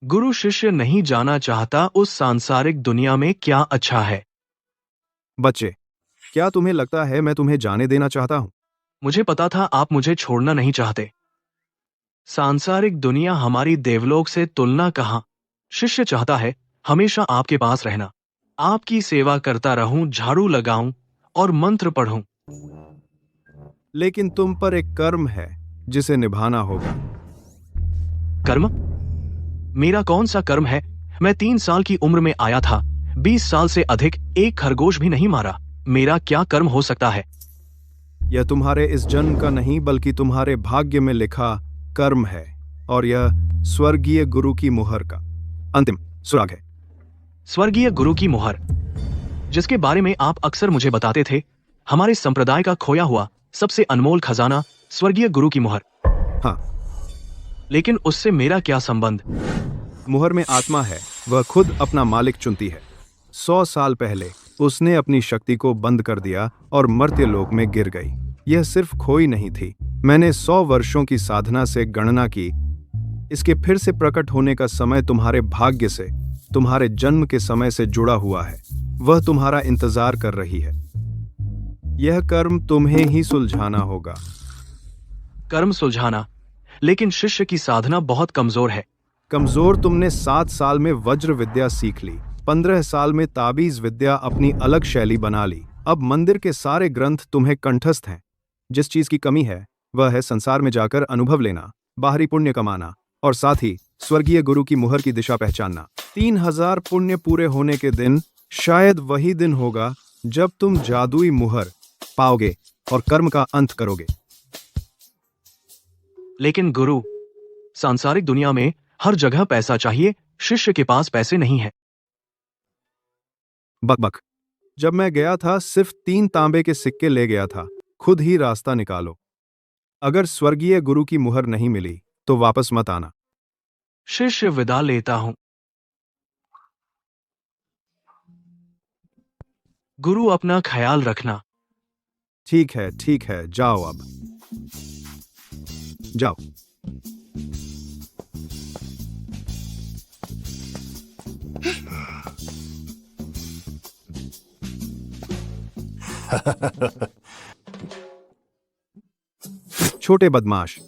गुरु शिष्य नहीं जाना चाहता उस सांसारिक दुनिया में क्या अच्छा है। बच्चे, क्या तुम्हें लगता है मैं तुम्हें जाने देना चाहता हूं? मुझे पता था आप मुझे छोड़ना नहीं चाहते। सांसारिक दुनिया हमारी देवलोक से तुलना कहाँ। शिष्य चाहता है हमेशा आपके पास रहना, आपकी सेवा करता रहूं, झाड़ू लगाऊं और मंत्र पढ़ूं। लेकिन तुम पर एक कर्म है जिसे निभाना होगा। कर्म? मेरा कौन सा कर्म है? मैं 3 साल की उम्र में आया था, 20 साल से अधिक एक खरगोश भी नहीं मारा। मेरा क्या कर्म हो सकता है? यह तुम्हारे इस जन्म का नहीं बल्कि तुम्हारे भाग्य में लिखा कर्म है, और यह स्वर्गीय गुरु की मुहर का अंतिम सुराग है। स्वर्गीय गुरु की मुहर, जिसके बारे में आप अक्सर मुझे बताते थे, हमारे संप्रदाय का खोया हुआ सबसे अनमोल खजाना, स्वर्गीय गुरु की मुहर। हाँ, लेकिन उससे मेरा क्या संबंध? मुहर में आत्मा है, वह खुद अपना मालिक चुनती है। 100 साल पहले उसने अपनी शक्ति को बंद कर दिया और मर्त्य लोक में गिर गई। यह सिर्फ खोई नहीं थी, मैंने 100 वर्षों की साधना से गणना की। इसके फिर से प्रकट होने का समय तुम्हारे भाग्य से, तुम्हारे जन्म के समय से जुड़ा हुआ है। वह तुम्हारा इंतजार कर रही है। यह कर्म तुम्हें ही सुलझाना होगा। कर्म सुलझाना? लेकिन शिष्य की साधना बहुत कमजोर है। कमजोर? तुमने 7 साल में वज्र विद्या सीख ली, 15 साल में ताबीज विद्या अपनी अलग शैली बना ली। अब मंदिर के सारे ग्रंथ तुम्हें कंठस्थ हैं। जिस चीज की कमी है वह है संसार में जाकर अनुभव लेना, बाहरी पुण्य कमाना और साथ ही स्वर्गीय गुरु की मुहर की दिशा पहचानना। 3000 पुण्य पूरे होने के दिन शायद वही दिन होगा जब तुम जादुई मुहर पाओगे और कर्म का अंत करोगे। लेकिन गुरु, सांसारिक दुनिया में हर जगह पैसा चाहिए, शिष्य के पास पैसे नहीं है। बकबक। जब मैं गया था सिर्फ 3 तांबे के सिक्के ले गया था। खुद ही रास्ता निकालो। अगर स्वर्गीय गुरु की मुहर नहीं मिली तो वापस मत आना। शिष्य विदा लेता हूं। गुरु, अपना ख्याल रखना। ठीक है, जाओ अब। जाओ। छोटे बदमाश।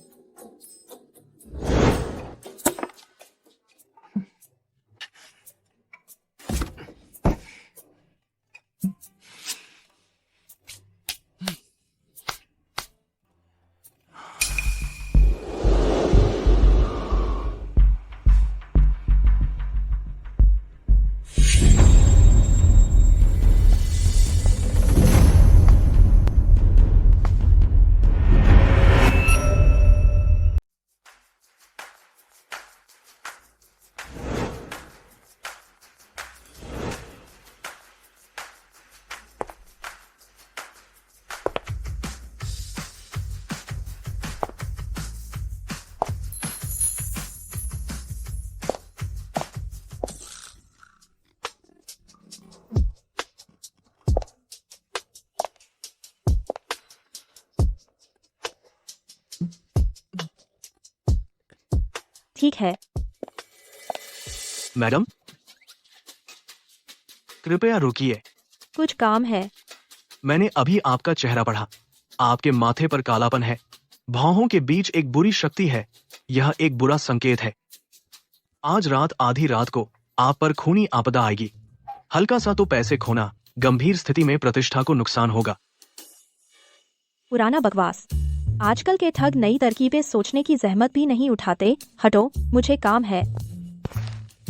ठीक है। मैडम, कृपया रुकिए। कुछ काम है। मैंने अभी आपका चेहरा पढ़ा। आपके माथे पर कालापन है, भौहों के बीच एक बुरी शक्ति है। यह एक बुरा संकेत है। आज रात आधी रात को आप पर खूनी आपदा आएगी। हल्का सा तो पैसे खोना, गंभीर स्थिति में प्रतिष्ठा को नुकसान होगा। पुराना बकवास। आजकल के ठग नई तरकीबें सोचने की जहमत भी नहीं उठाते। हटो, मुझे काम है।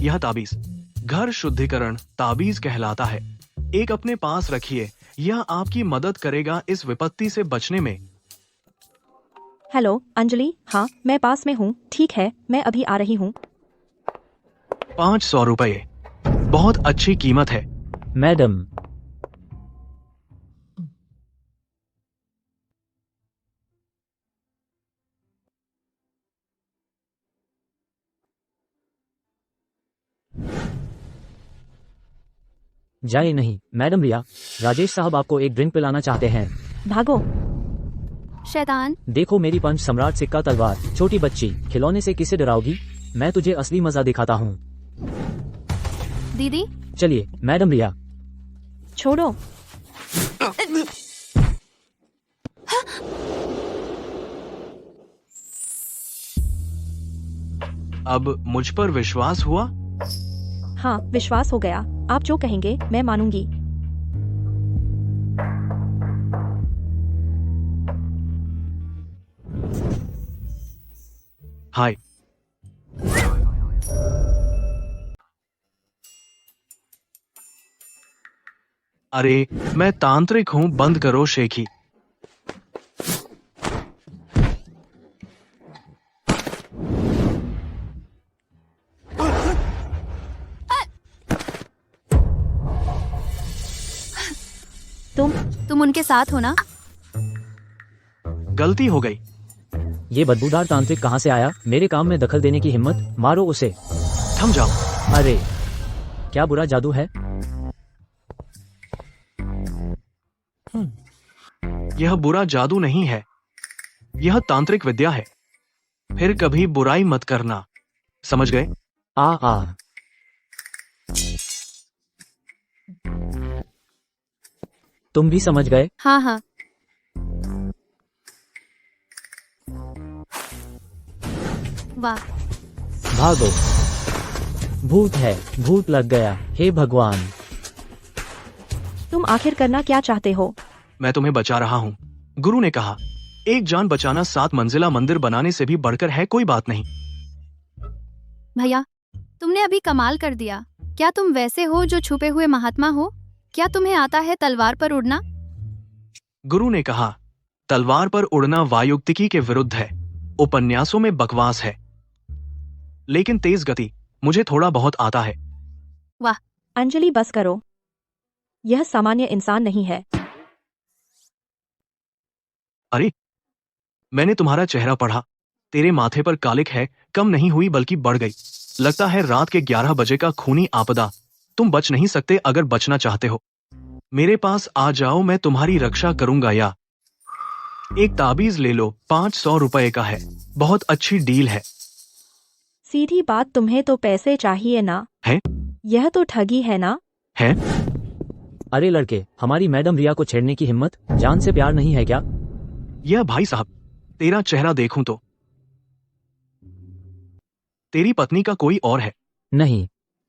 यह ताबीज घर शुद्धिकरण ताबीज कहलाता है। एक अपने पास रखिए, यह आपकी मदद करेगा इस विपत्ति से बचने में। हेलो अंजलि, हाँ मैं पास में हूँ। ठीक है, मैं अभी आ रही हूँ। 500 रुपये बहुत अच्छी कीमत है। मैडम, जाए नहीं। मैडम रिया, राजेश साहब आपको एक ड्रिंक पिलाना चाहते हैं। भागो। शैतान। देखो मेरी पंच सम्राट सिक्का तलवार। छोटी बच्ची, खिलौने से किसे डराओगी? मैं तुझे असली मजा दिखाता हूँ। दीदी, चलिए मैडम रिया। छोड़ो। अब मुझ पर विश्वास हुआ? हाँ, विश्वास हो गया। आप जो कहेंगे मैं मानूंगी। हाय। अरे, मैं तांत्रिक हूँ, बंद करो शेखी। तुम उनके साथ हो ना? गलती हो गई। ये बदबूदार तांत्रिक कहाँ से आया? मेरे काम में दखल देने की हिम्मत? मारो उसे। थम जाओ। अरे, क्या बुरा जादू है? यह बुरा जादू नहीं है, यह तांत्रिक विद्या है। फिर कभी बुराई मत करना, समझ गए? आ तुम भी समझ गए? हाँ हाँ। वाह, भागो, भूत है, भूत लग गया। हे भगवान। तुम आखिर करना क्या चाहते हो? मैं तुम्हें बचा रहा हूँ। गुरु ने कहा, एक जान बचाना 7 मंजिला मंदिर बनाने से भी बढ़कर है। कोई बात नहीं। भैया, तुमने अभी कमाल कर दिया। क्या तुम वैसे हो जो छुपे हुए महात्मा हो? क्या तुम्हें आता है तलवार पर उड़ना? गुरु ने कहा, तलवार पर उड़ना वायुक्तिकी के विरुद्ध है। उपन्यासों में बकवास है, लेकिन तेज गति मुझे थोड़ा बहुत आता है। वाह, अंजलि बस करो, यह सामान्य इंसान नहीं है। अरे, मैंने तुम्हारा चेहरा पढ़ा। तेरे माथे पर कालिक है, कम नहीं हुई बल्कि बढ़ गई। लगता है रात के 11 बजे का खूनी आपदा। तुम बच नहीं सकते। अगर बचना चाहते हो मेरे पास आ जाओ, मैं तुम्हारी रक्षा करूंगा। या एक ताबीज ले लो, 500 रुपए का है। बहुत अच्छी डील है। सीधी बात, तुम्हें तो पैसे चाहिए ना? है? यह तो ठगी है ना? है? अरे लड़के, हमारी मैडम रिया को छेड़ने की हिम्मत? जान से प्यार नहीं है क्या? यह भाई साहब, तेरा चेहरा देखूं तो तेरी पत्नी का कोई और है। नहीं,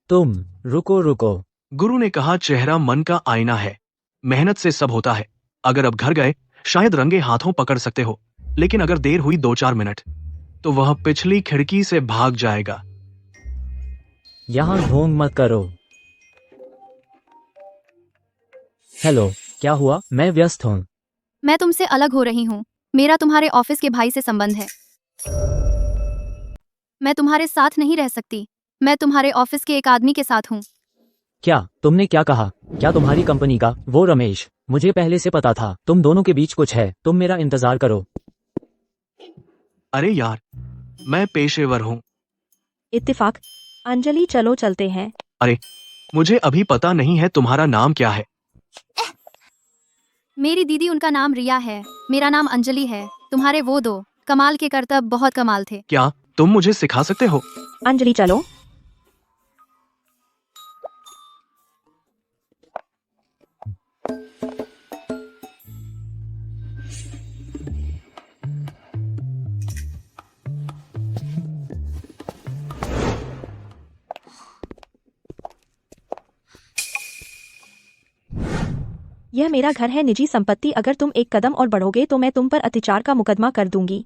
तुम रुको रुको। गुरु ने कहा, चेहरा मन का आईना है। मेहनत से सब होता है। अगर अब घर गए शायद रंगे हाथों पकड़ सकते हो, लेकिन अगर देर हुई 2-4 मिनट तो वह पिछली खिड़की से भाग जाएगा। यहाँ ढोंग मत करो। हेलो, क्या हुआ? मैं व्यस्त हूँ। मैं तुमसे अलग हो रही हूँ। मेरा तुम्हारे ऑफिस के भाई से संबंध है। मैं तुम्हारे साथ नहीं रह सकती। मैं तुम्हारे ऑफिस के एक आदमी के साथ हूँ। क्या? तुमने क्या कहा? क्या तुम्हारी कंपनी का वो रमेश? मुझे पहले से पता था तुम दोनों के बीच कुछ है। तुम मेरा इंतजार करो। अरे यार, मैं पेशेवर हूँ। इत्तेफाक। अंजलि, चलो चलते हैं। अरे, मुझे अभी पता नहीं है तुम्हारा नाम क्या है। मेरी दीदी, उनका नाम रिया है। मेरा नाम अंजलि है। तुम्हारे वो दो कमाल के करतब बहुत कमाल थे। क्या तुम मुझे सिखा सकते हो? अंजलि, चलो। यह मेरा घर है, निजी संपत्ति। अगर तुम एक कदम और बढ़ोगे तो मैं तुम पर अत्याचार का मुकदमा कर दूंगी।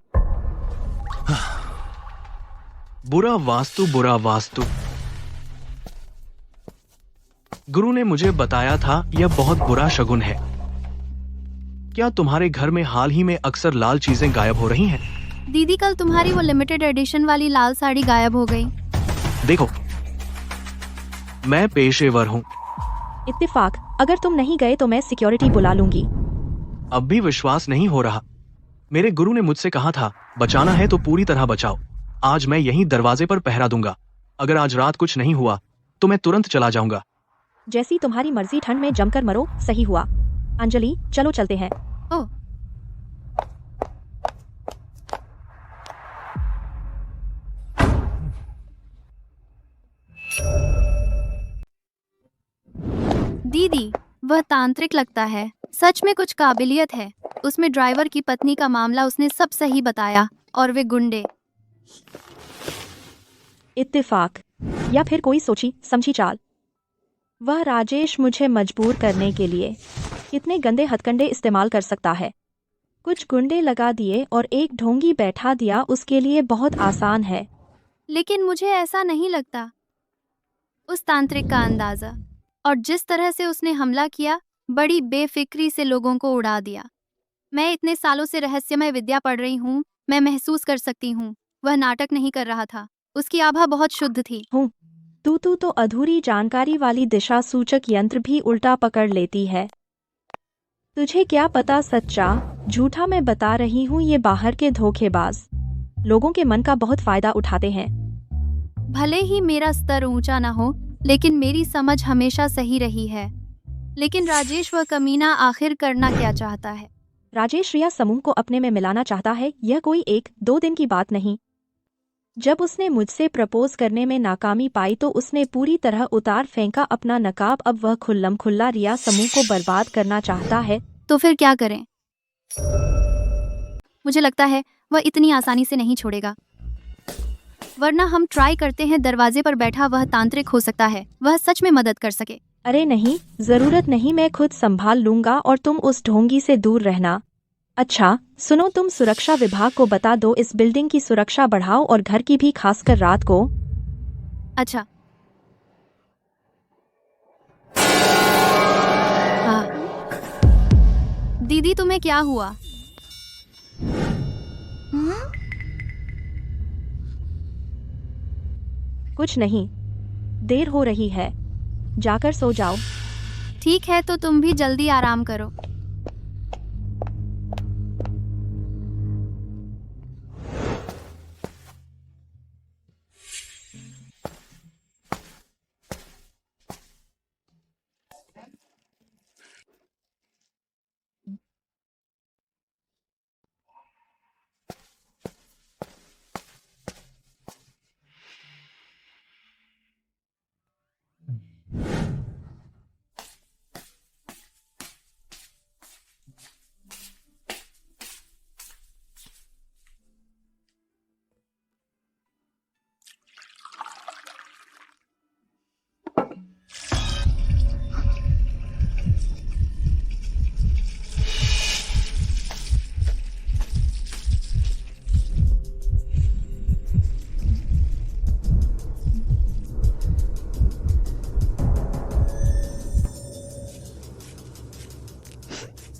बुरा वास्तु, बुरा वास्तु। गुरु ने मुझे बताया था यह बहुत बुरा शगुन है। क्या तुम्हारे घर में हाल ही में अक्सर लाल चीजें गायब हो रही हैं? दीदी, कल तुम्हारी वो लिमिटेड एडिशन वाली लाल साड़ी गायब हो गई। देखो, मैं पेशेवर हूँ। इत्तेफाक, अगर तुम नहीं गए तो मैं सिक्योरिटी बुला लूंगी। अब भी विश्वास नहीं हो रहा। मेरे गुरु ने मुझसे कहा था, बचाना है तो पूरी तरह बचाओ। आज मैं यहीं दरवाजे पर पहरा दूंगा। अगर आज रात कुछ नहीं हुआ तो मैं तुरंत चला जाऊंगा। जैसी तुम्हारी मर्जी, ठंड में जमकर मरो। सही हुआ। अंजलि, चलो चलते हैं। ओह, दीदी, वह तांत्रिक लगता है। सच में कुछ काबिलियत है। उसमें ड्राइवर की पत्नी का मामला उसने सब सही बताया। और वे गुंडे। इत्तेफाक या फिर कोई सोची समझी चाल। वह राजेश मुझे मजबूर करने के लिए कितने गंदे हथकंडे इस्तेमाल कर सकता है। कुछ गुंडे लगा दिए और एक ढोंगी बैठा दिया, उसके लिए बहुत आसान है। लेकिन मुझे ऐसा नहीं लगता। उस तांत्रिक का अंदाजा और जिस तरह से उसने हमला किया, बड़ी बेफिक्री से लोगों को उड़ा दिया। मैं इतने सालों से रहस्यमय विद्या पढ़ रही हूँ। मैं महसूस कर सकती हूँ वह नाटक नहीं कर रहा था। उसकी आभा बहुत शुद्ध थी। तू तो अधूरी जानकारी वाली दिशा सूचक यंत्र भी उल्टा पकड़ लेती है। तुझे क्या पता सच्चा झूठा मैं बता रही हूँ। ये बाहर के धोखेबाज लोगों के मन का बहुत फायदा उठाते हैं। भले ही मेरा स्तर ऊंचा न हो, लेकिन मेरी समझ हमेशा सही रही है। लेकिन राजेश वह कमीना आखिर करना क्या चाहता है? राजेश रिया समूह को अपने में मिलाना चाहता है। यह कोई 1-2 दिन की बात नहीं। जब उसने मुझसे प्रपोज करने में नाकामी पाई तो उसने पूरी तरह उतार फेंका अपना नकाब। अब वह खुल्लम खुल्ला रिया समूह को बर्बाद करना चाहता है। तो फिर क्या करें? मुझे लगता है वह इतनी आसानी से नहीं छोड़ेगा। वरना हम ट्राई करते हैं। दरवाजे पर बैठा वह तांत्रिक हो सकता है वह सच में मदद कर सके। अरे नहीं, जरूरत नहीं, मैं खुद संभाल लूंगा और तुम उस ढोंगी से दूर रहना। अच्छा सुनो, तुम सुरक्षा विभाग को बता दो इस बिल्डिंग की सुरक्षा बढ़ाओ और घर की भी, खासकर रात को। अच्छा। हाँ। दीदी, तुम्हें क्या हुआ? कुछ नहीं, देर हो रही है, जाकर सो जाओ। ठीक है, तो तुम भी जल्दी आराम करो।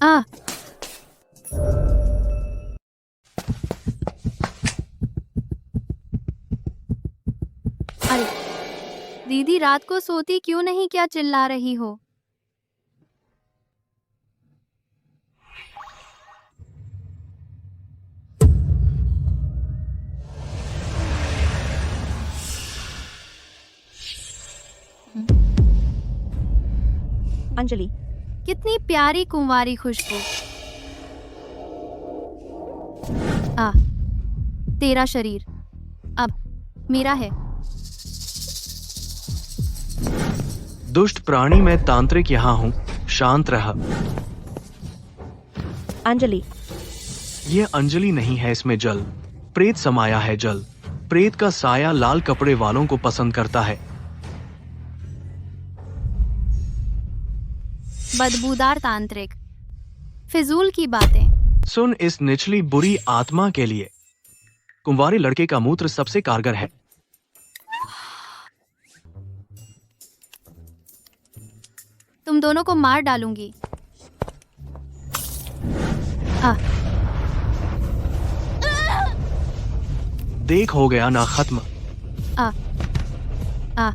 आ अरे दीदी, रात को सोती क्यों नहीं? क्या चिल्ला रही हो? अंजलि, कितनी प्यारी कुंवारी खुशबू। तेरा शरीर अब मेरा है। दुष्ट प्राणी, मैं तांत्रिक यहाँ हूँ, शांत रह। अंजलि, ये अंजलि नहीं है, इसमें जल प्रेत समाया है। जल प्रेत का साया लाल कपड़े वालों को पसंद करता है। बदबूदार तांत्रिक, फिजूल की बातें। सुन, इस निचली बुरी आत्मा के लिए कुंवारे लड़के का मूत्र सबसे कारगर है। तुम दोनों को मार डालूंगी। देख, हो गया ना खत्म। आ, आ,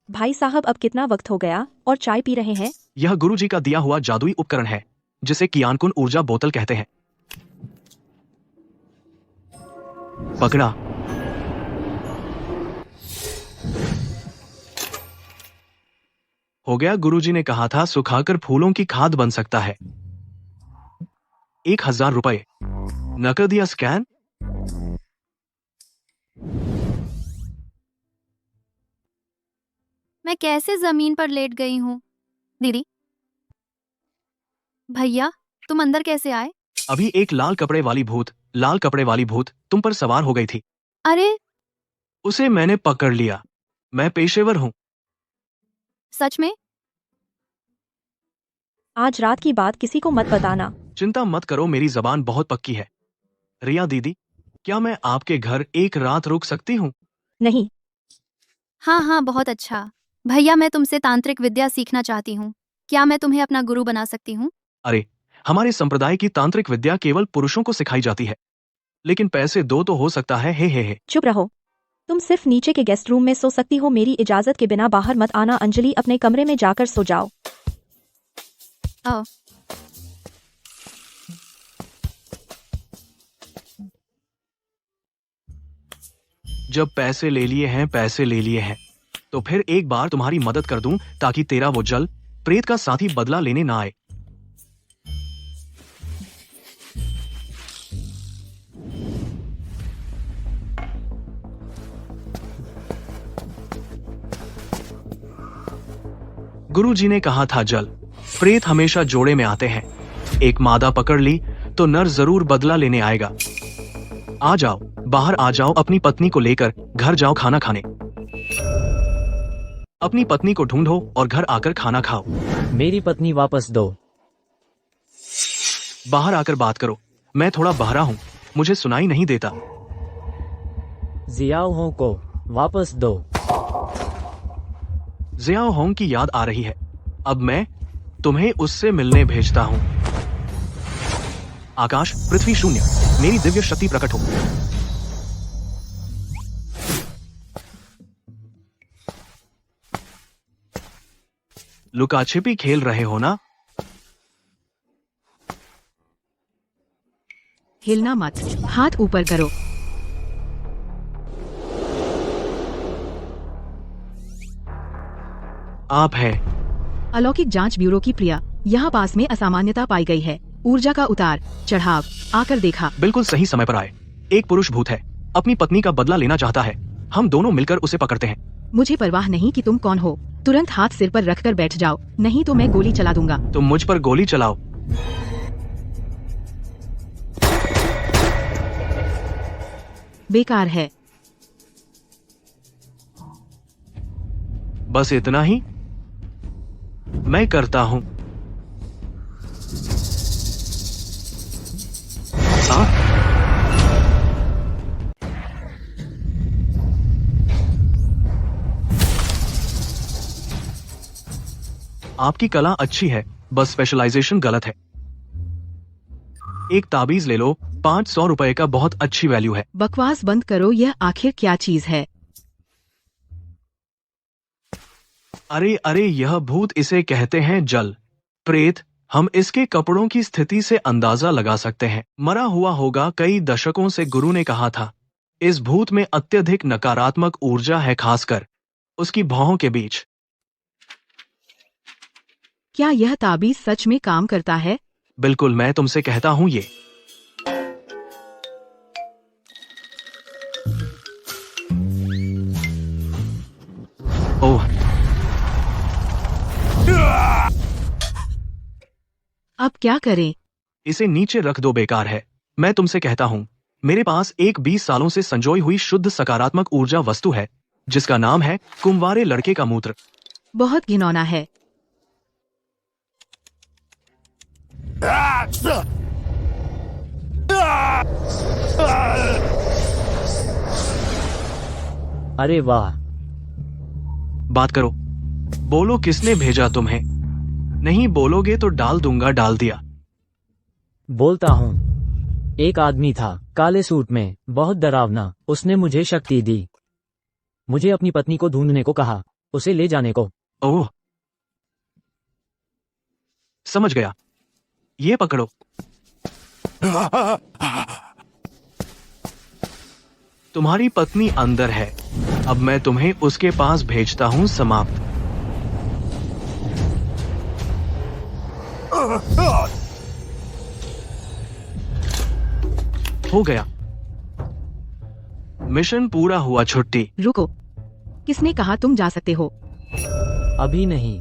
भाई साहब, अब कितना वक्त हो गया और चाय पी रहे हैं? यह गुरुजी का दिया हुआ जादुई उपकरण है जिसे कियानकुन ऊर्जा बोतल कहते हैं। पकड़ा। हो गया। गुरुजी ने कहा था सुखाकर फूलों की खाद बन सकता है। 1000 रुपए नकद या स्कैन? मैं कैसे जमीन पर लेट गई हूँ। दीदी, भैया, तुम अंदर कैसे आए? अभी एक लाल कपड़े वाली भूत तुम पर सवार हो गई थी। अरे, उसे मैंने पकड़ लिया। मैं पेशेवर हूँ। सच में? आज रात की बात किसी को मत बताना। चिंता मत करो, मेरी जबान बहुत पक्की है। रिया दीदी, क्या मैं आपके घर एक रात रुक सकती हूँ? नहीं, हाँ हाँ, बहुत अच्छा। भैया, मैं तुमसे तांत्रिक विद्या सीखना चाहती हूँ। क्या मैं तुम्हें अपना गुरु बना सकती हूँ? अरे, हमारे संप्रदाय की तांत्रिक विद्या केवल पुरुषों को सिखाई जाती है, लेकिन पैसे दो तो हो सकता है। हे। चुप रहो। तुम सिर्फ नीचे के गेस्ट रूम में सो सकती हो। मेरी इजाजत के बिना बाहर मत आना। अंजलि, अपने कमरे में जाकर सो जाओ। जब पैसे ले लिए हैं, तो फिर एक बार तुम्हारी मदद कर दूं ताकि तेरा वो जल प्रेत का साथी बदला लेने ना आए। गुरुजी ने कहा था जल प्रेत हमेशा जोड़े में आते हैं। एक मादा पकड़ ली तो नर जरूर बदला लेने आएगा। आ जाओ, बाहर आ जाओ। अपनी पत्नी को लेकर घर जाओ खाना खाने। अपनी पत्नी को ढूंढो और घर आकर खाना खाओ। मेरी पत्नी वापस दो। बाहर आकर बात करो। मैं थोड़ा बहरा हूँ, मुझे सुनाई नहीं देता। जियाओ हो को वापस दो। जियाओ होंग की याद आ रही है। अब मैं तुम्हें उससे मिलने भेजता हूँ। आकाश, पृथ्वी, शून्य, मेरी दिव्य शक्ति प्रकट हो। लुका छिपी खेल रहे हो ना? हिलना मत, हाथ ऊपर करो। आप है अलौकिक जांच ब्यूरो की प्रिया। यहाँ पास में असामान्यता पाई गई है। ऊर्जा का उतार चढ़ाव। आकर देखा। बिल्कुल सही समय पर आए। एक पुरुष भूत है, अपनी पत्नी का बदला लेना चाहता है। हम दोनों मिलकर उसे पकड़ते हैं। मुझे परवाह नहीं कि तुम कौन हो। तुरंत हाथ सिर पर रखकर बैठ जाओ, नहीं तो मैं गोली चला दूंगा। तुम मुझ पर गोली चलाओ। बेकार है। बस इतना ही मैं करता हूँ। आपकी कला अच्छी है, बस स्पेशलाइजेशन गलत है। एक ताबीज ले लो, 500 रुपए का बहुत अच्छी वैल्यू है। बकवास बंद करो। यह आखिर क्या चीज है? अरे, यह भूत, इसे कहते हैं जल प्रेत। हम इसके कपड़ों की स्थिति से अंदाजा लगा सकते हैं। मरा हुआ होगा कई दशकों से। गुरु ने कहा था इस भूत में अत्यधिक नकारात्मक ऊर्जा है, खासकर उसकी भौहों के बीच। क्या यह ताबीज सच में काम करता है? बिल्कुल, मैं तुमसे कहता हूँ ये। ओह, अब क्या करें? इसे नीचे रख दो, बेकार है। मैं तुमसे कहता हूँ, मेरे पास एक 20 सालों से संजोई हुई शुद्ध सकारात्मक ऊर्जा वस्तु है, जिसका नाम है कुंवारे लड़के का मूत्र। बहुत घिनौना है। अरे वाह, बात करो, बोलो किसने भेजा तुम्हें? नहीं बोलोगे तो डाल दूंगा। डाल दिया। बोलता हूँ। एक आदमी था, काले सूट में, बहुत डरावना। उसने मुझे शक्ति दी। मुझे अपनी पत्नी को ढूंढने को कहा, उसे ले जाने को। ओह, समझ गया। ये पकड़ो। तुम्हारी पत्नी अंदर है। अब मैं तुम्हें उसके पास भेजता हूं। समाप्त। हो गया, मिशन पूरा हुआ। छुट्टी। रुको, किसने कहा तुम जा सकते हो? अभी नहीं।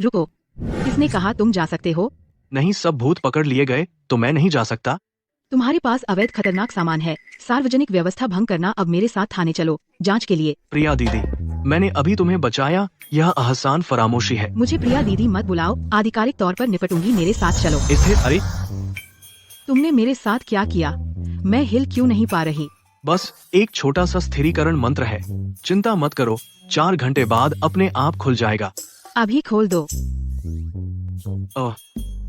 रुको, किसने कहा तुम जा सकते हो? नहीं, सब भूत पकड़ लिए गए तो मैं नहीं जा सकता। तुम्हारे पास अवैध खतरनाक सामान है। सार्वजनिक व्यवस्था भंग करना। अब मेरे साथ थाने चलो, जांच के लिए। प्रिया दीदी, मैंने अभी तुम्हें बचाया, यह आसान फरामोशी है। मुझे प्रिया दीदी मत बुलाओ, आधिकारिक तौर पर निपटूंगी। मेरे साथ चलो। अरे तुमने मेरे साथ क्या किया? मैं हिल क्यों नहीं पा रही? बस एक छोटा सा स्थिरीकरण मंत्र है, चिंता मत करो, 4 घंटे बाद अपने आप खुल जाएगा। अभी खोल दो। अ,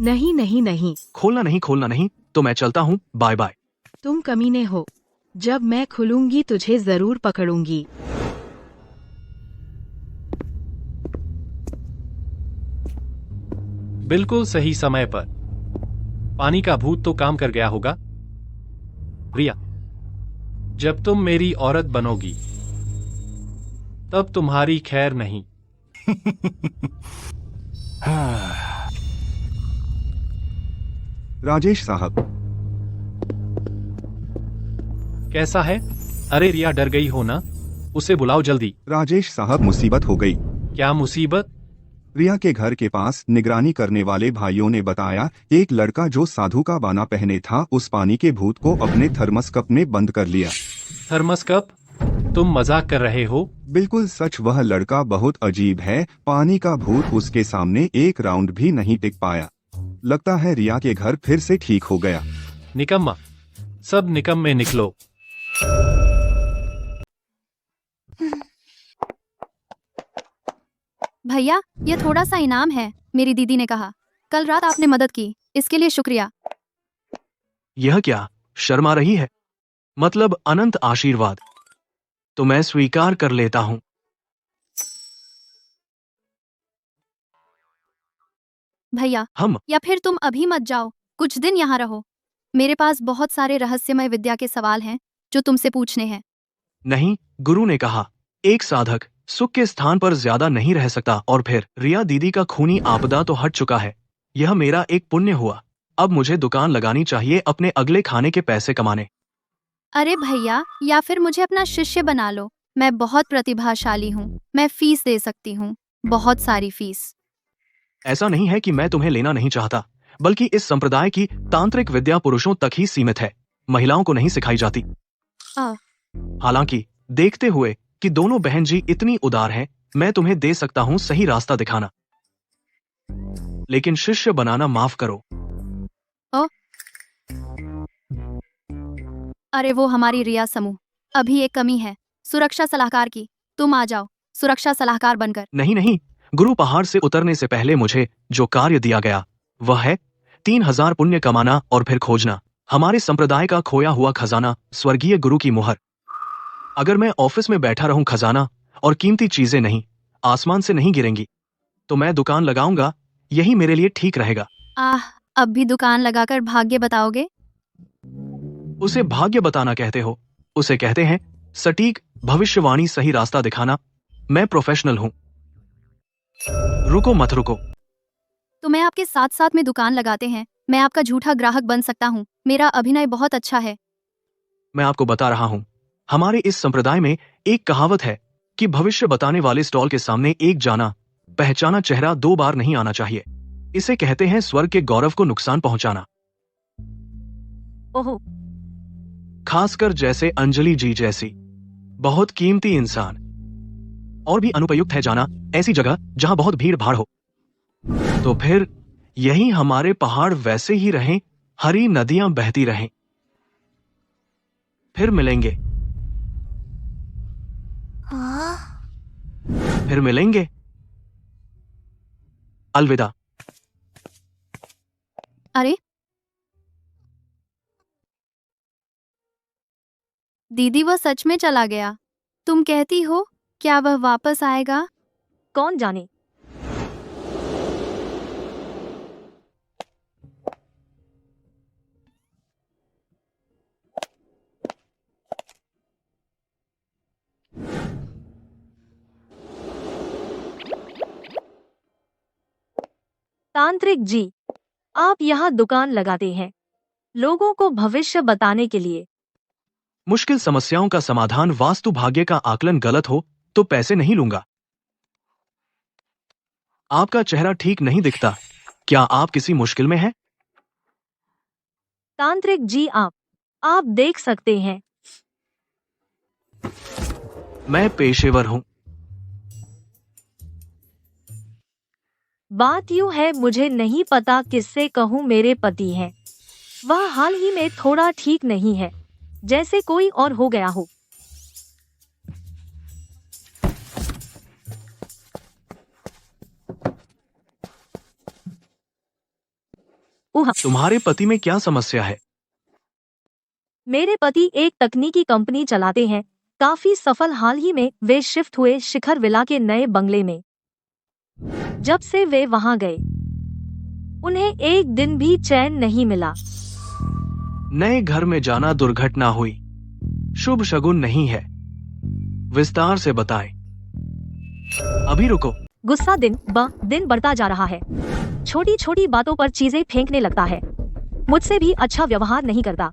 नहीं नहीं नहीं, खोलना नहीं तो मैं चलता हूँ, बाय बाय। तुम कमीने हो। जब मैं खुलूंगी तुझे जरूर पकड़ूंगी। बिल्कुल सही समय पर। पानी का भूत तो काम कर गया होगा। रिया, जब तुम मेरी औरत बनोगी तब तुम्हारी खैर नहीं। राजेश साहब, कैसा है? अरे रिया, डर गई हो ना? उसे बुलाओ जल्दी। राजेश साहब, मुसीबत हो गई। क्या मुसीबत? रिया के घर के पास निगरानी करने वाले भाइयों ने बताया, एक लड़का जो साधु का बाना पहने था उस पानी के भूत को अपने थर्मस कप में बंद कर लिया। Thermos cup? तुम मजाक कर रहे हो? बिल्कुल सच। वह लड़का बहुत अजीब है। पानी का भूत उसके सामने एक राउंड भी नहीं टिक पाया। लगता है रिया के घर फिर से ठीक हो गया। निकम्मा, सब निकम्मे निकलो। भैया, ये थोड़ा सा इनाम है, मेरी दीदी ने कहा। कल रात आपने मदद की, इसके लिए शुक्रिया। यह क्या, शर्मा रही है? मतलब अनंत आशीर्वाद तो मैं स्वीकार कर लेता हूँ। भैया, हम या फिर तुम अभी मत जाओ, कुछ दिन यहाँ रहो। मेरे पास बहुत सारे रहस्यमय विद्या के सवाल हैं जो तुमसे पूछने हैं। नहीं, गुरु ने कहा, एक साधक सुख के स्थान पर ज्यादा नहीं रह सकता। और फिर रिया दीदी का खूनी आपदा तो हट चुका है। यह मेरा एक पुण्य हुआ। अब मुझे दुकान लगानी चाहिए अपने अगले खाने के पैसे कमाने। अरे भैया, या फिर मुझे अपना शिष्य बना लो। मैं बहुत प्रतिभाशाली हूँ, मैं फीस दे सकती हूँ, बहुत सारी फीस। ऐसा नहीं है कि मैं तुम्हें लेना नहीं चाहता, बल्कि इस संप्रदाय की तांत्रिक विद्या पुरुषों तक ही सीमित है, महिलाओं को नहीं सिखाई जाती। आ, हालांकि देखते हुए कि दोनों बहन जी इतनी उदार हैं, मैं तुम्हें दे सकता हूँ सही रास्ता दिखाना, लेकिन शिष्य बनाना माफ करो। अरे वो हमारी रिया समूह। अभी एक कमी है, सुरक्षा सलाहकार की। तुम आ जाओ सुरक्षा सलाहकार बनकर। नहीं, गुरु, पहाड़ से उतरने से पहले मुझे जो कार्य दिया गया वह है 3000 पुण्य कमाना और फिर खोजना हमारे संप्रदाय का खोया हुआ खजाना, स्वर्गीय गुरु की मुहर। अगर मैं ऑफिस में बैठा रहूं, खजाना और कीमती चीजें नहीं आसमान से नहीं गिरेंगी, तो मैं दुकान लगाऊंगा, यही मेरे लिए ठीक रहेगा। अब भी दुकान लगाकर भाग्य बताओगे? उसे भाग्य बताना कहते हो? उसे कहते हैं सटीक भविष्यवाणी, सही रास्ता दिखाना। मैं प्रोफेशनल हूं। रुको मत रुको। तो मैं आपके साथ साथ में दुकान लगाते हैं, मैं आपका झूठा ग्राहक बन सकता हूँ। मेरा अभिनय बहुत अच्छा है। मैं आपको बता रहा हूं, हमारे इस संप्रदाय में एक कहावत है कि भविष्य बताने वाले स्टॉल के सामने एक जाना पहचाना चेहरा 2 बार नहीं आना चाहिए। इसे कहते हैं स्वर्ग के गौरव को नुकसान पहुंचाना। ओहो, खासकर जैसे अंजलि जी जैसी बहुत कीमती इंसान। और भी अनुपयुक्त है जाना ऐसी जगह जहां बहुत भीड़ भाड़ हो। तो फिर यही हमारे पहाड़ वैसे ही रहें, हरी नदियां बहती रहें। फिर मिलेंगे। फिर मिलेंगे। अलविदा। अरे दीदी, वह सच में चला गया। तुम कहती हो क्या वह वापस आएगा? कौन जाने। तांत्रिक जी, आप यहाँ दुकान लगाते हैं लोगों को भविष्य बताने के लिए। मुश्किल समस्याओं का समाधान वास्तु भाग्य का आकलन गलत हो तो पैसे नहीं लूंगा। आपका चेहरा ठीक नहीं दिखता। क्या आप किसी मुश्किल में हैं? तांत्रिक जी, आप देख सकते हैं। मैं पेशेवर हूँ। बात यूं है, मुझे नहीं पता किससे कहूँ। मेरे पति हैं, वह हाल ही में थोड़ा ठीक नहीं है, जैसे कोई और हो गया हो। तुम्हारे पति में क्या समस्या है? मेरे पति एक तकनीकी कंपनी चलाते हैं, काफी सफल। हाल ही में वे शिफ्ट हुए शिखर विला के नए बंगले में। जब से वे वहां गए, उन्हें एक दिन भी चैन नहीं मिला। नए घर में जाना दुर्घटना हुई, शुभ शगुन नहीं है। विस्तार से बताएं। अभी रुको। गुस्सा दिन ब दिन बढ़ता जा रहा है। छोटी छोटी बातों पर चीजें फेंकने लगता है। मुझसे भी अच्छा व्यवहार नहीं करता।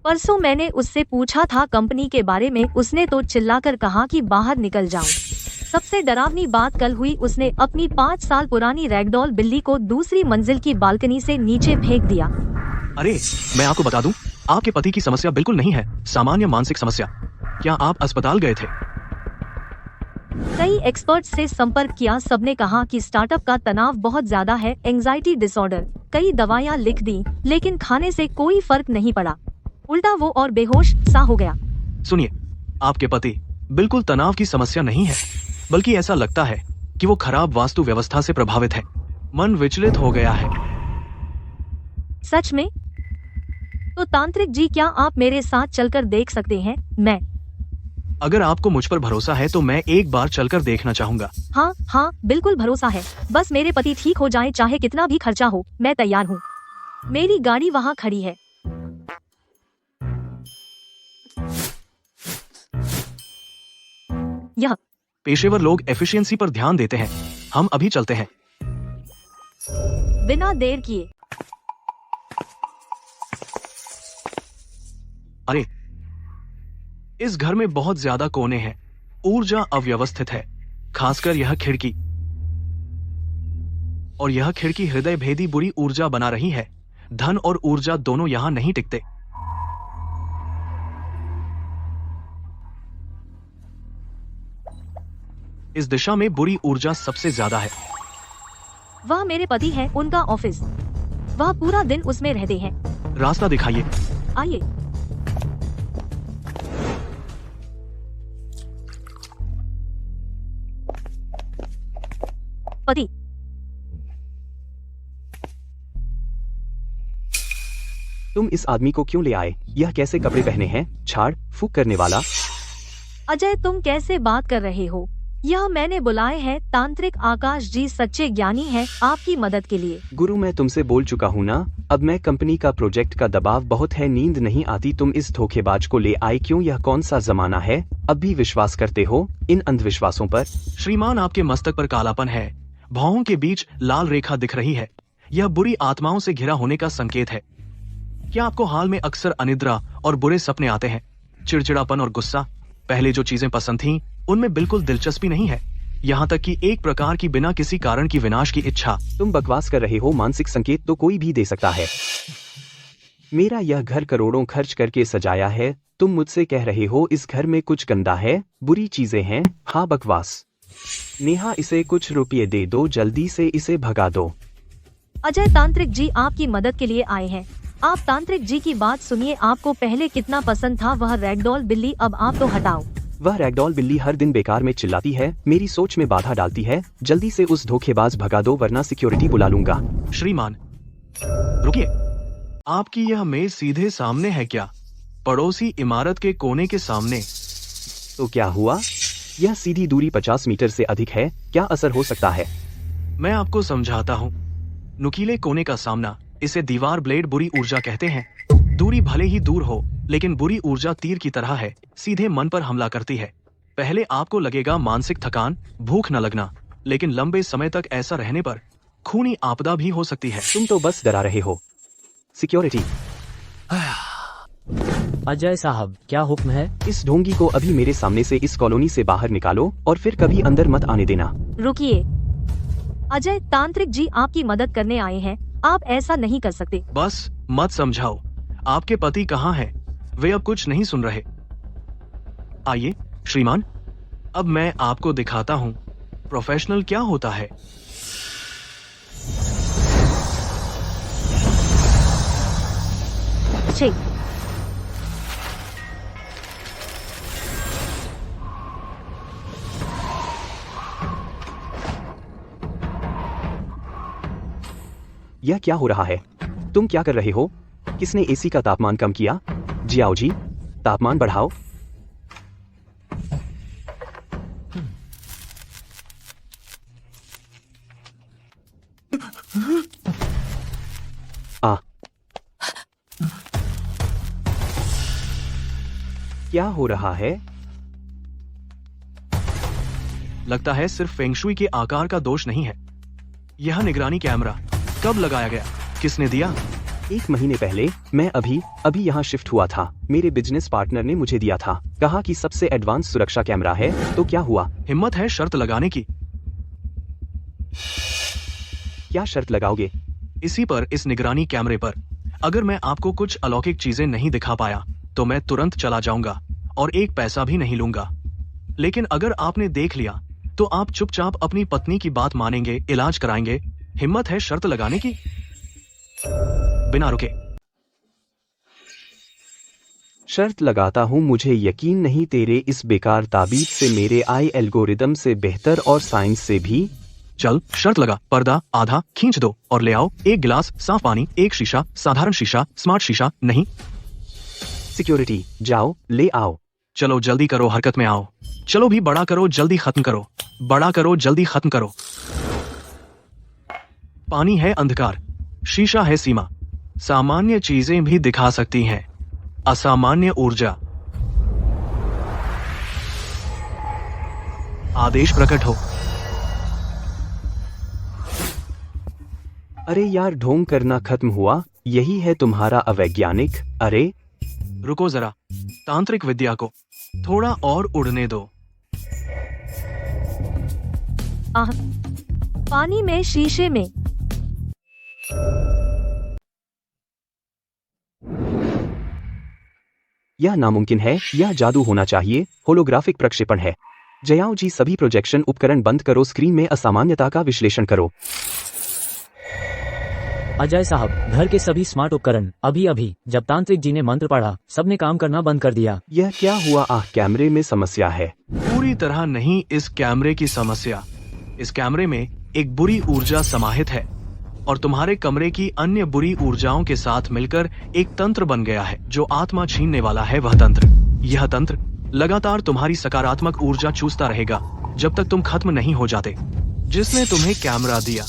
परसों मैंने उससे पूछा था कंपनी के बारे में, उसने तो चिल्लाकर कहा कि बाहर निकल जाऊं। सबसे डरावनी बात कल हुई, उसने अपनी 5 साल पुरानी रैगडॉल बिल्ली को दूसरी मंजिल की बालकनी से नीचे फेंक दिया। अरे, मैं आपको बता दूं, आपके पति की समस्या बिल्कुल नहीं है, सामान्य मानसिक समस्या। क्या आप अस्पताल गए थे? कई एक्सपर्ट से संपर्क किया, सबने कहा कि स्टार्टअप का तनाव बहुत ज्यादा है, एंजाइटी डिसऑर्डर। कई दवाइयां लिख दी, लेकिन खाने से कोई फर्क नहीं पड़ा। उल्टा वो और बेहोश सा हो गया। सुनिए, आपके पति बिल्कुल तनाव की समस्या नहीं है, बल्कि ऐसा लगता है कि वो खराब वास्तु व्यवस्था से प्रभावित है। मन विचलित हो गया है। सच में? तो तांत्रिक जी, क्या आप मेरे साथ चलकर देख सकते हैं? अगर आपको मुझ पर भरोसा है तो मैं एक बार चलकर देखना चाहूंगा। हाँ, बिल्कुल भरोसा है। बस मेरे पति ठीक हो जाए, चाहे कितना भी खर्चा हो, मैं तैयार हूँ। मेरी गाड़ी वहाँ खड़ी है। यह पेशेवर लोग एफिशिएंसी पर ध्यान देते हैं। हम अभी चलते हैं। बिना देर किए। अरे, इस घर में बहुत ज्यादा कोने हैं। ऊर्जा अव्यवस्थित है, खासकर यह खिड़की। और यह खिड़की हृदय भेदी बुरी ऊर्जा बना रही है। धन और ऊर्जा दोनों यहां नहीं टिकते। इस दिशा में बुरी ऊर्जा सबसे ज्यादा है। वह मेरे पति है, उनका ऑफिस। वह पूरा दिन उसमें रहते हैं। रास्ता दिखाइए। आइए। पति, तुम इस आदमी को क्यों ले आए? यह कैसे कपड़े पहने हैं? झाड़ फूक करने वाला। अजय, तुम कैसे बात कर रहे हो? यह मैंने बुलाए हैं। तांत्रिक आकाश जी सच्चे ज्ञानी हैं, आपकी मदद के लिए। गुरु, मैं तुमसे बोल चुका हूँ ना। अब मैं कंपनी का प्रोजेक्ट का दबाव बहुत है, नींद नहीं आती। तुम इस धोखेबाज को ले आए क्यों? यह कौन सा जमाना है? अब भी विश्वास करते हो इन अंधविश्वासों पर? श्रीमान, आपके मस्तक पर कालापन है, भौहों के बीच लाल रेखा दिख रही है। यह बुरी आत्माओं से घिरा होने का संकेत है। क्या आपको हाल में अक्सर अनिद्रा और बुरे सपने आते हैं? चिड़चिड़ापन और गुस्सा? पहले जो चीजें पसंद थीं, उनमें बिल्कुल दिलचस्पी नहीं है। यहाँ तक कि एक प्रकार की बिना किसी कारण की विनाश की इच्छा। तुम बकवास कर रहे हो। मानसिक संकेत तो कोई भी दे सकता है। मेरा यह घर करोड़ों खर्च करके सजाया है। तुम मुझसे कह रहे हो इस घर में कुछ गंदा है, बुरी चीजें हैं। हाँ, बकवास। नेहा, इसे कुछ रुपये दे दो, जल्दी से इसे भगा दो। अजय, तांत्रिक जी आपकी मदद के लिए आए हैं। आप तांत्रिक जी की बात सुनिए। आपको पहले कितना पसंद था वह रैगडॉल बिल्ली, अब आप तो हटाओ। वह रैगडॉल बिल्ली हर दिन बेकार में चिल्लाती है, मेरी सोच में बाधा डालती है। जल्दी से उस धोखेबाज भगा दो, वरना सिक्योरिटी बुला लूंगा। श्रीमान, रुकिए। आपकी यह मेज सीधे सामने है क्या? पड़ोसी इमारत के कोने के सामने। तो क्या हुआ? यह सीधी दूरी 50 मीटर से अधिक है। क्या असर हो सकता है? मैं आपको समझाता हूँ। नुकीले कोने का सामना, इसे दीवार ब्लेड बुरी ऊर्जा कहते हैं। दूरी भले ही दूर हो, लेकिन बुरी ऊर्जा तीर की तरह है, सीधे मन पर हमला करती है। पहले आपको लगेगा मानसिक थकान, भूख न लगना, लेकिन लंबे समय तक ऐसा रहने पर खूनी आपदा भी हो सकती है। तुम तो बस डरा रहे हो। सिक्योरिटी। अजय साहब, क्या हुक्म है? इस ढोंगी को अभी मेरे सामने से इस कॉलोनी से बाहर निकालो और फिर कभी अंदर मत आने देना। रुकिए। अजय, तांत्रिक जी आपकी मदद करने आए हैं, आप ऐसा नहीं कर सकते। बस मत समझाओ। आपके पति कहाँ हैं? वे अब कुछ नहीं सुन रहे। आइए श्रीमान, अब मैं आपको दिखाता हूँ प्रोफेशनल क्या होता है। छे यह क्या हो रहा है? तुम क्या कर रहे हो? किसने एसी का तापमान कम किया? जियाओ जी, तापमान बढ़ाओ। आ क्या हो रहा है? लगता है सिर्फ फेंगशुई के आकार का दोष नहीं है। यह निगरानी कैमरा कब लगाया गया? किसने दिया? 1 महीने पहले। मैं अभी यहाँ शिफ्ट हुआ था। मेरे बिजनेस पार्टनर ने मुझे दिया था। कहा कि सबसे एडवांस सुरक्षा कैमरा है। तो क्या हुआ? हिम्मत है शर्त लगाने की? क्या शर्त लगाओगे? इसी पर, इस निगरानी कैमरे पर। अगर मैं आपको कुछ अलौकिक चीजें नहीं दिखा पाया तो मैं तुरंत चला जाऊंगा और एक पैसा भी नहीं लूंगा। लेकिन अगर आपने देख लिया तो आप चुपचाप अपनी पत्नी की बात मानेंगे, इलाज कराएंगे। हिम्मत है शर्त लगाने की? बिना रुके। शर्त लगाता हूँ। मुझे यकीन नहीं तेरे इस बेकार ताबीज से मेरे आई एल्गोरिदम से बेहतर और साइंस से भी। चल, शर्त लगा। पर्दा आधा खींच दो और ले आओ 1 गिलास साफ पानी, 1 शीशा, साधारण शीशा, स्मार्ट शीशा नहीं। सिक्योरिटी, जाओ ले आओ। चलो जल्दी करो, हरकत में आओ। चलो भी, बड़ा करो, जल्दी खत्म करो। बड़ा करो, जल्दी खत्म करो। पानी है अंधकार, शीशा है सीमा। सामान्य चीजें भी दिखा सकती हैं असामान्य ऊर्जा। आदेश प्रकट हो। अरे यार, ढोंग करना खत्म हुआ? यही है तुम्हारा अवैज्ञानिक? अरे रुको जरा, तांत्रिक विद्या को थोड़ा और उड़ने दो। आह, पानी में, शीशे में। यह नामुमकिन है। यह जादू होना चाहिए। होलोग्राफिक प्रक्षेपण है। जयाओ जी, सभी प्रोजेक्शन उपकरण बंद करो। स्क्रीन में असामान्यता का विश्लेषण करो। अजय साहब, घर के सभी स्मार्ट उपकरण अभी जब तांत्रिक जी ने मंत्र पढ़ा, सबने काम करना बंद कर दिया। यह क्या हुआ? कैमरे में समस्या है। पूरी तरह नहीं इस कैमरे की समस्या। इस कैमरे में एक बुरी ऊर्जा समाहित है और तुम्हारे कमरे की अन्य बुरी ऊर्जाओं के साथ मिलकर एक तंत्र बन गया है जो आत्मा छीनने वाला है। वह तंत्र, यह तंत्र लगातार तुम्हारी सकारात्मक ऊर्जा चूसता रहेगा जब तक तुम खत्म नहीं हो जाते। जिसने तुम्हें कैमरा दिया?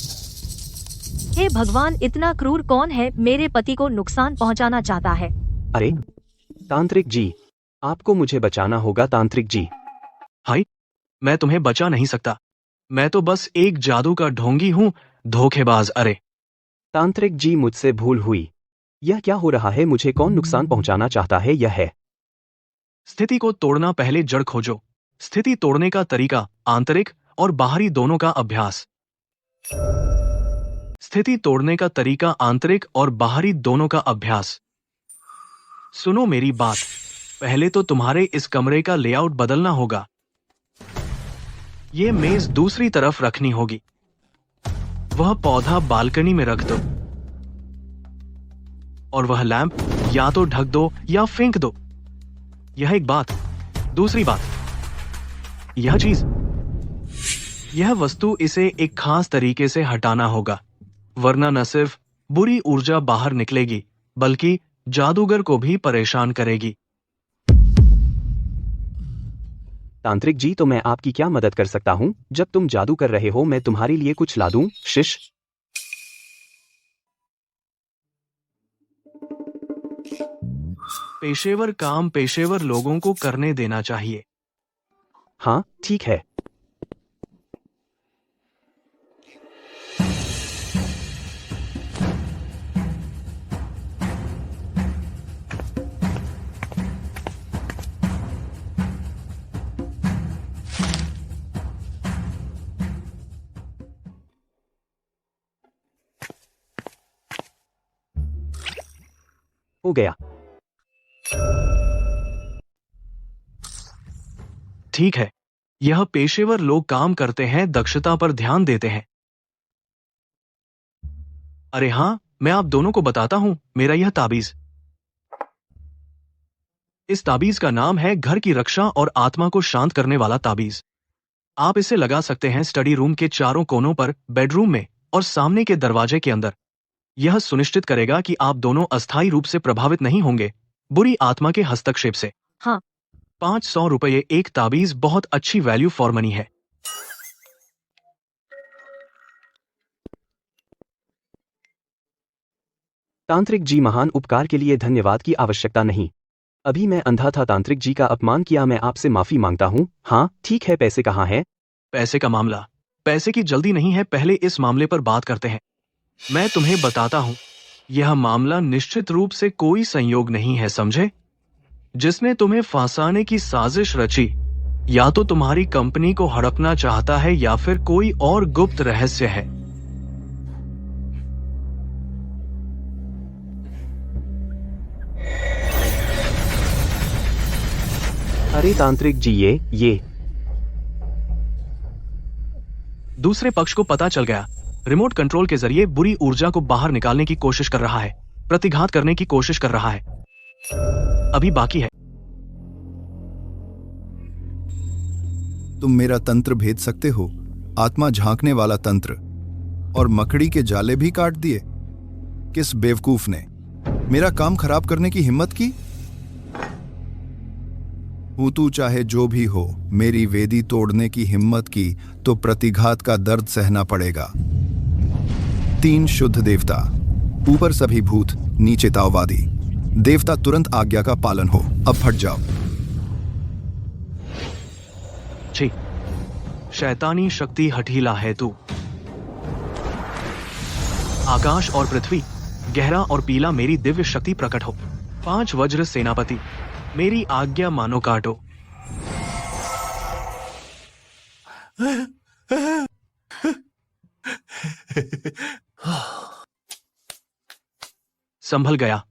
हे भगवान, इतना क्रूर कौन है? मेरे पति को नुकसान पहुंचाना चाहता है। अरे तांत्रिक जी, आपको मुझे बचाना होगा। तांत्रिक जी। हाय, मैं तुम्हें बचा नहीं सकता। मैं तो बस एक जादू का ढोंगी हूँ, धोखेबाज। अरे तांत्रिक जी, मुझसे भूल हुई। यह क्या हो रहा है? मुझे कौन नुकसान पहुंचाना चाहता है? यह है स्थिति को तोड़ना। पहले जड़ खोजो। स्थिति तोड़ने का तरीका, आंतरिक और बाहरी दोनों का अभ्यास। स्थिति तोड़ने का तरीका, आंतरिक और बाहरी दोनों का अभ्यास। सुनो मेरी बात, पहले तो तुम्हारे इस कमरे का लेआउट बदलना होगा। ये मेज दूसरी तरफ रखनी होगी। वह पौधा बालकनी में रख दो और वह लैंप या तो ढक दो या फेंक दो। यह एक बात। दूसरी बात, यह चीज, यह वस्तु, इसे एक खास तरीके से हटाना होगा, वरना न सिर्फ बुरी ऊर्जा बाहर निकलेगी बल्कि जादूगर को भी परेशान करेगी। तांत्रिक जी, तो मैं आपकी क्या मदद कर सकता हूँ? जब तुम जादू कर रहे हो, मैं तुम्हारे लिए कुछ ला दूं? शिश। पेशेवर काम पेशेवर लोगों को करने देना चाहिए। हाँ ठीक है। हो गया। ठीक है, यह पेशेवर लोग काम करते हैं, दक्षता पर ध्यान देते हैं। अरे हाँ, मैं आप दोनों को बताता हूं मेरा यह ताबीज। इस ताबीज का नाम है घर की रक्षा और आत्मा को शांत करने वाला ताबीज। आप इसे लगा सकते हैं स्टडी रूम के चारों कोनों पर, बेडरूम में और सामने के दरवाजे के अंदर। यह सुनिश्चित करेगा कि आप दोनों अस्थायी रूप से प्रभावित नहीं होंगे बुरी आत्मा के हस्तक्षेप से। हाँ। 500 रुपये एक ताबीज बहुत अच्छी वैल्यू फॉर मनी है। तांत्रिक जी, महान उपकार के लिए धन्यवाद की आवश्यकता नहीं। अभी मैं अंधा था, तांत्रिक जी का अपमान किया, मैं आपसे माफी मांगता हूँ। हाँ ठीक है, पैसे कहाँ हैं? पैसे का मामला, पैसे की जल्दी नहीं है, पहले इस मामले पर बात करते हैं। मैं तुम्हें बताता हूं, यह मामला निश्चित रूप से कोई संयोग नहीं है, समझे? जिसने तुम्हें फांसाने की साजिश रची या तो तुम्हारी कंपनी को हड़पना चाहता है या फिर कोई और गुप्त रहस्य है। अरे तांत्रिक जी, ये दूसरे पक्ष को पता चल गया। रिमोट कंट्रोल के जरिए बुरी ऊर्जा को बाहर निकालने की कोशिश कर रहा है, प्रतिघात करने की कोशिश कर रहा है। अभी बाकी है। तुम मेरा तंत्र भेद सकते हो, आत्मा झांकने वाला तंत्र, और मकड़ी के जाले भी काट दिए। किस बेवकूफ ने मेरा काम खराब करने की हिम्मत की? तू चाहे जो भी हो, मेरी वेदी तोड़ने की हिम्मत की तो प्रतिघात का दर्द सहना पड़ेगा। 3 शुद्ध देवता, ऊपर सभी भूत, नीचे ताओवादी। देवता तुरंत आज्ञा का पालन हो। अब हट जाओ। छी, शैतानी शक्ति हठीला है तू। आकाश और पृथ्वी, गहरा और पीला, मेरी दिव्य शक्ति प्रकट हो। 5 वज्र सेनापति, मेरी आज्ञा मानो, काटो। संभल गया,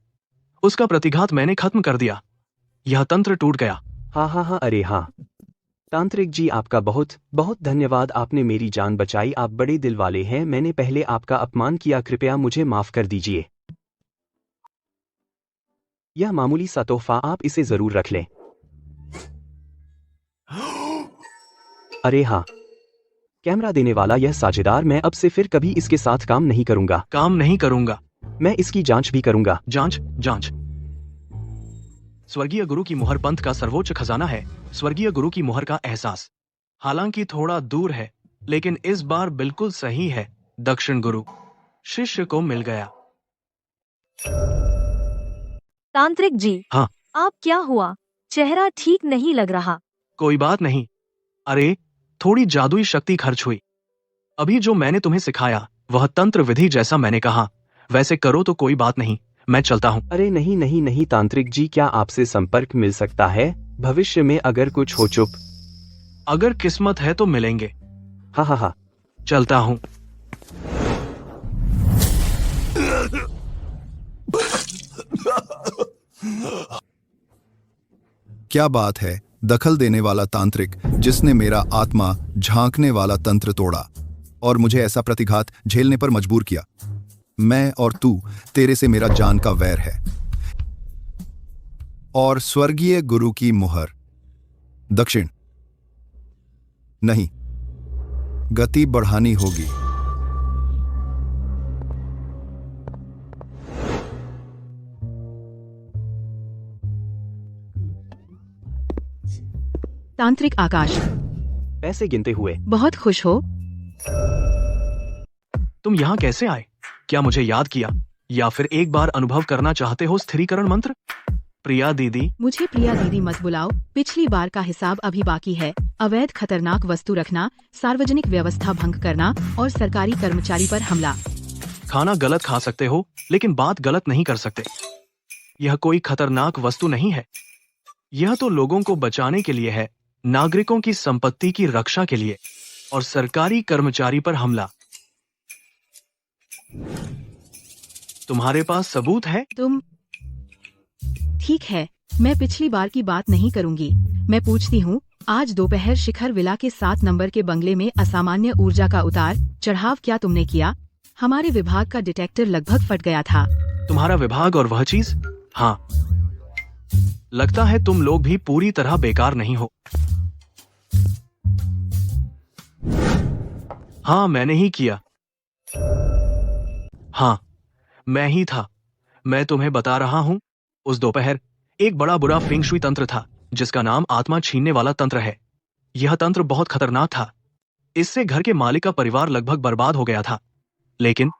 उसका प्रतिघात मैंने खत्म कर दिया। यह तंत्र टूट गया। हाँ, अरे हाँ तांत्रिक जी, आपका बहुत बहुत धन्यवाद, आपने मेरी जान बचाई। आप बड़े दिल वाले हैं। मैंने पहले आपका अपमान किया, कृपया मुझे माफ कर दीजिए। यह मामूली सा तोहफा, आप इसे जरूर रख लें। अरे हाँ, कैमरा देने वाला यह साझेदार, मैं अब से फिर कभी इसके साथ काम नहीं करूंगा। काम नहीं करूंगा। मैं इसकी जांच भी करूंगा। जांच। स्वर्गीय गुरु की मुहर पंथ का सर्वोच्च खजाना है। स्वर्गीय गुरु की मुहर का एहसास हालांकि थोड़ा दूर है, लेकिन इस बार बिल्कुल सही है। दक्षिण गुरु शिष्य को मिल गया। तांत्रिक जी। हाँ। आप क्या हुआ? चेहरा ठीक नहीं लग रहा। कोई बात नहीं। अरे, थोड़ी जादुई शक्ति खर्च हुई। अभी जो मैंने तुम्हें सिखाया वह तंत्र विधि जैसा मैंने कहा वैसे करो तो कोई बात नहीं, मैं चलता हूँ। अरे नहीं तांत्रिक जी, क्या आपसे संपर्क मिल सकता है भविष्य में अगर कुछ हो? चुप। अगर किस्मत है तो मिलेंगे। हाँ। चलता हूँ। क्या बात है, दखल देने वाला तांत्रिक जिसने मेरा आत्मा झांकने वाला तंत्र तोड़ा और मुझे ऐसा प्रतिघात झेलने पर मजबूर किया। मैं और तू, तेरे से मेरा जान का वैर है। और स्वर्गीय गुरु की मुहर, दक्षिण नहीं, गति बढ़ानी होगी। तांत्रिक आकाश, पैसे गिनते हुए। बहुत खुश हो? तुम यहाँ कैसे आए? क्या मुझे याद किया या फिर एक बार अनुभव करना चाहते हो स्थिरीकरण मंत्र? प्रिया दीदी। मुझे प्रिया दीदी मत बुलाओ, पिछली बार का हिसाब अभी बाकी है। अवैध खतरनाक वस्तु रखना, सार्वजनिक व्यवस्था भंग करना और सरकारी कर्मचारी पर हमला। खाना गलत खा सकते हो लेकिन बात गलत नहीं कर सकते। यह कोई खतरनाक वस्तु नहीं है, यह तो लोगों को बचाने के लिए है, नागरिकों की संपत्ति की रक्षा के लिए, और सरकारी कर्मचारी पर हमला। तुम्हारे पास सबूत है? तुम ठीक है, मैं पिछली बार की बात नहीं करूंगी। मैं पूछती हूँ, आज दोपहर शिखर विला के 7 नंबर के बंगले में असामान्य ऊर्जा का उतार चढ़ाव क्या तुमने किया? हमारे विभाग का डिटेक्टर लगभग फट गया था। तुम्हारा विभाग और वह चीज? हाँ, लगता है तुम लोग भी पूरी तरह बेकार नहीं हो। हाँ, मैंने ही किया। हाँ, मैं ही था। मैं तुम्हें बता रहा हूं, उस दोपहर एक बड़ा बुरा फेंग शुई तंत्र था जिसका नाम आत्मा छीनने वाला तंत्र है। यह तंत्र बहुत खतरनाक था। इससे घर के मालिक का परिवार लगभग बर्बाद हो गया था, लेकिन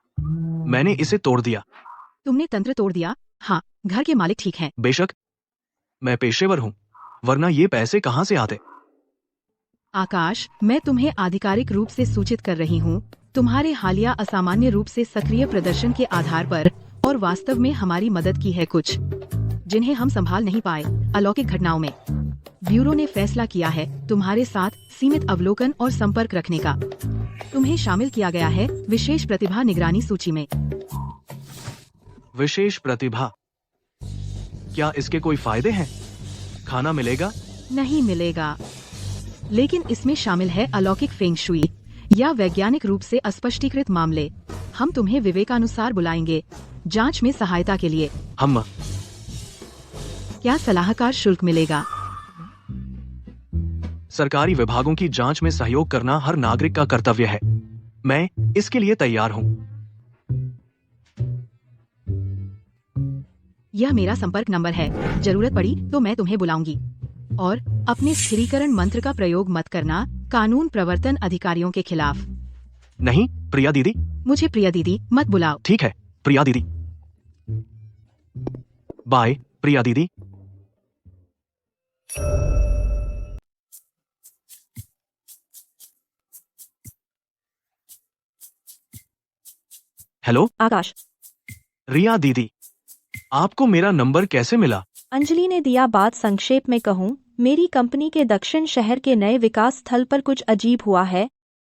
मैंने इसे तोड़ दिया। तुमने तंत्र तोड़ दिया? हाँ, घर के मालिक ठीक हैं। बेशक, मैं पेशेवर हूं, वरना ये पैसे कहां से आते? आकाश, मैं तुम्हें आधिकारिक रूप से सूचित कर रही हूँ, तुम्हारे हालिया असामान्य रूप से सक्रिय प्रदर्शन के आधार पर और वास्तव में हमारी मदद की है कुछ जिन्हें हम संभाल नहीं पाए अलौकिक घटनाओं में। ब्यूरो ने फैसला किया है तुम्हारे साथ सीमित अवलोकन और संपर्क रखने का। तुम्हें शामिल किया गया है विशेष प्रतिभा निगरानी सूची में। विशेष प्रतिभा? क्या इसके कोई फायदे हैं? खाना मिलेगा? नहीं मिलेगा, लेकिन इसमें शामिल है अलौकिक फेंग शुई या वैज्ञानिक रूप से अस्पष्टीकृत मामले। हम तुम्हें विवेकानुसार बुलाएंगे जांच में सहायता के लिए। हम? क्या सलाहकार शुल्क मिलेगा? सरकारी विभागों की जांच में सहयोग करना हर नागरिक का कर्तव्य है। मैं इसके लिए तैयार हूं। यह मेरा संपर्क नंबर है, जरूरत पड़ी तो मैं तुम्हें बुलाऊंगी। और अपने स्थिरीकरण मंत्र का प्रयोग मत करना कानून प्रवर्तन अधिकारियों के खिलाफ। नहीं, प्रिया दीदी। मुझे प्रिया दीदी मत बुलाओ। ठीक है, प्रिया दीदी। बाय, प्रिया दीदी। हेलो आकाश, रिया दीदी, आपको मेरा नंबर कैसे मिला? अंजलि ने दिया। बात संक्षेप में कहूँ, मेरी कंपनी के दक्षिण शहर के नए विकास स्थल पर कुछ अजीब हुआ है,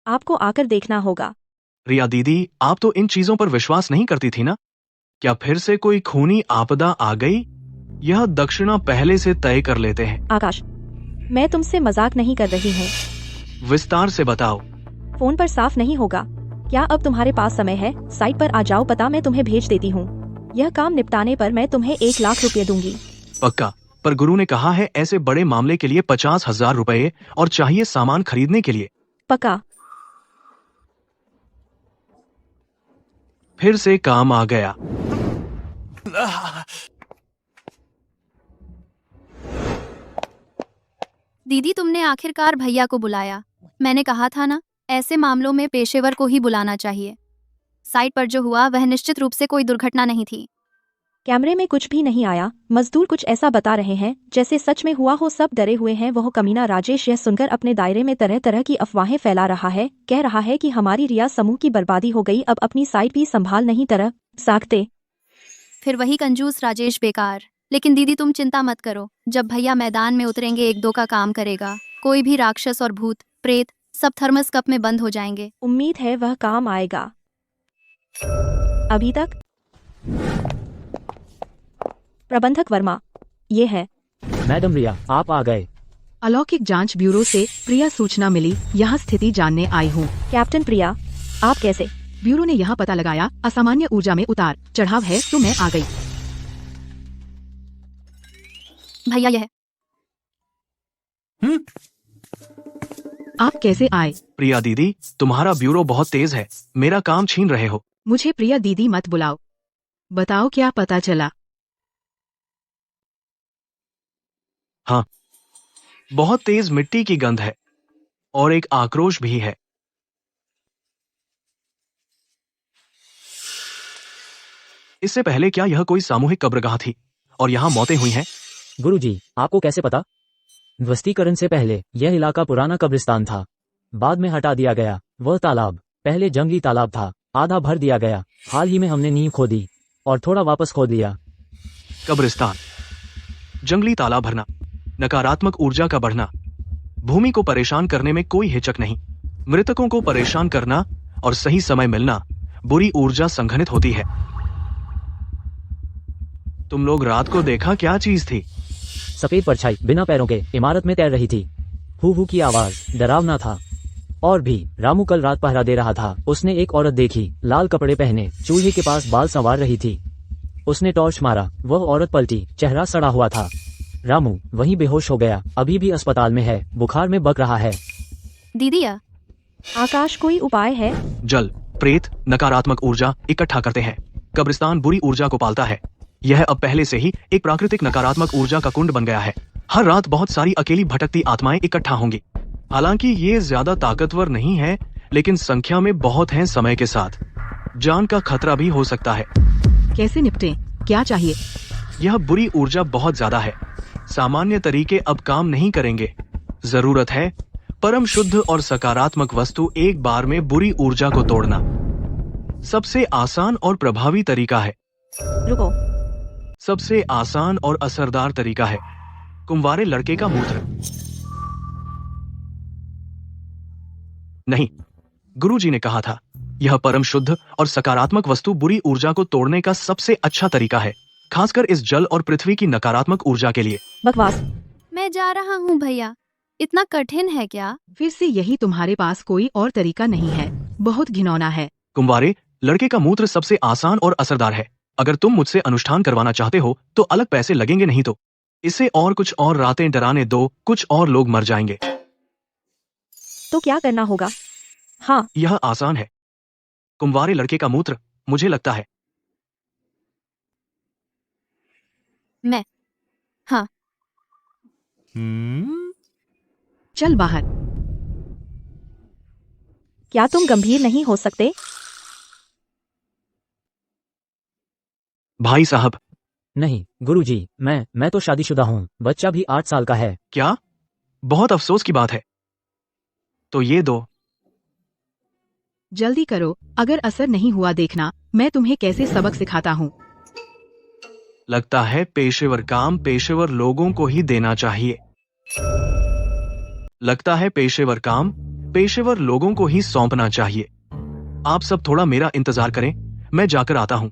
आपको आकर देखना होगा। रिया दीदी, आप तो इन चीजों पर विश्वास नहीं करती थी ना? क्या फिर से कोई खूनी आपदा आ गई? यह दक्षिणा पहले से तय कर लेते हैं। आकाश, मैं तुमसे मजाक नहीं कर रही हूँ। विस्तार से बताओ। फोन पर साफ नहीं होगा। क्या अब तुम्हारे पास समय है? साइट पर आ जाओ, पता मैं तुम्हें भेज देती हूँ। यह काम निपटाने पर मैं तुम्हें 1 लाख रुपए दूंगी। पक्का? पर गुरु ने कहा है ऐसे बड़े मामले के लिए 50,000 रुपए और चाहिए सामान खरीदने के लिए। पक्का? फिर से काम आ गया। दीदी, तुमने आखिरकार भैया को बुलाया। मैंने कहा था ना, ऐसे मामलों में पेशेवर को ही बुलाना चाहिए। साइट पर जो हुआ वह निश्चित रूप से कोई दुर्घटना नहीं थी। कैमरे में कुछ भी नहीं आया। मजदूर कुछ ऐसा बता रहे हैं जैसे सच में हुआ हो। सब डरे हुए हैं। वह कमीना राजेश यह सुनकर अपने दायरे में तरह तरह की अफवाहें फैला रहा है। कह रहा है कि हमारी रिया समूह की बर्बादी हो गई, अब अपनी साइट भी संभाल नहीं तरह सकते। फिर वही कंजूस राजेश बेकार। लेकिन दीदी, तुम चिंता मत करो, जब भैया मैदान में उतरेंगे 1-2 का काम करेगा। कोई भी राक्षस और भूत प्रेत सब थर्मस कप में बंद हो जाएंगे। उम्मीद है वह काम आएगा। अभी तक प्रबंधक वर्मा, ये है। मैडम रिया, आप आ गए। अलौकिक जांच ब्यूरो से प्रिया सूचना मिली, यहाँ स्थिति जानने आई हूँ। कैप्टन प्रिया, आप कैसे? ब्यूरो ने यहाँ पता लगाया असामान्य ऊर्जा में उतार चढ़ाव है, तो मैं आ गई। भैया, यह आप कैसे आए? प्रिया दीदी, तुम्हारा ब्यूरो बहुत तेज है, मेरा काम छीन रहे हो। मुझे प्रिया दीदी मत बुलाओ। बताओ क्या पता चला? हाँ, बहुत तेज मिट्टी की गंध है और एक आक्रोश भी है। इससे पहले क्या यह कोई सामूहिक कब्रगाह थी और यहाँ मौतें हुई हैं? गुरुजी, आपको कैसे पता? ध्वस्तीकरण से पहले यह इलाका पुराना कब्रिस्तान था, बाद में हटा दिया गया। वह तालाब पहले जंगली तालाब था, आधा भर दिया गया। हाल ही में हमने नींव खोदी और थोड़ा वापस खोद लिया। कब्रिस्तान, जंगली तालाब भरना, नकारात्मक ऊर्जा का बढ़ना। भूमि को परेशान करने में कोई हिचक नहीं। मृतकों को परेशान करना और सही समय मिलना, बुरी ऊर्जा संघनित होती है। तुम लोग रात को देखा क्या चीज थी? सफेद परछाई बिना पैरों के इमारत में तैर रही थी। हू हू की आवाज डरावना था। और भी रामू कल रात पहरा दे रहा था। उसने एक औरत देखी, लाल कपड़े पहने, चूल्हे के पास बाल संवार रही थी। उसने टॉर्च मारा, वह औरत पलटी, चेहरा सड़ा हुआ था। रामू वहीं बेहोश हो गया, अभी भी अस्पताल में है, बुखार में बक रहा है। दीदिया, आकाश कोई उपाय है? जल, प्रेत, नकारात्मक ऊर्जा इकट्ठा करते हैं। कब्रिस्तान बुरी ऊर्जा को पालता है। यह अब पहले से ही एक प्राकृतिक नकारात्मक ऊर्जा का कुंड बन गया है। हर रात बहुत सारी अकेली भटकती आत्माएं इकट्ठा होंगी। हालांकि ये ज्यादा ताकतवर नहीं है, लेकिन संख्या में बहुत हैं। समय के साथ जान का खतरा भी हो सकता है। कैसे निपटें? क्या चाहिए? यह बुरी ऊर्जा बहुत ज्यादा है। सामान्य तरीके अब काम नहीं करेंगे। जरूरत है परम शुद्ध और सकारात्मक वस्तु एक बार में बुरी ऊर्जा को तोड़ना। सबसे आसान और प्रभावी तरीका है। रुको, सबसे आसान और असरदार तरीका है कुंवारे लड़के का मूत्र। नहीं, गुरुजी ने कहा था यह परम शुद्ध और सकारात्मक वस्तु बुरी ऊर्जा को तोड़ने का सबसे अच्छा तरीका है, खासकर इस जल और पृथ्वी की नकारात्मक ऊर्जा के लिए। बकवास। मैं जा रहा हूँ भैया। इतना कठिन है क्या? फिर से यही तुम्हारे पास कोई और तरीका नहीं है? बहुत घिनौना है। कुंवारे लड़के का मूत्र सबसे आसान और असरदार है। अगर तुम मुझसे अनुष्ठान करवाना चाहते हो तो अलग पैसे लगेंगे, नहीं तो इसे और कुछ और रातें डराने दो, कुछ और लोग मर जाएंगे। तो क्या करना होगा? हाँ, यह आसान है। कुंवारे लड़के का मूत्र, मुझे लगता है। मैं हाँ, चल बाहर। क्या तुम गंभीर नहीं हो सकते? भाई साहब, नहीं गुरुजी, मैं तो शादीशुदा हूँ, बच्चा भी 8 साल का है। क्या? बहुत अफसोस की बात है। तो ये दो। जल्दी करो, अगर असर नहीं हुआ देखना मैं तुम्हें कैसे सबक सिखाता हूँ। लगता है पेशेवर काम पेशेवर लोगों को ही देना चाहिए। लगता है पेशेवर काम पेशेवर लोगों को ही सौंपना चाहिए। आप सब थोड़ा मेरा इंतजार करें, मैं जाकर आता हूं।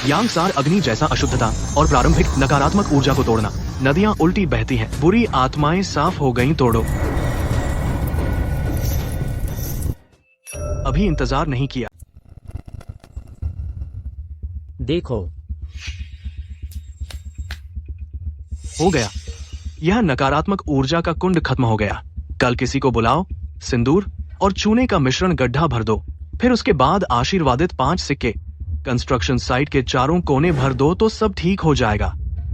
यांगसार अग्नि जैसा अशुद्धता और प्रारंभिक नकारात्मक ऊर्जा को तोड़ना। नदियां उल्टी बहती हैं, बुरी आत्माएं साफ हो गईं, तोड़ो। अभी इंतजार नहीं किया। देखो, हो गया। यह नकारात्मक ऊर्जा का कुंड खत्म हो गया। कल किसी को बुलाओ, सिंदूर और चूने का मिश्रण गड्ढा भर दो, फिर उसके बाद आशीर्वादित 5 सिक्के कंस्ट्रक्शन साइट के चारों कोने भर दो तो सब ठीक हो जाएगा।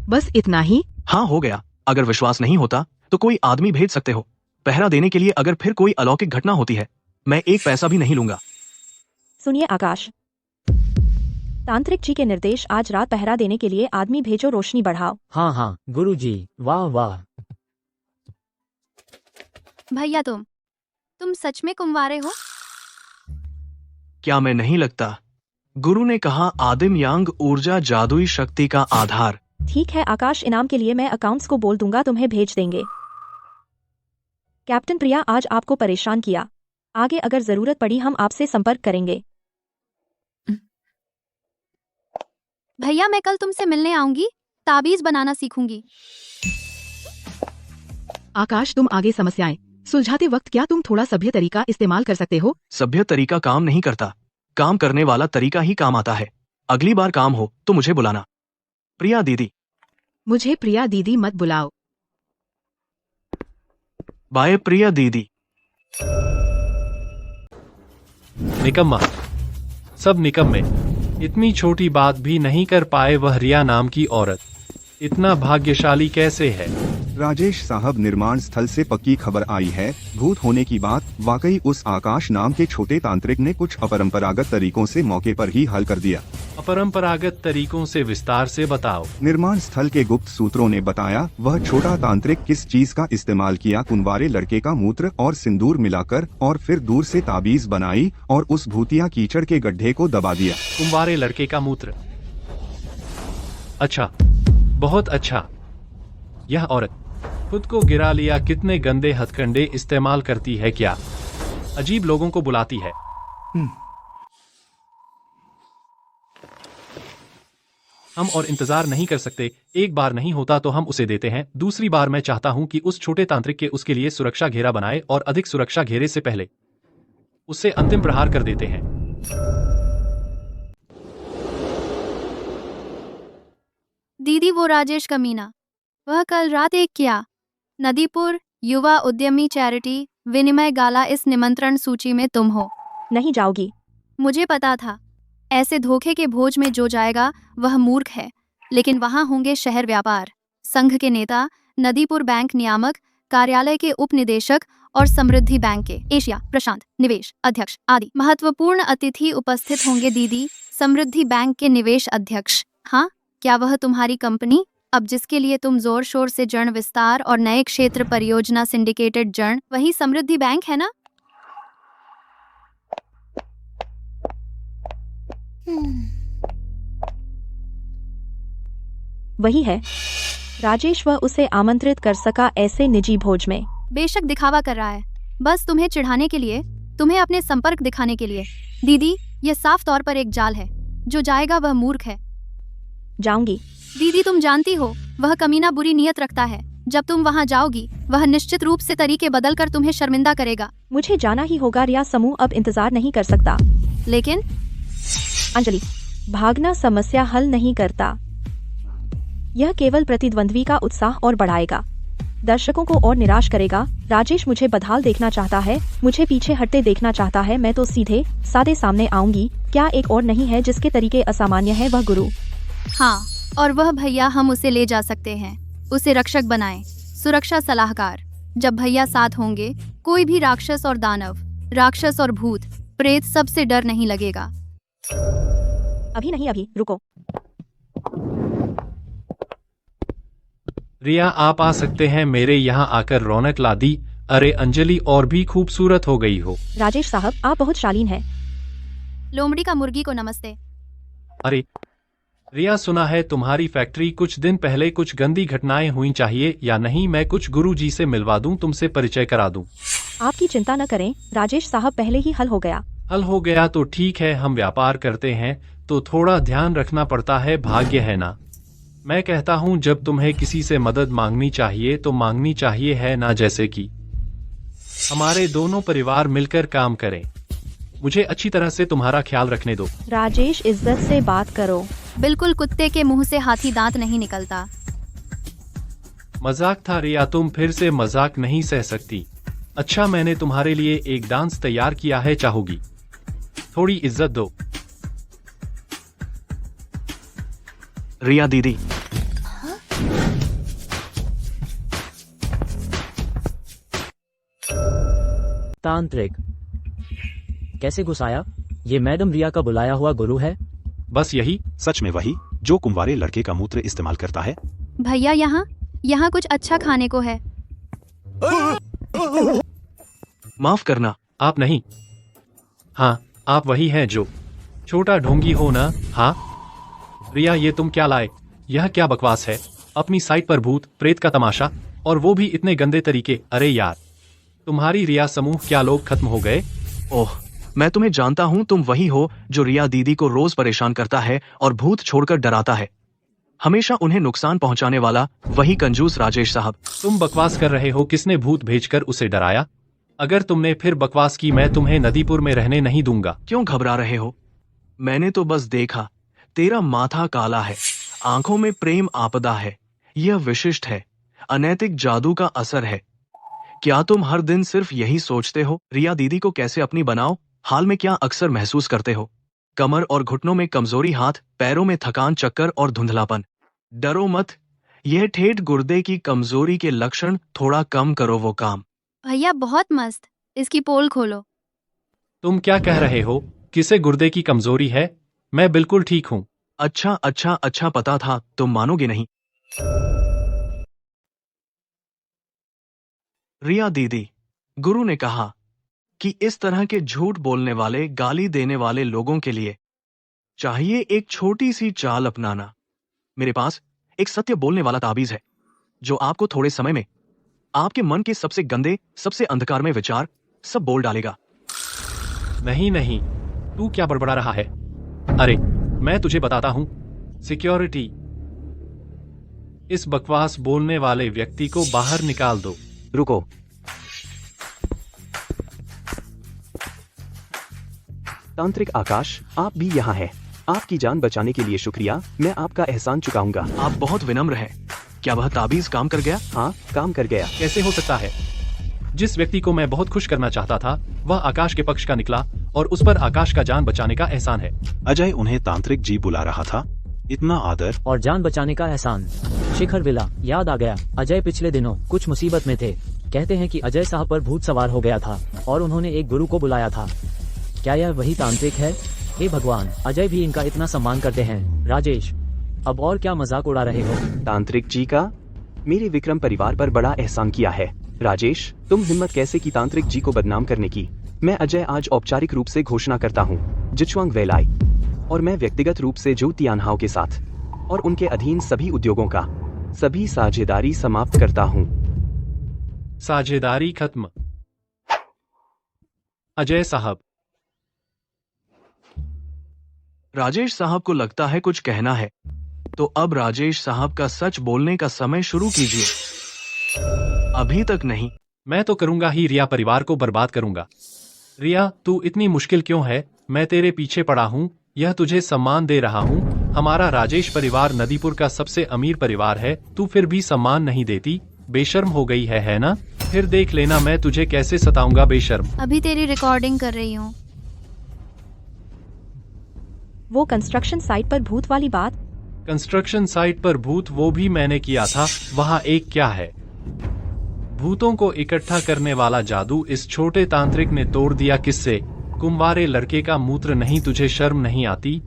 बस इतना ही? हाँ, हो गया। अगर विश्वास नहीं होता तो कोई आदमी भेज सकते हो पहरा देने के लिए। अगर फिर कोई अलौकिक घटना होती है, मैं एक पैसा भी नहीं लूंगा। सुनिए आकाश, तांत्रिक जी के निर्देश, आज रात पहरा देने के लिए आदमी भेजो, रोशनी बढ़ाओ। हाँ हाँ गुरुजी, वाह वाह। भैया तुम सच में कुंवारे हो? क्या मैं नहीं लगता? गुरु ने कहा आदिम यांग ऊर्जा जादुई शक्ति का आधार। ठीक है आकाश, इनाम के लिए मैं अकाउंट्स को बोल दूंगा, तुम्हें भेज देंगे। कैप्टन प्रिया, आज आपको परेशान किया। आगे अगर जरूरत पड़ी हम आपसे संपर्क करेंगे। भैया मैं कल तुमसे मिलने आऊंगी, ताबीज बनाना सीखूंगी। आकाश, तुम आगे समस्याएं सुलझाते वक्त क्या तुम थोड़ा सभ्य तरीका इस्तेमाल कर सकते हो? सभ्य तरीका काम नहीं करता, काम करने वाला तरीका ही काम आता है। अगली बार काम हो तो मुझे बुलाना। प्रिया दीदी। मुझे प्रिया दीदी मत बुलाओ। बाय प्रिया दीदी। निकम्मा, सब निकम्मे। इतनी छोटी बात भी नहीं कर पाए वह रिया नाम की औरत। इतना भाग्यशाली कैसे है? राजेश साहब, निर्माण स्थल से पक्की खबर आई है। भूत होने की बात वाकई उस आकाश नाम के छोटे तांत्रिक ने कुछ अपरंपरागत तरीकों से मौके पर ही हल कर दिया। अपरंपरागत तरीकों से विस्तार से बताओ। निर्माण स्थल के गुप्त सूत्रों ने बताया वह छोटा तांत्रिक किस चीज का इस्तेमाल किया। कुंवारे लड़के का मूत्र और सिंदूर मिलाकर और फिर दूर से ताबीज बनाई और उस भूतिया कीचड़ के गड्ढे को दबा दिया। कुंवारे लड़के का मूत्र। अच्छा, बहुत अच्छा। यह औरत खुद को गिरा लिया। कितने गंदे हथकंडे इस्तेमाल करती है, क्या अजीब लोगों को बुलाती है। हम और इंतजार नहीं कर सकते। एक बार नहीं होता तो हम उसे देते हैं। दूसरी बार मैं चाहता हूं कि उस छोटे तांत्रिक के उसके लिए सुरक्षा घेरा बनाए और अधिक सुरक्षा घेरे से पहले उससे अंतिम प्रहार कर देते हैं। दीदी, वो राजेश कमीना, वह कल रात एक क्या नदीपुर युवा उद्यमी चैरिटी विनिमय गाला, इस निमंत्रण सूची में तुम हो। नहीं जाओगी। मुझे पता था, ऐसे धोखे के भोज में जो जाएगा वह मूर्ख है। लेकिन वहां होंगे शहर व्यापार संघ के नेता, नदीपुर बैंक नियामक कार्यालय के उप निदेशक और समृद्धि बैंक के एशिया प्रशांत निवेश अध्यक्ष आदि महत्वपूर्ण अतिथि उपस्थित होंगे। दीदी, समृद्धि बैंक के निवेश अध्यक्ष? हाँ, क्या वह तुम्हारी कंपनी अब जिसके लिए तुम जोर शोर से जन विस्तार और नए क्षेत्र परियोजना सिंडिकेटेड जन, वही समृद्धि बैंक है ना? वही है। राजेश वह उसे आमंत्रित कर सका ऐसे निजी भोज में। बेशक दिखावा कर रहा है, बस तुम्हें चिढ़ाने के लिए, तुम्हें अपने संपर्क दिखाने के लिए। दीदी, यह साफ तौर पर एक जाल है। जो जाएगा वह मूर्ख है। जाऊंगी। दीदी, तुम जानती हो वह कमीना बुरी नीयत रखता है। जब तुम वहां जाओगी वह निश्चित रूप से तरीके बदल कर तुम्हें शर्मिंदा करेगा। मुझे जाना ही होगा। रिया समूह अब इंतजार नहीं कर सकता। लेकिन अंजलि, भागना समस्या हल नहीं करता। यह केवल प्रतिद्वंद्वी का उत्साह और बढ़ाएगा, दर्शकों को और निराश करेगा। राजेश मुझे बदहाल देखना चाहता है, मुझे पीछे हटते देखना चाहता है। मैं तो सीधे सादे सामने आऊंगी। क्या एक और नहीं है जिसके तरीके असामान्य है? वह गुरु। हाँ, और वह भैया, हम उसे ले जा सकते हैं, उसे रक्षक बनाएं, सुरक्षा सलाहकार। जब भैया साथ होंगे, कोई भी राक्षस और दानव, राक्षस और भूत प्रेत, सबसे डर नहीं लगेगा। अभी नहीं, अभी रुको। रिया, आप आ सकते हैं। मेरे यहाँ आकर रौनक ला दी। अरे अंजलि, और भी खूबसूरत हो गई हो। राजेश साहब, आप बहुत शालीन हैं। लोमड़ी का मुर्गी को नमस्ते। अरे रिया, सुना है तुम्हारी फैक्ट्री कुछ दिन पहले कुछ गंदी घटनाएं हुई, चाहिए या नहीं मैं कुछ गुरुजी से मिलवा दूं, तुमसे परिचय करा दूं। आपकी चिंता न करें राजेश साहब, पहले ही हल हो गया। हल हो गया तो ठीक है। हम व्यापार करते हैं तो थोड़ा ध्यान रखना पड़ता है, भाग्य है ना। मैं कहता हूं जब तुम्हें किसी से मदद मांगनी चाहिए तो मांगनी चाहिए, है ना। जैसे कि हमारे दोनों परिवार मिलकर काम करें। मुझे अच्छी तरह से तुम्हारा ख्याल रखने दो। राजेश, इज्जत से बात करो। बिल्कुल, कुत्ते के मुंह से हाथी दांत नहीं निकलता। मजाक था रिया, तुम फिर से मजाक नहीं सह सकती। अच्छा, मैंने तुम्हारे लिए एक डांस तैयार किया है, चाहोगी? थोड़ी इज्जत दो। रिया दीदी, तांत्रिक कैसे घुसाया? ये मैडम रिया का बुलाया हुआ गुरु है। बस यही। सच में वही जो कुंवारे लड़के का मूत्र इस्तेमाल करता है। भैया, यहाँ कुछ अच्छा खाने को है। माफ करना। आप नहीं। हाँ, आप वही हैं जो छोटा ढोंगी हो ना। हाँ रिया, ये तुम क्या लाए? यह क्या बकवास है? अपनी साइट पर भूत प्रेत का तमाशा, और वो भी इतने गंदे तरीके। अरे यार, तुम्हारी रिया समूह क्या लोग खत्म हो गए? ओह, मैं तुम्हें जानता हूँ। तुम वही हो जो रिया दीदी को रोज परेशान करता है और भूत छोड़कर डराता है। हमेशा उन्हें नुकसान पहुंचाने वाला वही कंजूस राजेश साहब। तुम बकवास कर रहे हो। किसने भूत भेजकर उसे डराया? अगर तुमने फिर बकवास की, मैं तुम्हें नदीपुर में रहने नहीं दूंगा। क्यों घबरा रहे हो? मैंने तो बस देखा, तेरा माथा काला है, आंखों में प्रेम आपदा है। यह विशिष्ट है, अनैतिक जादू का असर है। क्या तुम हर दिन सिर्फ यही सोचते हो, रिया दीदी को कैसे अपनी बनाओ? हाल में क्या अक्सर महसूस करते हो? कमर और घुटनों में कमजोरी, हाथ पैरों में थकान, चक्कर और धुंधलापन। डरो मत, यह ठेठ गुर्दे की कमजोरी के लक्षण, थोड़ा कम करो वो काम। भैया बहुत मस्त, इसकी पोल खोलो। तुम क्या कह रहे हो? किसे गुर्दे की कमजोरी है? मैं बिल्कुल ठीक हूँ। अच्छा अच्छा अच्छा, पता था तुम मानोगे नहीं। रिया दीदी, गुरु ने कहा कि इस तरह के झूठ बोलने वाले, गाली देने वाले लोगों के लिए चाहिए एक छोटी सी चाल अपनाना। मेरे पास एक सत्य बोलने वाला ताबीज है जो आपको थोड़े समय में आपके मन के सबसे गंदे, सबसे अंधकारमय विचार सब बोल डालेगा। नहीं नहीं, तू क्या बड़बड़ा रहा है? अरे मैं तुझे बताता हूँ। सिक्योरिटी, इस बकवास बोलने वाले व्यक्ति को बाहर निकाल दो। रुको। तांत्रिक आकाश, आप भी यहाँ हैं। आपकी जान बचाने के लिए शुक्रिया, मैं आपका एहसान चुकाऊंगा। आप बहुत विनम्र हैं। क्या वह ताबीज काम कर गया? हाँ, काम कर गया। कैसे हो सकता है? जिस व्यक्ति को मैं बहुत खुश करना चाहता था वह आकाश के पक्ष का निकला और उस पर आकाश का जान बचाने का एहसान है। अजय उन्हें तांत्रिक जी बुला रहा था। इतना आदर और जान बचाने का एहसान। शिखर विला, याद आ गया। अजय पिछले दिनों कुछ मुसीबत में थे। कहते हैं कि अजय साहब पर भूत सवार हो गया था और उन्होंने एक गुरु को बुलाया था। क्या यह वही तांत्रिक है? हे भगवान, अजय भी इनका इतना सम्मान करते हैं। राजेश, अब और क्या मजाक उड़ा रहे हो? तांत्रिक जी का मेरे विक्रम परिवार पर बड़ा एहसान किया है। राजेश, तुम हिम्मत कैसे की तांत्रिक जी को बदनाम करने की? मैं अजय आज औपचारिक रूप से घोषणा करता हूँ, जिचुआंग वेलाई, और मैं व्यक्तिगत रूप से जो तियानहाओ के साथ और उनके अधीन सभी उद्योगों का सभी साझेदारी समाप्त करता हूँ। साझेदारी खत्म। अजय साहब, राजेश साहब को लगता है कुछ कहना है, तो अब राजेश साहब का सच बोलने का समय शुरू कीजिए। अभी तक नहीं। मैं तो करूंगा ही, रिया परिवार को बर्बाद करूंगा। रिया, तू इतनी मुश्किल क्यों है? मैं तेरे पीछे पड़ा हूँ, यह तुझे सम्मान दे रहा हूँ। हमारा राजेश परिवार नदीपुर का सबसे अमीर परिवार है, तू फिर भी सम्मान नहीं देती। बेशर्म हो गई है ना? फिर देख लेना मैं तुझे कैसे सताऊंगा बेशर्म। अभी तेरी रिकॉर्डिंग कर रही हूँ। वो कंस्ट्रक्शन साइट पर भूत वाली बात? कंस्ट्रक्शन साइट पर भूत, वो भी मैंने किया था। वहाँ एक क्या है, भूतों को इकट्ठा करने वाला जादू इस छोटे तांत्रिक ने तोड़ दिया। किससे? कुंवारे लड़के का मूत्र नहीं, तुझे शर्म नहीं आती?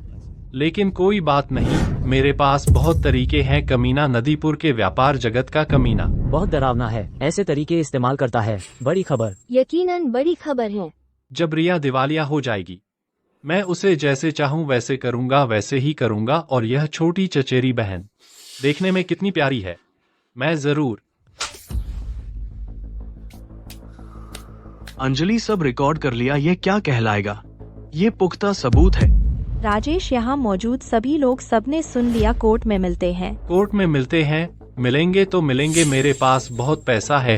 लेकिन कोई बात नहीं, मेरे पास बहुत तरीके हैं। कमीना, नदीपुर के व्यापार जगत का कमीना। बहुत डरावना है, ऐसे तरीके इस्तेमाल करता है। बड़ी खबर। यकीनन बड़ी खबर है। जब रिया दिवालिया हो जाएगी, मैं उसे जैसे चाहूं वैसे करूंगा, वैसे ही करूंगा। और यह छोटी चचेरी बहन देखने में कितनी प्यारी है। मैं जरूर। अंजलि, सब रिकॉर्ड कर लिया। ये क्या कहलाएगा? ये पुख्ता सबूत है। राजेश, यहाँ मौजूद सभी लोग सबने सुन लिया। कोर्ट में मिलते हैं। कोर्ट में मिलते हैं? मिलेंगे तो मिलेंगे, मेरे पास बहुत पैसा है।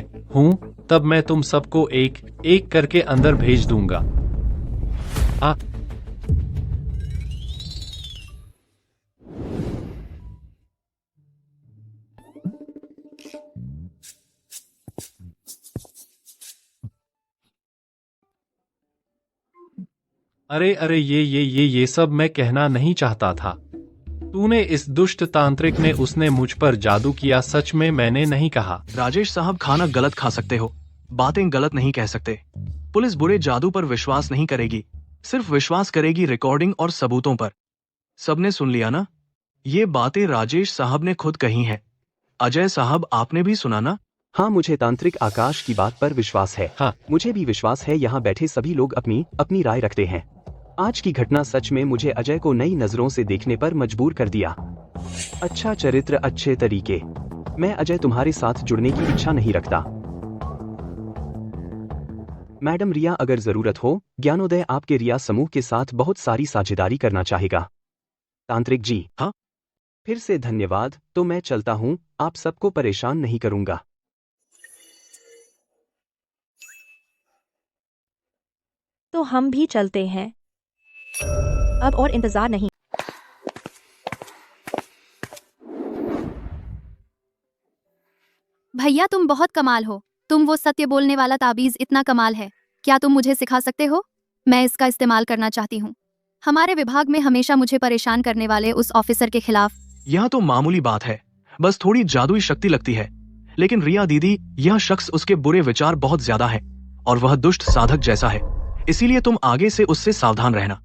तब मैं तुम सबको एक एक करके अंदर भेज दूंगा। आ अरे अरे, ये सब मैं कहना नहीं चाहता था। तूने इस दुष्ट तांत्रिक ने, उसने मुझ पर जादू किया। सच में मैंने नहीं कहा। राजेश साहब, खाना गलत खा सकते हो, बातें गलत नहीं कह सकते। पुलिस बुरे जादू पर विश्वास नहीं करेगी, सिर्फ विश्वास करेगी रिकॉर्डिंग और सबूतों पर। सबने सुन लिया ना? ये बातें राजेश साहब ने खुद कही हैं। अजय साहब, आपने भी सुना ना? हाँ, मुझे तांत्रिक आकाश की बात पर विश्वास है। हाँ, मुझे भी विश्वास है। यहाँ बैठे सभी लोग अपनी अपनी राय रखते हैं। आज की घटना सच में मुझे अजय को नई नजरों से देखने पर मजबूर कर दिया। अच्छा चरित्र, अच्छे तरीके। मैं अजय तुम्हारे साथ जुड़ने की इच्छा नहीं रखता। मैडम रिया, अगर जरूरत हो, ज्ञानोदय आपके रिया समूह के साथ बहुत सारी साझेदारी करना चाहेगा। तांत्रिक जी, हाँ? फिर से धन्यवाद। तो मैं चलता हूँ, आप सबको परेशान नहीं करूंगा। तो हम भी चलते हैं। अब और इंतजार नहीं। भैया तुम बहुत कमाल हो। तुम वो सत्य बोलने वाला ताबीज इतना कमाल है। क्या तुम मुझे सिखा सकते हो? मैं इसका इस्तेमाल करना चाहती हूँ। हमारे विभाग में हमेशा मुझे परेशान करने वाले उस ऑफिसर के खिलाफ। यह तो मामूली बात है। बस थोड़ी जादुई शक्ति लगती है। लेकिन रिया दीदी, यह शख्स, उसके बुरे विचार बहुत ज्यादा है और वह दुष्ट साधक जैसा है, इसीलिए तुम आगे से उससे सावधान रहना।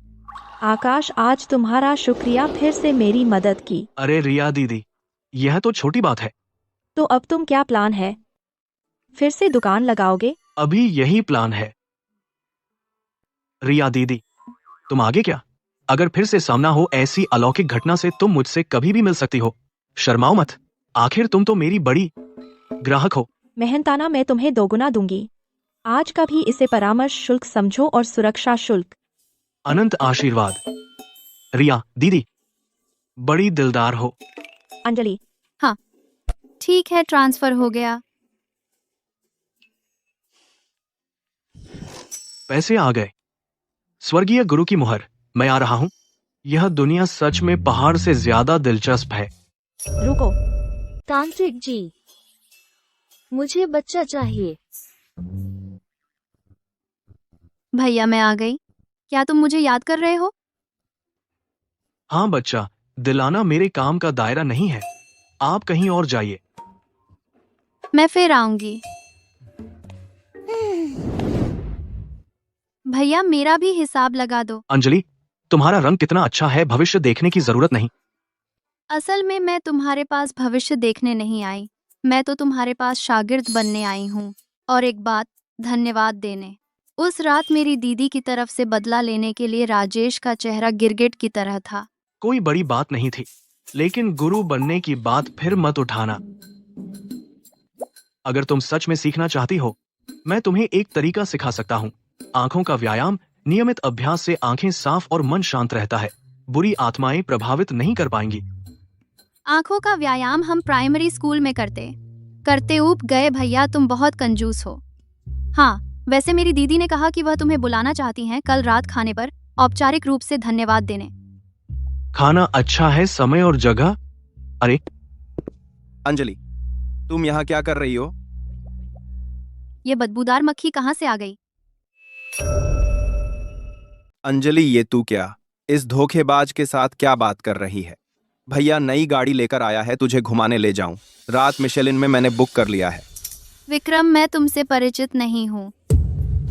आकाश, आज तुम्हारा शुक्रिया, फिर से मेरी मदद की। अरे रिया दीदी, यह तो छोटी बात है। तो अब तुम क्या प्लान है? फिर से दुकान लगाओगे? अभी यही प्लान है। रिया दीदी, तुम आगे क्या? अगर फिर से सामना हो ऐसी अलौकिक घटना से, तुम मुझसे कभी भी मिल सकती हो। शर्माओ मत, आखिर तुम तो मेरी बड़ी ग्राहक हो। मेहनताना, मैं तुम्हें दोगुना दूंगी। आज का भी इसे परामर्श शुल्क समझो और सुरक्षा शुल्क। अनंत आशीर्वाद। रिया दीदी, बड़ी दिलदार हो। अंजलि, ठीक है, ट्रांसफर हो गया। पैसे आ गए। स्वर्गीय गुरु की मुहर, मैं आ रहा हूँ। यह दुनिया सच में पहाड़ से ज्यादा दिलचस्प है। रुको। तांत्रिक जी, मुझे बच्चा चाहिए। भैया, मैं आ गई। क्या तुम मुझे याद कर रहे हो? हाँ बच्चा, दिलाना मेरे काम का दायरा नहीं है। आप कहीं और जाइए। मैं फिर आऊंगी। भैया, मेरा भी हिसाब लगा दो। अंजलि, तुम्हारा रंग कितना अच्छा है, भविष्य देखने की जरूरत नहीं। असल में मैं तुम्हारे पास भविष्य देखने नहीं आई, मैं तो तुम्हारे पास शागिर्द बनने आई हूँ। और एक बात, धन्यवाद देने। उस रात मेरी दीदी की तरफ से बदला लेने के लिए राजेश का चेहरा गिरगिट की तरह था। कोई बड़ी बात नहीं थी, लेकिन गुरु बनने की बात फिर मत उठाना। अगर तुम सच में सीखना चाहती हो, मैं तुम्हें एक तरीका सिखा सकता हूँ। आंखों का व्यायाम। नियमित अभ्यास से आंखें साफ और मन शांत रहता है। बुरी आत्माएं प्रभावित नहीं कर पाएंगी। आंखों का व्यायाम हम प्राइमरी स्कूल में करते ऊब गए। भैया, तुम बहुत कंजूस हो। हाँ, वैसे मेरी दीदी ने कहा कि वह तुम्हें बुलाना चाहती हैं कल रात खाने पर, औपचारिक रूप से धन्यवाद देने। खाना अच्छा है, समय और जगह। अरे अंजलि, तुम यहाँ क्या कर रही हो? ये बदबूदार मक्खी कहाँ से आ गई? अंजलि, ये तू क्या इस धोखेबाज के साथ क्या बात कर रही है? भैया नई गाड़ी लेकर आया है, तुझे घुमाने ले जाऊं। रात मिशेलिन में मैंने बुक कर लिया है। विक्रम, मैं तुमसे परिचित नहीं हूँ।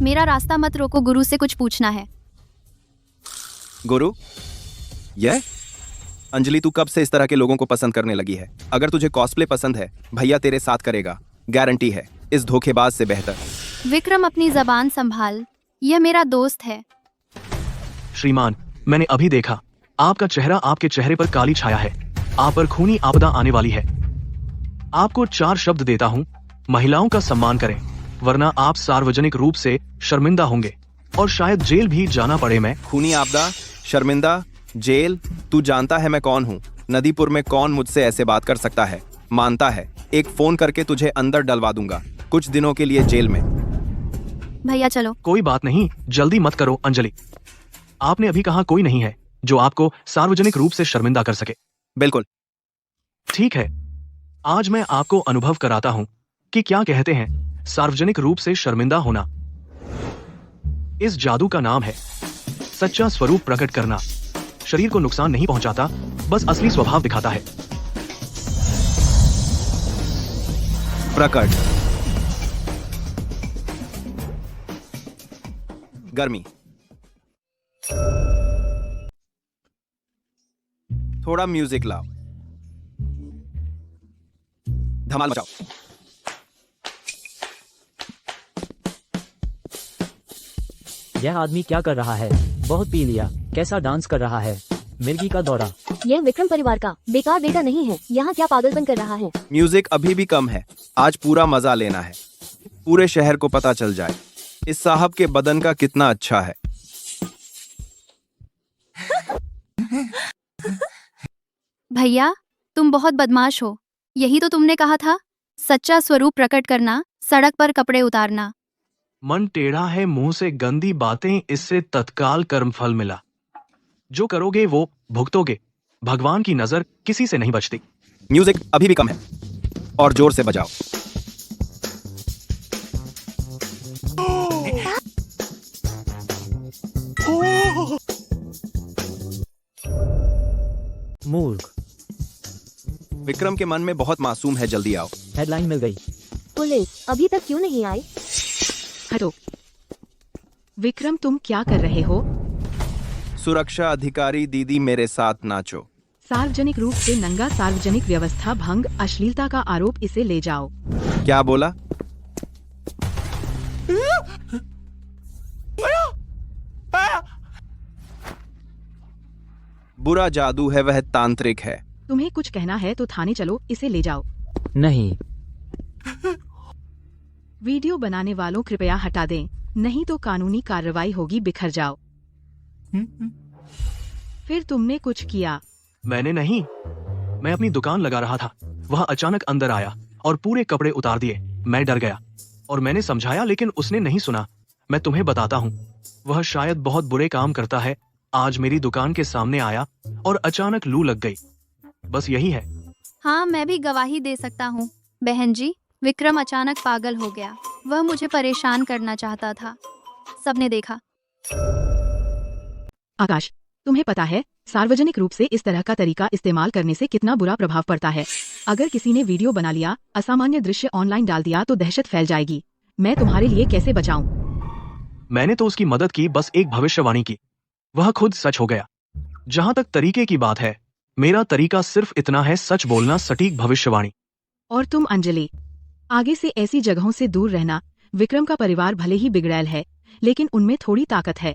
मेरा रास्ता मत रोको, गुरु से कुछ पूछना है। गुरु? यह अंजलि, तू कब से इस तरह के लोगों को पसंद करने लगी है? अगर तुझे कॉस्प्ले पसंद है, भैया तेरे साथ करेगा, गारंटी है, इस धोखेबाज से बेहतर। विक्रम, अपनी जबान संभाल, यह मेरा दोस्त है। श्रीमान, मैंने अभी देखा, आपका चेहरा, आपके चेहरे पर काली छाया है। आप पर खूनी आपदा आने वाली है। आपको 4 शब्द देता हूँ, महिलाओं का सम्मान करें, वरना आप सार्वजनिक रूप से शर्मिंदा होंगे और शायद जेल भी जाना पड़े। मैं खूनी आपदा, शर्मिंदा, जेल? तू जानता है मैं कौन हूँ? नदीपुर में कौन मुझसे ऐसे बात कर सकता है? मानता है, एक फोन करके तुझे अंदर डलवा दूंगा, कुछ दिनों के लिए जेल में। भैया चलो। कोई बात नहीं, जल्दी मत करो अंजलि। आपने अभी कहा कोई नहीं है जो आपको सार्वजनिक रूप से शर्मिंदा कर सके। बिल्कुल ठीक है, आज मैं आपको अनुभव कराता हूं कि क्या कहते हैं सार्वजनिक रूप से शर्मिंदा होना। इस जादू का नाम है सच्चा स्वरूप प्रकट करना। शरीर को नुकसान नहीं पहुंचाता, बस असली स्वभाव दिखाता है। प्रकट, गर्मी, थोड़ा म्यूजिक लाओ, धमाल मचाओ। यह आदमी क्या कर रहा है? बहुत पी लिया, कैसा डांस कर रहा है? मिर्गी का दौरा। यह विक्रम परिवार का बेकार बेटा नहीं है, यहाँ क्या पागलपन कर रहा है? म्यूजिक अभी भी कम है, आज पूरा मजा लेना है, पूरे शहर को पता चल जाए इस साहब के बदन का कितना अच्छा है। भैया, तुम बहुत बदमाश हो। यही तो तुमने कहा था, सच्चा स्वरूप प्रकट करना, सड़क पर कपड़े उतारना। मन टेढ़ा है, मुंह से गंदी बातें, इससे तत्काल कर्मफल मिला। जो करोगे वो भुगतोगे। भगवान की नजर किसी से नहीं बचती। म्यूजिक अभी भी कम है, और जोर से बजाओ। मूर्ख। विक्रम के मन में बहुत मासूम है, जल्दी आओ। हेडलाइन मिल गई। पुलिस अभी तक क्यों नहीं आई? हटो। विक्रम, तुम क्या कर रहे हो? सुरक्षा अधिकारी दीदी, मेरे साथ नाचो। सार्वजनिक रूप से नंगा, सार्वजनिक व्यवस्था भंग, अश्लीलता का आरोप, इसे ले जाओ। क्या बोला? बुरा जादू है, वह तांत्रिक है। तुम्हें कुछ कहना है तो थाने चलो, इसे ले जाओ। नहीं, वीडियो बनाने वालों कृपया हटा दें, नहीं तो कानूनी कार्रवाई होगी। बिखर जाओ। फिर तुमने कुछ किया? मैंने नहीं, मैं अपनी दुकान लगा रहा था। वह अचानक अंदर आया और पूरे कपड़े उतार दिए। मैं डर गया और मैंने समझाया, लेकिन उसने नहीं सुना। मैं तुम्हें बताता हूँ, वह शायद बहुत बुरे काम करता है। आज मेरी दुकान के सामने आया और अचानक लू लग गई। बस यही है। हाँ, मैं भी गवाही दे सकता हूँ। बहन जी, विक्रम अचानक पागल हो गया। वह मुझे परेशान करना चाहता था। सबने देखा। आकाश, तुम्हें पता है सार्वजनिक रूप से इस तरह का तरीका इस्तेमाल करने से कितना बुरा प्रभाव पड़ता है? अगर किसी ने वीडियो बना लिया, असामान्य दृश्य ऑनलाइन डाल दिया तो दहशत फैल जाएगी। मैं तुम्हारे लिए कैसे बचाऊं? मैंने तो उसकी मदद की, बस एक भविष्यवाणी की। वह खुद सच हो गया। जहाँ तक तरीके की बात है, मेरा तरीका सिर्फ इतना है, सच बोलना, सटीक भविष्यवाणी। और तुम अंजलि, आगे से ऐसी जगहों से दूर रहना। विक्रम का परिवार भले ही बिगड़ैल है, लेकिन उनमें थोड़ी ताकत है।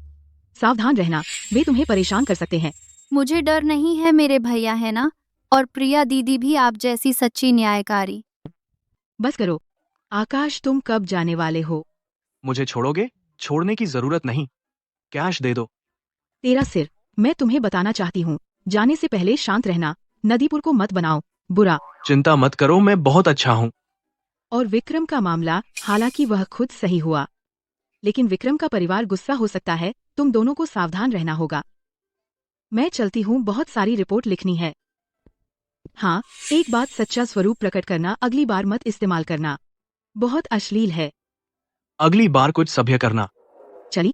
सावधान रहना, वे तुम्हें परेशान कर सकते हैं। मुझे डर नहीं है, मेरे भैया है ना, और प्रिया दीदी भी आप जैसी सच्ची न्यायकारी। बस करो। आकाश, तुम कब जाने वाले हो? मुझे छोड़ोगे? छोड़ने की जरूरत नहीं, कैश दे दो। तेरा सिर। मैं तुम्हें बताना चाहती हूँ, जाने से पहले शांत रहना। नदीपुर को मत बनाओ बुरा। चिंता मत करो, मैं बहुत अच्छा हूँ। और विक्रम का मामला, हालांकि वह खुद सही हुआ, लेकिन विक्रम का परिवार गुस्सा हो सकता है। तुम दोनों को सावधान रहना होगा। मैं चलती हूँ, बहुत सारी रिपोर्ट लिखनी है। हाँ, एक बात, सच्चा स्वरूप प्रकट करना अगली बार मत इस्तेमाल करना, बहुत अश्लील है। अगली बार कुछ सभ्य करना। चली।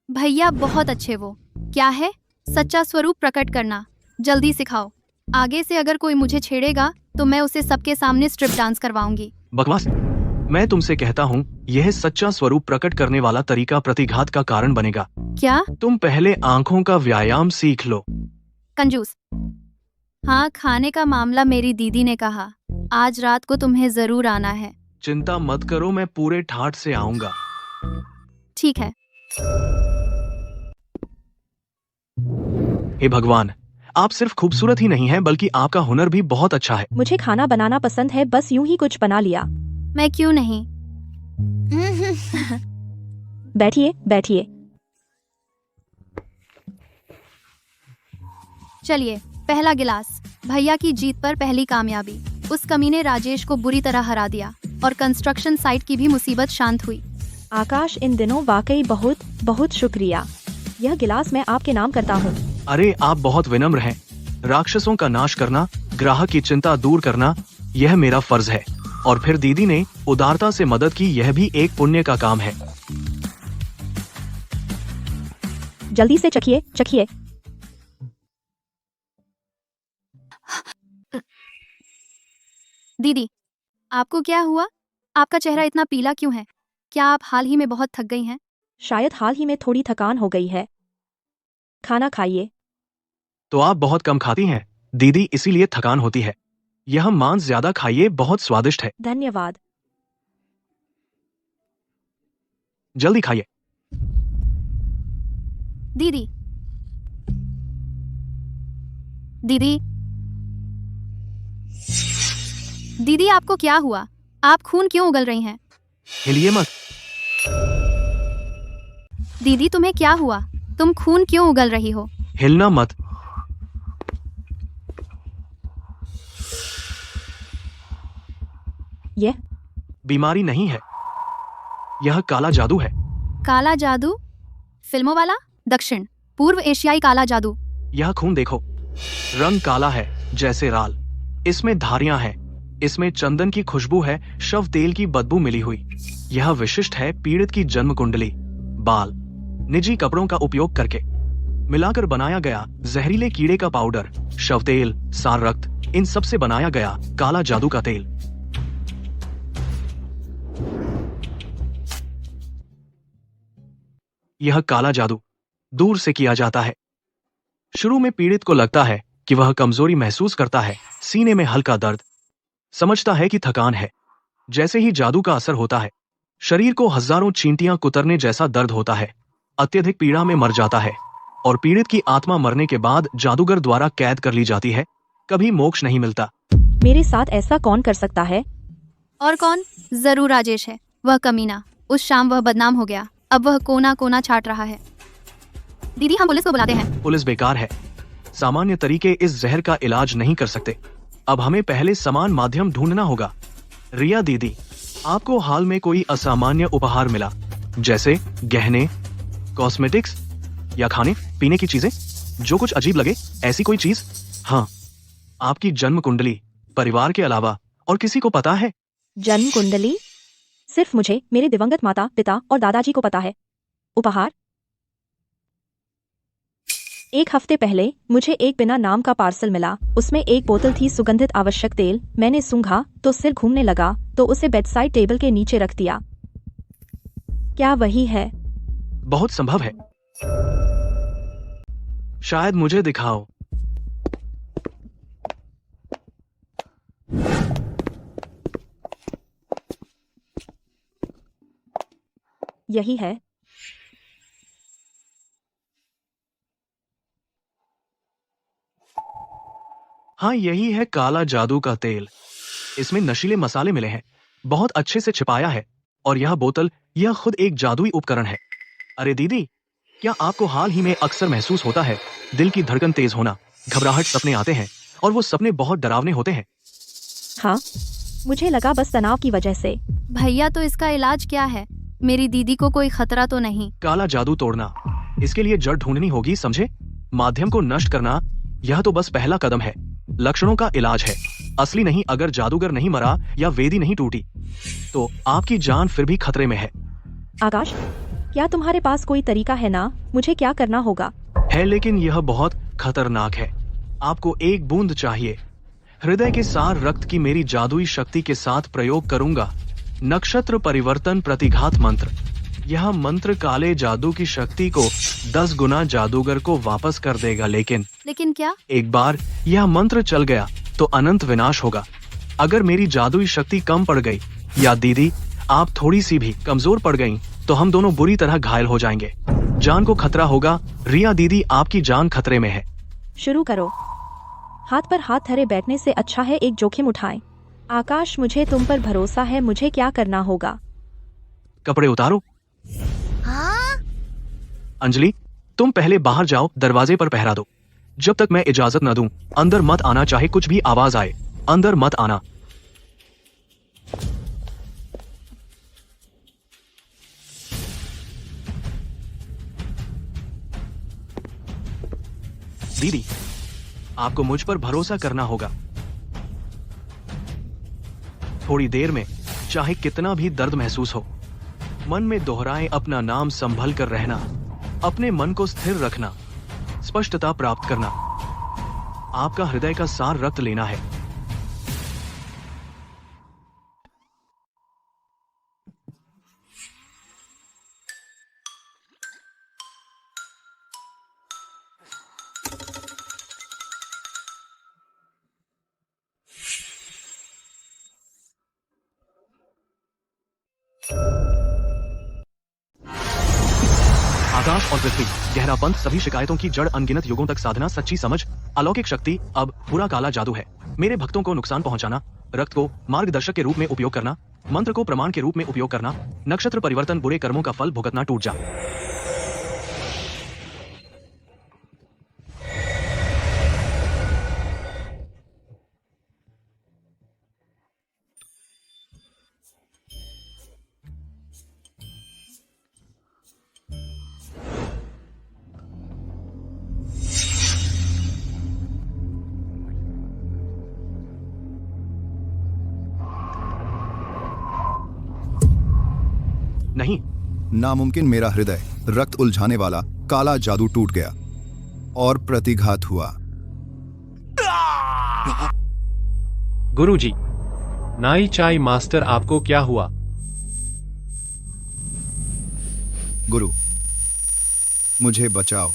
भैया बहुत अच्छे। वो क्या है? सच्चा स्वरूप प्रकट करना। जल्दी सिखाओ। आगे से अगर कोई मुझे छेड़ेगा तो मैं उसे सबके सामने स्ट्रिप डांस करवाऊंगी। बकवास। मैं तुमसे कहता हूँ, यह सच्चा स्वरूप प्रकट करने वाला तरीका प्रतिघात का कारण बनेगा। क्या? तुम पहले आंखों का व्यायाम सीख लो। कंजूस। हाँ, खाने का मामला, मेरी दीदी ने कहा आज रात को तुम्हें जरूर आना है। चिंता मत करो, मैं पूरे ठाठ से आऊंगा। ठीक है। हे भगवान, आप सिर्फ खूबसूरत ही नहीं हैं, बल्कि आपका हुनर भी बहुत अच्छा है। मुझे खाना बनाना पसंद है, बस यूं ही कुछ बना लिया। मैं क्यों नहीं? बैठिए बैठिए। चलिए, पहला गिलास। भैया की जीत पर पहली कामयाबी। उस कमीने राजेश को बुरी तरह हरा दिया और कंस्ट्रक्शन साइट की भी मुसीबत शांत हुई। आकाश, इन दिनों वाकई बहुत बहुत शुक्रिया। यह गिलास मैं आपके नाम करता हूँ। अरे, आप बहुत विनम्र हैं। राक्षसों का नाश करना, ग्राहक की चिंता दूर करना, यह मेरा फर्ज है। और फिर दीदी ने उदारता से मदद की, यह भी एक पुण्य का काम है। जल्दी से चखिए चखिए। दीदी, आपको क्या हुआ? आपका चेहरा इतना पीला क्यों है? क्या आप हाल ही में बहुत थक गई हैं? शायद हाल ही में थोड़ी थकान हो गई है। खाना खाइए। तो आप बहुत कम खाती हैं दीदी, इसीलिए थकान होती है। यह मांस ज्यादा खाइए, बहुत स्वादिष्ट है। धन्यवाद। जल्दी खाइए। दीदी, दीदी, दीदी, आपको क्या हुआ? आप खून क्यों उगल रही हैं? हिलिए मत। दीदी, तुम्हें क्या हुआ? तुम खून क्यों उगल रही हो? हिलना मत। यह बीमारी नहीं है, यह काला जादू है। काला जादू? फिल्मों वाला? दक्षिण पूर्व एशियाई काला जादू? यह खून देखो, रंग काला है जैसे राल। इसमें धारियां हैं, इसमें चंदन की खुशबू है, शव तेल की बदबू मिली हुई। यह विशिष्ट है पीड़ित की जन्म कुंडली, बाल, निजी कपड़ों का उपयोग करके। मिलाकर बनाया गया जहरीले कीड़े का पाउडर, शव तेल, सार रक्त, इन सब से बनाया गया काला जादू का तेल। यह काला जादू दूर से किया जाता है। शुरू में पीड़ित को लगता है कि वह कमजोरी महसूस करता है, सीने में हल्का दर्द, समझता है कि थकान है। जैसे ही जादू का असर होता है, शरीर को हजारों चींटियां कुतरने जैसा दर्द होता है, अत्यधिक पीड़ा में मर जाता है और पीड़ित की आत्मा मरने के बाद जादूगर द्वारा कैद कर ली जाती है। कभी मोक्ष नहीं मिलता। मेरे साथ ऐसा कौन कर सकता है? और कौन? जरूर राजेश है, वह कमीना। उस शाम वह बदनाम हो गया, अब वह कोना कोना छाट रहा है। दीदी, हम पुलिस को बुलाते हैं। पुलिस बेकार है। सामान्य तरीके इस जहर का इलाज नहीं कर सकते। अब हमें पहले समान माध्यम ढूंढना होगा। रिया दीदी, आपको हाल में कोई असामान्य उपहार मिला, जैसे गहने, कॉस्मेटिक्स या खाने पीने की चीजें, जो कुछ अजीब लगे, ऐसी कोई चीज? हाँ, आपकी जन्म कुंडली परिवार के अलावा और किसी को पता है? जन्म कुंडली सिर्फ मुझे, मेरे दिवंगत माता पिता और दादाजी को पता है। उपहार? एक हफ्ते पहले मुझे एक बिना नाम का पार्सल मिला। उसमें एक बोतल थी सुगंधित आवश्यक तेल। मैंने सूंघा तो सिर घूमने लगा, तो उसे बेडसाइड टेबल के नीचे रख दिया। क्या वही है? बहुत संभव है। शायद मुझे दिखाओ। यही है। हाँ, यही है काला जादू का तेल। इसमें नशीले मसाले मिले हैं, बहुत अच्छे से छिपाया है। और यह बोतल, यह खुद एक जादुई उपकरण है। अरे दीदी, क्या आपको हाल ही में अक्सर महसूस होता है दिल की धड़कन तेज होना, घबराहट, सपने आते हैं और वो सपने बहुत डरावने होते हैं? हाँ, मुझे लगा बस तनाव की वजह से। भैया, तो इसका इलाज क्या है? मेरी दीदी को कोई खतरा तो नहीं? काला जादू तोड़ना, इसके लिए जड़ ढूंढनी होगी, समझे? माध्यम को नष्ट करना, यह तो बस पहला कदम है। लक्षणों का इलाज है, असली नहीं। अगर जादूगर नहीं मरा या वेदी नहीं टूटी, तो आपकी जान फिर भी खतरे में है। आकाश, क्या तुम्हारे पास कोई तरीका है ना? मुझे क्या करना होगा? है, लेकिन यह बहुत खतरनाक है। आपको एक बूंद चाहिए। हृदय के सार रक्त की मेरी जादुई शक्ति के साथ प्रयोग करूंगा। नक्षत्र परिवर्तन प्रतिघात मंत्र। यह मंत्र काले जादू की शक्ति को 10 गुना जादूगर को वापस कर देगा। लेकिन क्या? एक बार यह मंत्र चल गया तो अनंत विनाश होगा। अगर मेरी जादुई शक्ति कम पड़ गई या दीदी आप थोड़ी सी भी कमजोर पड़ गईं, तो हम दोनों बुरी तरह घायल हो जाएंगे। जान को खतरा होगा। रिया दीदी, आपकी जान खतरे में है। शुरू करो। हाथ पर हाथ धरे बैठने से अच्छा है एक जोखिम उठाएं। आकाश, मुझे तुम पर भरोसा है। मुझे क्या करना होगा? कपड़े उतारो। हाँ? अंजलि, तुम पहले बाहर जाओ, दरवाजे पर पहरा दो। जब तक मैं इजाजत न दूं, अंदर मत आना, चाहे कुछ भी आवाज आए, अंदर मत आना। दीदी, आपको मुझ पर भरोसा करना होगा। थोड़ी देर में, चाहे कितना भी दर्द महसूस हो, मन में दोहराएं अपना नाम, संभल कर रहना, अपने मन को स्थिर रखना, स्पष्टता प्राप्त करना। आपका हृदय का सार रक्त लेना है। आकाश और पृथ्वी, गहरापंथ, सभी शिकायतों की जड़, अनगिनत युगों तक साधना, सच्ची समझ, अलौकिक शक्ति। अब बुरा काला जादू है। मेरे भक्तों को नुकसान पहुंचाना, रक्त को मार्गदर्शक के रूप में उपयोग करना, मंत्र को प्रमाण के रूप में उपयोग करना, नक्षत्र परिवर्तन, बुरे कर्मों का फल भुगतना, टूट जा। नहीं, नामुमकिन। मेरा हृदय रक्त उलझाने वाला काला जादू टूट गया। और प्रतिघात हुआ। गुरुजी, नाई चाई मास्टर आपको क्या हुआ? गुरु, मुझे बचाओ।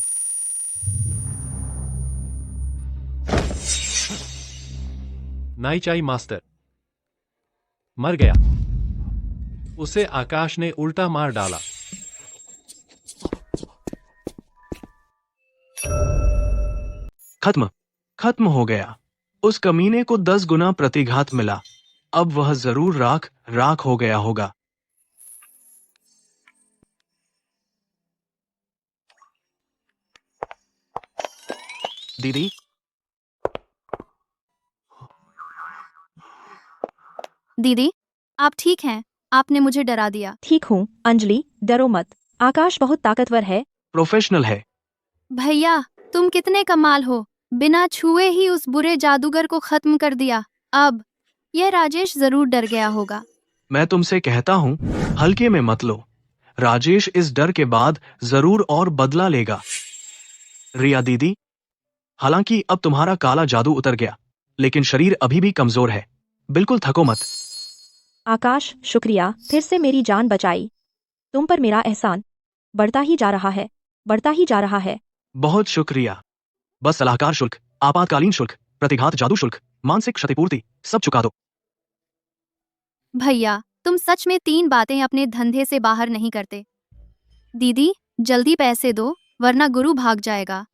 नाई चाई मास्टर मर गया। उसे आकाश ने उल्टा मार डाला। खत्म हो गया। उस कमीने को 10 गुना प्रतिघात मिला। अब वह जरूर राख हो गया होगा। दीदी, दीदी, आप ठीक हैं? आपने मुझे डरा दिया। ठीक हूँ अंजलि, डरो मत। आकाश बहुत ताकतवर है। प्रोफेशनल है। भैया, तुम कितने कमाल हो, बिना छुए ही उस बुरे जादूगर को खत्म कर दिया। अब यह राजेश जरूर डर गया होगा। मैं तुमसे कहता हूँ, हल्के में मत लो। राजेश इस डर के बाद जरूर और बदला लेगा। रिया दीदी, हालांकि अब तुम्हारा काला जादू उतर गया, लेकिन शरीर अभी भी कमजोर है। बिल्कुल थको मत। आकाश, शुक्रिया, फिर से मेरी जान बचाई। तुम पर मेरा एहसान बढ़ता ही जा रहा है, बढ़ता ही जा रहा है। बहुत शुक्रिया। बस सलाहकार शुल्क, आपातकालीन शुल्क, प्रतिघात जादू शुल्क, मानसिक क्षतिपूर्ति सब चुका दो। भैया, तुम सच में 3 बातें अपने धंधे से बाहर नहीं करते। दीदी, जल्दी पैसे दो, वरना गुरु भाग जाएगा।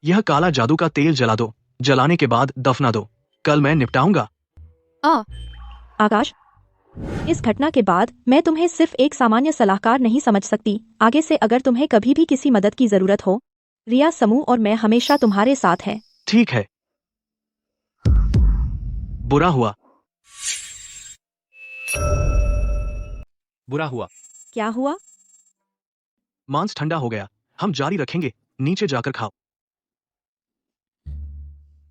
यह काला जादू का तेल जला दो, जलाने के बाद दफना दो। कल मैं निपटाऊंगा। आकाश, इस घटना के बाद मैं तुम्हें सिर्फ एक सामान्य सलाहकार नहीं समझ सकती। आगे से अगर तुम्हें कभी भी किसी मदद की जरूरत हो, रिया समूह और मैं हमेशा तुम्हारे साथ हैं। ठीक है। बुरा हुआ। बुरा हुआ। क्या हुआ? मांस ठंडा हो गया। हम जारी रखेंगे। नीचे जाकर खाओ।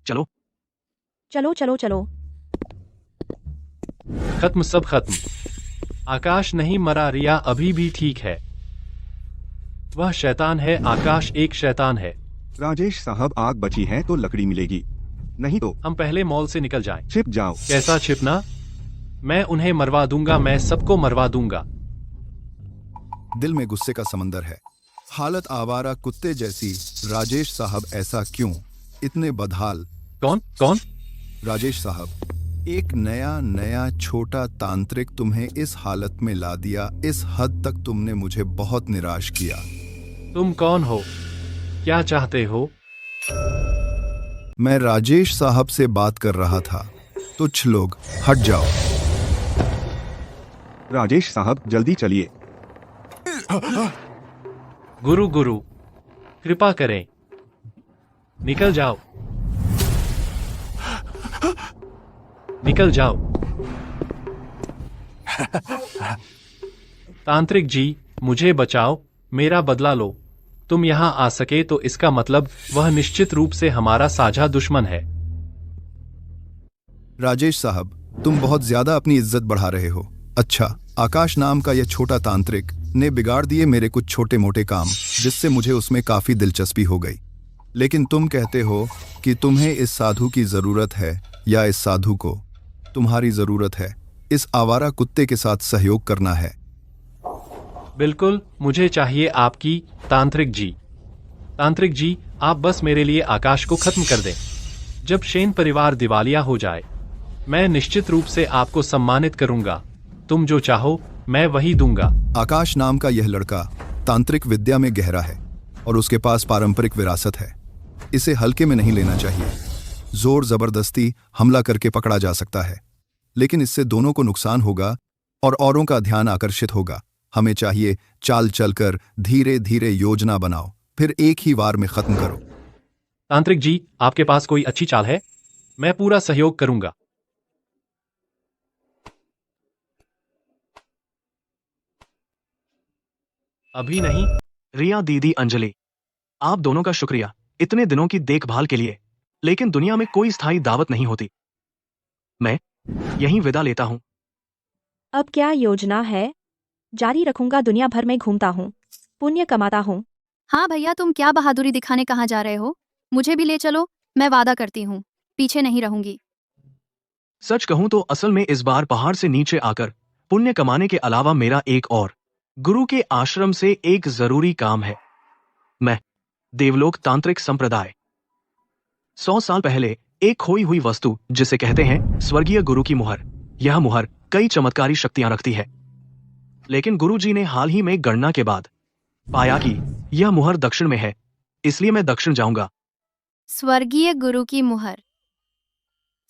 चलो चलो चलो चलो। खत्म, सब खत्म। आकाश नहीं मरा, रिया अभी भी ठीक है। वह शैतान है, आकाश एक शैतान है। राजेश साहब, आग बची है तो लकड़ी मिलेगी, नहीं तो हम पहले मॉल से निकल जाएं। छिप जाओ। कैसा छिपना? मैं उन्हें मरवा दूंगा, मैं सबको मरवा दूंगा। दिल में गुस्से का समंदर है। हालत आवारा कुत्ते जैसी। राजेश साहब, ऐसा क्यों? इतने बदहाल। कौन? राजेश साहब, एक नया छोटा तांत्रिक तुम्हें इस हालत में ला दिया। इस हद तक तुमने मुझे बहुत निराश किया। तुम कौन हो? क्या चाहते हो? मैं राजेश साहब से बात कर रहा था। तुच्छ लोग, हट जाओ। राजेश साहब, जल्दी चलिए। गुरु, कृपा करें, निकल जाओ, निकल जाओ। तांत्रिक जी, मुझे बचाओ, मेरा बदला लो। तुम यहां आ सके तो इसका मतलब वह निश्चित रूप से हमारा साझा दुश्मन है। राजेश साहब, तुम बहुत ज्यादा अपनी इज्जत बढ़ा रहे हो। अच्छा, आकाश नाम का यह छोटा तांत्रिक ने बिगाड़ दिए मेरे कुछ छोटे मोटे काम, जिससे मुझे उसमें काफी दिलचस्पी हो गई। लेकिन तुम कहते हो कि तुम्हें इस साधु की जरूरत है, या इस साधु को तुम्हारी जरूरत है। इस आवारा कुत्ते के साथ सहयोग करना है। बिल्कुल, मुझे चाहिए आपकी तांत्रिक जी। तांत्रिक जी, आप बस मेरे लिए आकाश को खत्म कर दें। जब शेन परिवार दिवालिया हो जाए, मैं निश्चित रूप से आपको सम्मानित करूंगा। तुम जो चाहो मैं वही दूंगा। आकाश नाम का यह लड़का तांत्रिक विद्या में गहरा है और उसके पास पारंपरिक विरासत है। इसे हल्के में नहीं लेना चाहिए। जोर जबरदस्ती हमला करके पकड़ा जा सकता है, लेकिन इससे दोनों को नुकसान होगा और औरों का ध्यान आकर्षित होगा। हमें चाहिए चाल चलकर धीरे धीरे योजना बनाओ, फिर एक ही वार में खत्म करो। तांत्रिक जी, आपके पास कोई अच्छी चाल है? मैं पूरा सहयोग करूंगा। अभी नहीं। रिया दीदी, अंजलि, आप दोनों का शुक्रिया इतने दिनों की देखभाल के लिए। लेकिन दुनिया में कोई स्थायी दावत नहीं होती। मैं यहीं विदा लेता हूं। अब क्या योजना है? जारी रखूंगा, दुनिया भर में घूमता हूँ, पुण्य कमाता हूँ, हाँ भैया, तुम क्या बहादुरी दिखाने कहाँ जा रहे हो? मुझे भी ले चलो, मैं वादा करती हूँ, पीछे नहीं रहूंगी। सच कहूं तो असल में इस बार पहाड़ से नीचे आकर पुण्य कमाने के अलावा मेरा एक और गुरु के आश्रम से एक जरूरी काम है। मैं देवलोक तांत्रिक संप्रदाय 100 साल पहले एक खोई हुई वस्तु जिसे कहते हैं स्वर्गीय गुरु की मुहर। यह मुहर कई चमत्कारी शक्तियां रखती है, लेकिन गुरुजी ने हाल ही में गणना के बाद पाया कि यह मुहर दक्षिण में है, इसलिए मैं दक्षिण जाऊंगा। स्वर्गीय गुरु की मुहर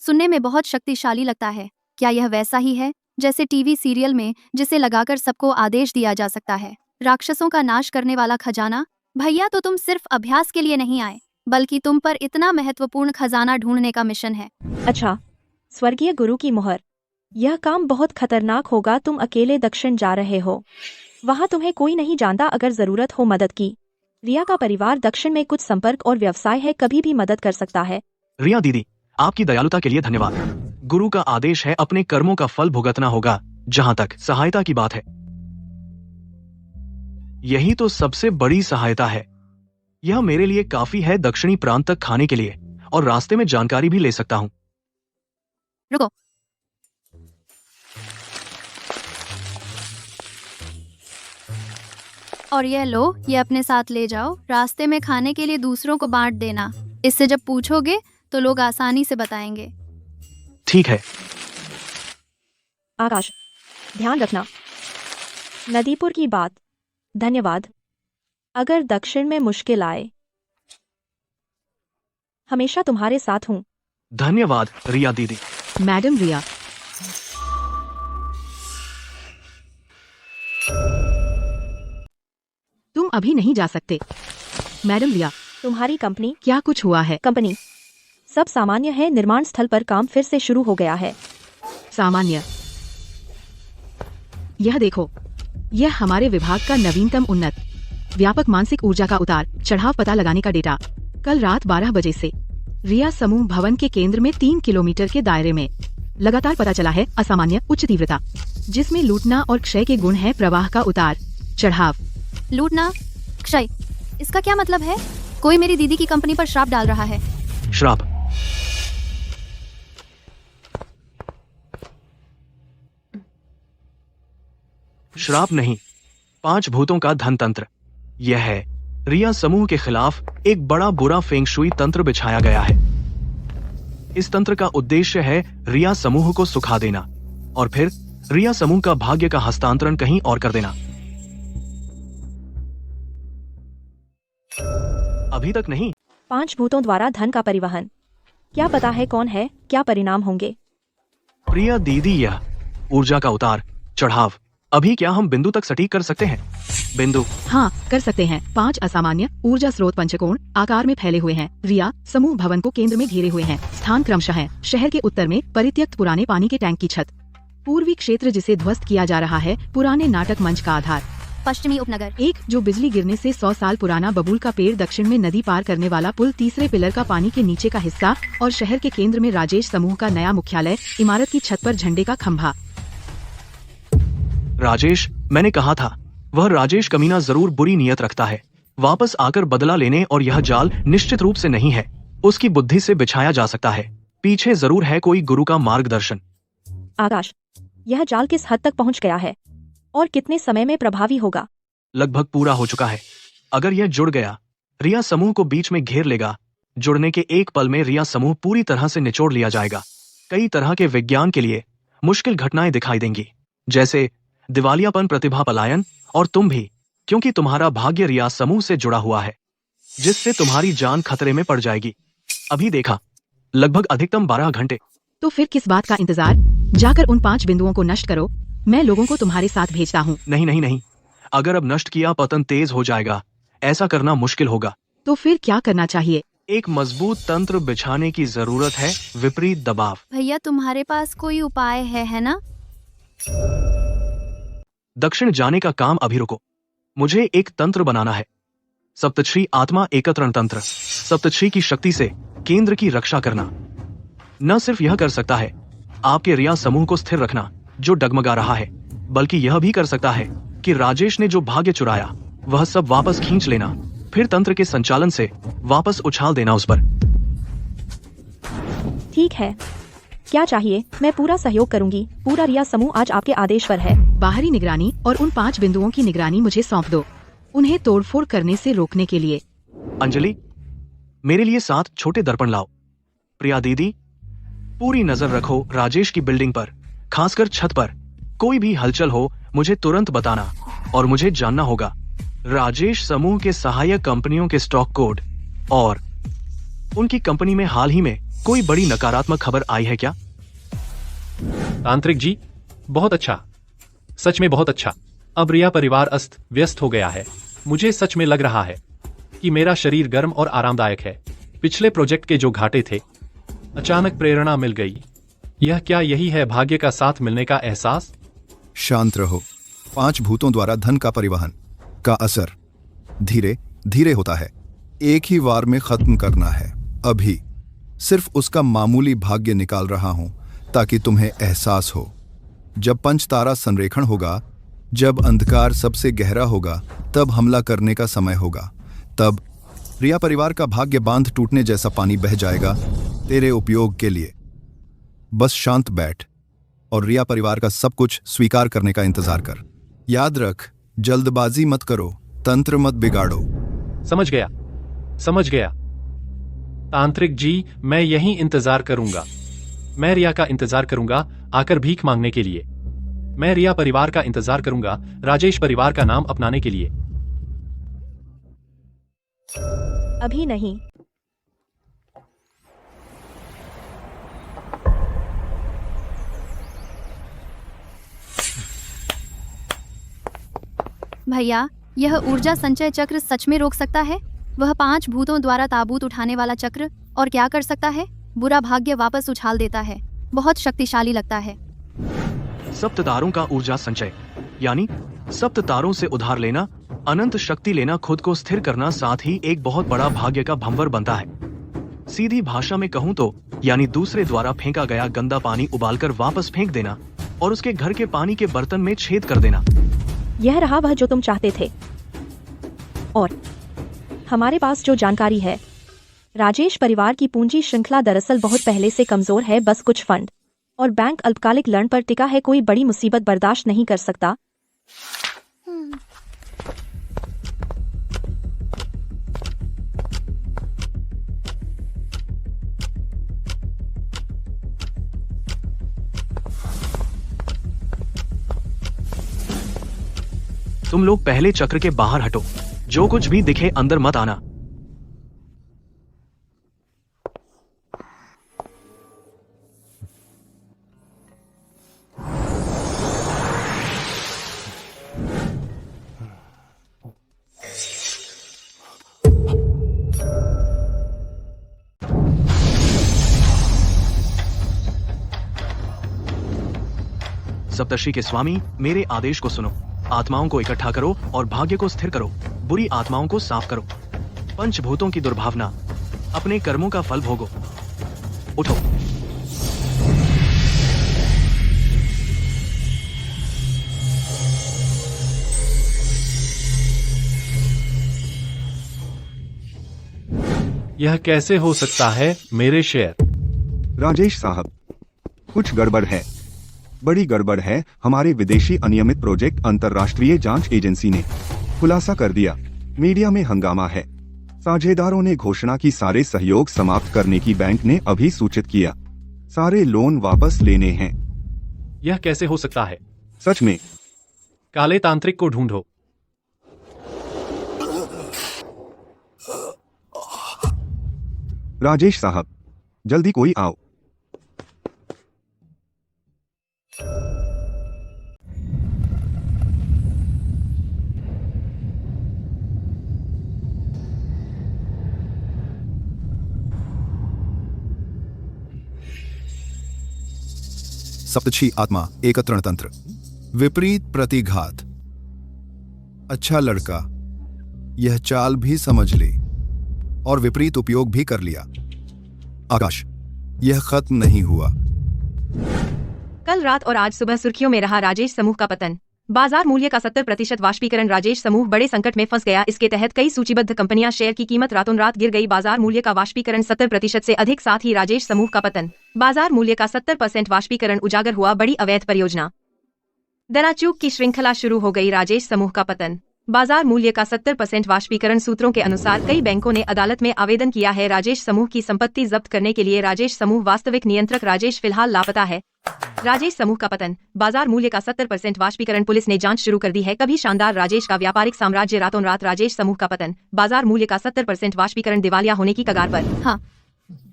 सुनने में बहुत शक्तिशाली लगता है। क्या यह वैसा ही है जैसे टीवी सीरियल में जिसे लगाकर सबको आदेश दिया जा सकता है, राक्षसों का नाश करने वाला खजाना? भैया, तो तुम सिर्फ अभ्यास के लिए नहीं आए, बल्कि तुम पर इतना महत्वपूर्ण खजाना ढूंढने का मिशन है। अच्छा, स्वर्गीय गुरु की मुहर, यह काम बहुत खतरनाक होगा। तुम अकेले दक्षिण जा रहे हो, वहाँ तुम्हें कोई नहीं जानता। अगर जरूरत हो मदद की, रिया का परिवार दक्षिण में कुछ संपर्क और व्यवसाय है, कभी भी मदद कर सकता है। रिया दीदी, आपकी दयालुता के लिए धन्यवाद। गुरु का आदेश है, अपने कर्मों का फल भुगतना होगा। जहां तक सहायता की बात है, यही तो सबसे बड़ी सहायता है। यह मेरे लिए काफी है दक्षिणी प्रांत तक खाने के लिए, और रास्ते में जानकारी भी ले सकता हूँ। रुको, और यह लो, ये अपने साथ ले जाओ। रास्ते में खाने के लिए दूसरों को बांट देना। इससे जब पूछोगे तो लोग आसानी से बताएंगे। ठीक है। आकाश, ध्यान रखना। नदीपुर की बात, धन्यवाद। अगर दक्षिण में मुश्किल आए, हमेशा तुम्हारे साथ हूँ। धन्यवाद रिया दीदी। मैडम रिया, तुम अभी नहीं जा सकते। मैडम रिया, तुम्हारी कंपनी? क्या कुछ हुआ है? कंपनी सब सामान्य है। निर्माण स्थल पर काम फिर से शुरू हो गया है। सामान्य? यह देखो, यह हमारे विभाग का नवीनतम उन्नत व्यापक मानसिक ऊर्जा का उतार चढ़ाव पता लगाने का डेटा। कल रात 12 बजे से रिया समूह भवन के केंद्र में 3 किलोमीटर के दायरे में लगातार पता चला है असामान्य उच्च तीव्रता, जिसमें लूटना और क्षय के गुण हैं। प्रवाह का उतार चढ़ाव। लूटना, क्षय, इसका क्या मतलब है? कोई मेरी दीदी की कंपनी पर श्राप डाल रहा है। श्राप? श्राप नहीं, 5 भूतों का धन तंत्र। यह है रिया समूह के खिलाफ एक बड़ा बुरा फेंग शुई तंत्र बिछाया गया है। इस तंत्र का उद्देश्य है रिया समूह को सुखा देना और फिर रिया समूह का भाग्य का हस्तांतरण कहीं और कर देना। अभी तक नहीं। 5 भूतों द्वारा धन का परिवहन, क्या पता है कौन है, क्या परिणाम होंगे? प्रिया दीदी, यह ऊर्जा का उतार चढ़ाव अभी क्या हम बिंदु तक सटीक कर सकते हैं? बिंदु? हाँ, कर सकते हैं। 5 असामान्य ऊर्जा स्रोत पंचकोण आकार में फैले हुए हैं। रिया समूह भवन को केंद्र में घेरे हुए हैं। स्थान क्रमशः है शहर के उत्तर में परित्यक्त पुराने पानी के टैंक की छत, पूर्वी क्षेत्र जिसे ध्वस्त किया जा रहा है पुराने नाटक मंच का आधार, पश्चिमी उपनगर, एक जो बिजली गिरने से 100 साल पुराना बबूल का पेड़, दक्षिण में नदी पार करने वाला पुल, तीसरे पिलर का पानी के नीचे का हिस्सा और शहर के केंद्र में राजेश समूह का नया मुख्यालय, इमारत की छत पर झंडे का खंभा। राजेश, मैंने कहा था वह राजेश कमीना जरूर बुरी नीयत रखता है, वापस आकर बदला लेने, और यह जाल निश्चित रूप से नहीं है उसकी बुद्धि से बिछाया जा सकता है। पीछे जरूर है कोई गुरु का मार्गदर्शन। आकाश, यह जाल किस हद तक पहुंच गया है और कितने समय में प्रभावी होगा? लगभग पूरा हो चुका है। अगर यह जुड़ गया, रिया समूह को बीच में घेर लेगा। जुड़ने के एक पल में रिया समूह पूरी तरह से निचोड़ लिया जाएगा। कई तरह के विज्ञान के लिए मुश्किल घटनाएं दिखाई देंगी, जैसे दिवालियापन, प्रतिभा पलायन, और तुम भी, क्योंकि तुम्हारा भाग्य रिया समूह से जुड़ा हुआ है, जिससे तुम्हारी जान खतरे में पड़ जाएगी। अभी देखा, लगभग अधिकतम 12 घंटे। तो फिर किस बात का इंतजार? जाकर उन 5 बिंदुओं को नष्ट करो। मैं लोगों को तुम्हारे साथ भेजता हूँ। नहीं नहीं नहीं, अगर अब नष्ट किया पतन तेज हो जाएगा। ऐसा करना मुश्किल होगा। तो फिर क्या करना चाहिए? एक मजबूत तंत्र बिछाने की जरूरत है, विपरीत दबाव। भैया, तुम्हारे पास कोई उपाय है ना? दक्षिण जाने का काम अभी रुको। मुझे एक तंत्र बनाना है। सप्तश्री आत्मा एकत्रण तंत्र। सप्तश्री की शक्ति से केंद्र की रक्षा करना। न सिर्फ यह कर सकता है आपके रिया समूह को स्थिर रखना जो डगमगा रहा है, बल्कि यह भी कर सकता है कि राजेश ने जो भाग्य चुराया वह सब वापस खींच लेना, फिर तंत्र के संचालन से वापस उछाल देना उस पर। ठीक है, क्या चाहिए? मैं पूरा सहयोग करूंगी। पूरा रिया समूह आज आपके आदेश पर है। बाहरी निगरानी और उन 5 बिंदुओं की निगरानी मुझे सौंप दो, उन्हें तोड़फोड़ करने से रोकने के लिए। अंजलि, मेरे लिए 7 छोटे दर्पण लाओ। प्रिया दीदी, पूरी नजर रखो राजेश की बिल्डिंग पर, खासकर छत पर। कोई भी हलचल हो मुझे तुरंत बताना, और मुझे जानना होगा राजेश समूह के सहायक कंपनियों के स्टॉक कोड और उनकी कंपनी में हाल ही में कोई बड़ी नकारात्मक खबर आई है क्या? तांत्रिक जी, बहुत अच्छा, सच में बहुत अच्छा। अब रिया परिवार अस्त व्यस्त हो गया है। मुझे सच में लग रहा है कि मेरा शरीर गर्म और आरामदायक है। पिछले प्रोजेक्ट के जो घाटे थे, अचानक प्रेरणा मिल गई। यह क्या यही है भाग्य का साथ मिलने का एहसास? शांत रहो। 5 भूतों द्वारा धन का परिवहन का असर धीरे धीरे होता है, एक ही वार में खत्म करना है। अभी सिर्फ उसका मामूली भाग्य निकाल रहा हूं ताकि तुम्हें एहसास हो। जब पंचतारा संरेखण होगा, जब अंधकार सबसे गहरा होगा, तब हमला करने का समय होगा। तब रिया परिवार का भाग्य बांध टूटने जैसा पानी बह जाएगा तेरे उपयोग के लिए। बस शांत बैठ और रिया परिवार का सब कुछ स्वीकार करने का इंतजार कर। याद रख, जल्दबाजी मत करो, तंत्र मत बिगाड़ो। समझ गया, समझ गया। तांत्रिक जी, मैं यहीं इंतजार करूंगा। मैं रिया का इंतजार करूंगा आकर भीख मांगने के लिए। मैं रिया परिवार का इंतजार करूंगा राजेश परिवार का नाम अपनाने के लिए। अभी नहीं। भैया, यह ऊर्जा संचय चक्र सच में रोक सकता है? वह 5 भूतों द्वारा ताबूत उठाने वाला चक्र, और क्या कर सकता है? बुरा भाग्य वापस उछाल देता है। बहुत शक्तिशाली लगता है। सप्त तारों का ऊर्जा संचय, यानी सप्त तारों से उधार लेना, अनंत शक्ति लेना, खुद को स्थिर करना, साथ ही एक बहुत बड़ा भाग्य का भंवर बनता है। सीधी भाषा में कहूँ तो यानी दूसरे द्वारा फेंका गया गंदा पानी उबालकर वापस फेंक देना और उसके घर के पानी के बर्तन में छेद कर देना। यह रहा वह जो तुम चाहते थे। और हमारे पास जो जानकारी है, राजेश परिवार की पूंजी श्रृंखला दरअसल बहुत पहले से कमजोर है। बस कुछ फंड और बैंक अल्पकालिक ऋण पर टिका है। कोई बड़ी मुसीबत बर्दाश्त नहीं कर सकता। तुम लोग पहले चक्र के बाहर हटो। जो कुछ भी दिखे अंदर मत आना। सप्तर्षि के स्वामी, मेरे आदेश को सुनो। आत्माओं को इकट्ठा करो और भाग्य को स्थिर करो। बुरी आत्माओं को साफ करो। पंचभूतों की दुर्भावना, अपने कर्मों का फल भोगो। उठो। यह कैसे हो सकता है मेरे शेर? राजेश साहब, कुछ गड़बड़ है, बड़ी गड़बड़ है। हमारे विदेशी अनियमित प्रोजेक्ट अंतर्राष्ट्रीय जांच एजेंसी ने खुलासा कर दिया। मीडिया में हंगामा है। साझेदारों ने घोषणा की सारे सहयोग समाप्त करने की बैंक ने अभी सूचित किया। सारे लोन वापस लेने हैं। यह कैसे हो सकता है? सच में। काले तांत्रिक को ढूंढो। राजेश साहब, जल्दी कोई आओ। सप्तछी आत्मा एकत्रण तंत्र, विपरीत प्रतिघात। अच्छा लड़का, यह चाल भी समझ ली और विपरीत उपयोग भी कर लिया। आकाश, यह खत्म नहीं हुआ। कल रात और आज सुबह सुर्खियों में रहा राजेश समूह का पतन। बाजार मूल्य का 70% वाष्पीकरण। राजेश समूह बड़े संकट में फंस गया। इसके तहत कई सूचीबद्ध कंपनियां शेयर की कीमत रातों रात गिर गई। बाजार मूल्य का वाष्पीकरण 70% से अधिक, साथ ही राजेश समूह का पतन। बाजार मूल्य का 70% वाष्पीकरण, उजागर हुआ बड़ी अवैध परियोजना। दनाचूक की श्रृंखला शुरू हो गई। राजेश समूह का पतन। बाजार मूल्य का 70% वाष्पीकरण। सूत्रों के अनुसार कई बैंकों ने अदालत में आवेदन किया है राजेश समूह की संपत्ति जब्त करने के लिए। राजेश समूह वास्तविक नियंत्रक राजेश फिलहाल लापता है। राजेश समूह का पतन। बाजार मूल्य का 70% वाष्पीकरण। पुलिस ने जांच शुरू कर दी है। कभी शानदार राजेश का व्यापारिक साम्राज्य, रातों रात राजेश समूह का पतन। बाजार मूल्य का 70% वाष्पीकरण, दिवालिया होने की कगार पर। हाँ,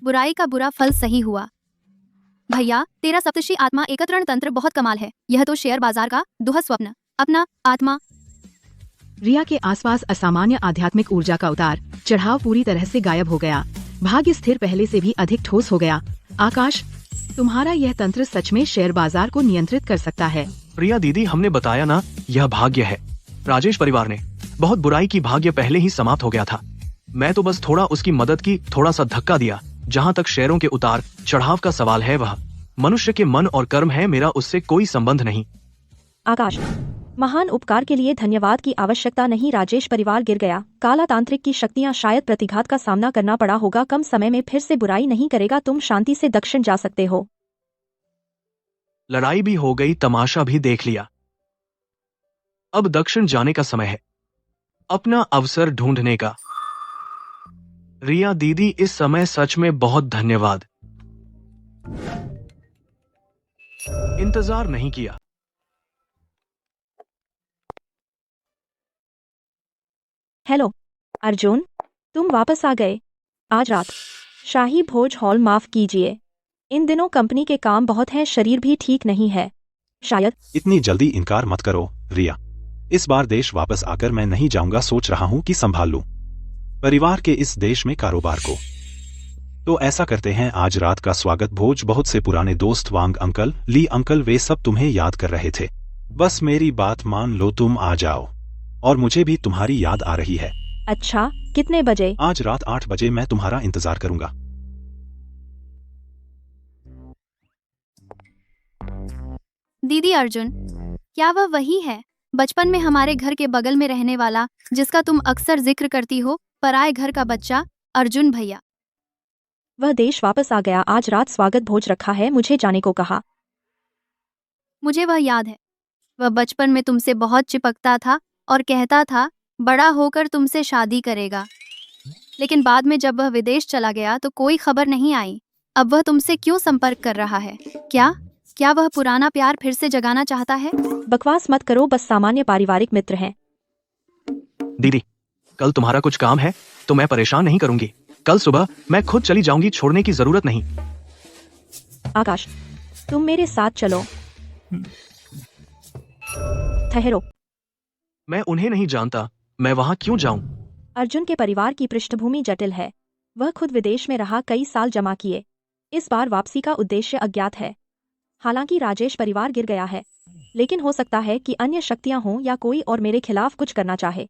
बुराई का बुरा फल सही हुआ। भैया, तेरा सप्तर्षि आत्मा एकत्रण तंत्र बहुत कमाल है। यह तो शेयर बाजार का दुहद स्वप्न। अपना आत्मा। रिया के आसपास असामान्य आध्यात्मिक ऊर्जा का उतार चढ़ाव पूरी तरह से गायब हो गया। भाग्य स्थिर पहले से भी अधिक ठोस हो गया। आकाश, तुम्हारा यह तंत्र सच में शेयर बाजार को नियंत्रित कर सकता है। प्रिया दीदी, हमने बताया ना, यह भाग्य है। राजेश परिवार ने बहुत बुराई की, भाग्य पहले ही समाप्त हो गया था। मैं तो बस थोड़ा उसकी मदद की, थोड़ा सा धक्का दिया। जहाँ तक शेयरों के उतार चढ़ाव का सवाल है, वह मनुष्य के मन और कर्म है, मेरा उससे कोई संबंध नहीं। आकाश, महान उपकार के लिए धन्यवाद की आवश्यकता नहीं। राजेश परिवार गिर गया। काला तांत्रिक की शक्तियां, शायद प्रतिघात का सामना करना पड़ा होगा। कम समय में फिर से बुराई नहीं करेगा। तुम शांति से दक्षिण जा सकते हो। लड़ाई भी हो गई, तमाशा भी देख लिया। अब दक्षिण जाने का समय है, अपना अवसर ढूंढने का। रिया दीदी, इस समय सच में बहुत धन्यवाद। इंतजार नहीं किया। हेलो अर्जुन, तुम वापस आ गए। आज रात शाही भोज हॉल। माफ कीजिए, इन दिनों कंपनी के काम बहुत हैं, शरीर भी ठीक नहीं है। शायद इतनी जल्दी इनकार मत करो रिया। इस बार देश वापस आकर मैं नहीं जाऊंगा। सोच रहा हूँ कि संभाल लूं परिवार के इस देश में कारोबार को। तो ऐसा करते हैं, आज रात का स्वागत भोज। बहुत से पुराने दोस्त, वांग अंकल, ली अंकल, वे सब तुम्हें याद कर रहे थे। बस मेरी बात मान लो, तुम आ जाओ। और मुझे भी तुम्हारी याद आ रही है। अच्छा, कितने बजे? आज रात 8 बजे मैं तुम्हारा इंतजार करूंगा। दीदी अर्जुन, क्या वह वही है बचपन में हमारे घर के बगल में रहने वाला, जिसका तुम अक्सर जिक्र करती हो, पराए घर का बच्चा अर्जुन भैया? वह देश वापस आ गया। आज रात स्वागत भोज रखा है, मुझे जाने को कहा। मुझे वह याद है। वह बचपन में तुमसे बहुत चिपकता था और कहता था बड़ा होकर तुमसे शादी करेगा। लेकिन बाद में जब वह विदेश चला गया तो कोई खबर नहीं आई। अब वह तुमसे क्यों संपर्क कर रहा है? क्या वह पुराना प्यार फिर से जगाना चाहता है? बकवास मत करो, बस सामान्य पारिवारिक मित्र हैं। दीदी, कल तुम्हारा कुछ काम है तो मैं परेशान नहीं करूंगी। कल सुबह मैं खुद चली जाऊंगी, छोड़ने की जरूरत नहीं। आकाश, तुम मेरे साथ चलो। ठहरो, मैं उन्हें नहीं जानता, मैं वहां क्यों जाऊं? अर्जुन के परिवार की पृष्ठभूमि जटिल है। वह खुद विदेश में रहा, कई साल जमा किए। इस बार वापसी का उद्देश्य अज्ञात है। हालांकि राजेश परिवार गिर गया है, लेकिन हो सकता है कि अन्य शक्तियां हों या कोई और मेरे खिलाफ कुछ करना चाहे।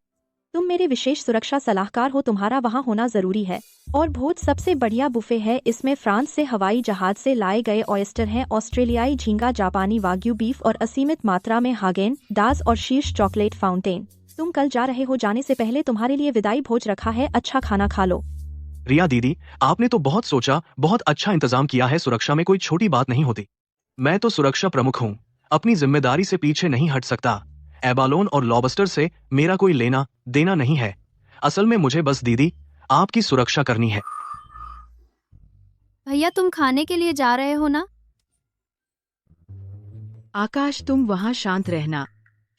तुम मेरे विशेष सुरक्षा सलाहकार हो, तुम्हारा वहां होना जरूरी है। और भोज सबसे बढ़िया बुफे है। इसमें फ्रांस से हवाई जहाज से लाए गए ऑयस्टर हैं, ऑस्ट्रेलियाई झींगा, जापानी वाग्यू बीफ और असीमित मात्रा में हागेन दाज और शीर्ष चॉकलेट फाउंटेन। तुम कल जा रहे हो, जाने से पहले तुम्हारे लिए विदाई भोज रखा है, अच्छा खाना खा लो। रिया दीदी, आपने तो बहुत सोचा, बहुत अच्छा इंतजाम किया है। सुरक्षा में कोई छोटी बात नहीं होती। मैं तो सुरक्षा प्रमुख हूँ, अपनी जिम्मेदारी से पीछे नहीं हट सकता। एबालोन और लॉबस्टर से मेरा कोई लेना देना नहीं है। असल में मुझे बस दीदी आपकी सुरक्षा करनी है। भैया, तुम खाने के लिए जा रहे हो ना? आकाश, तुम वहाँ शांत रहना,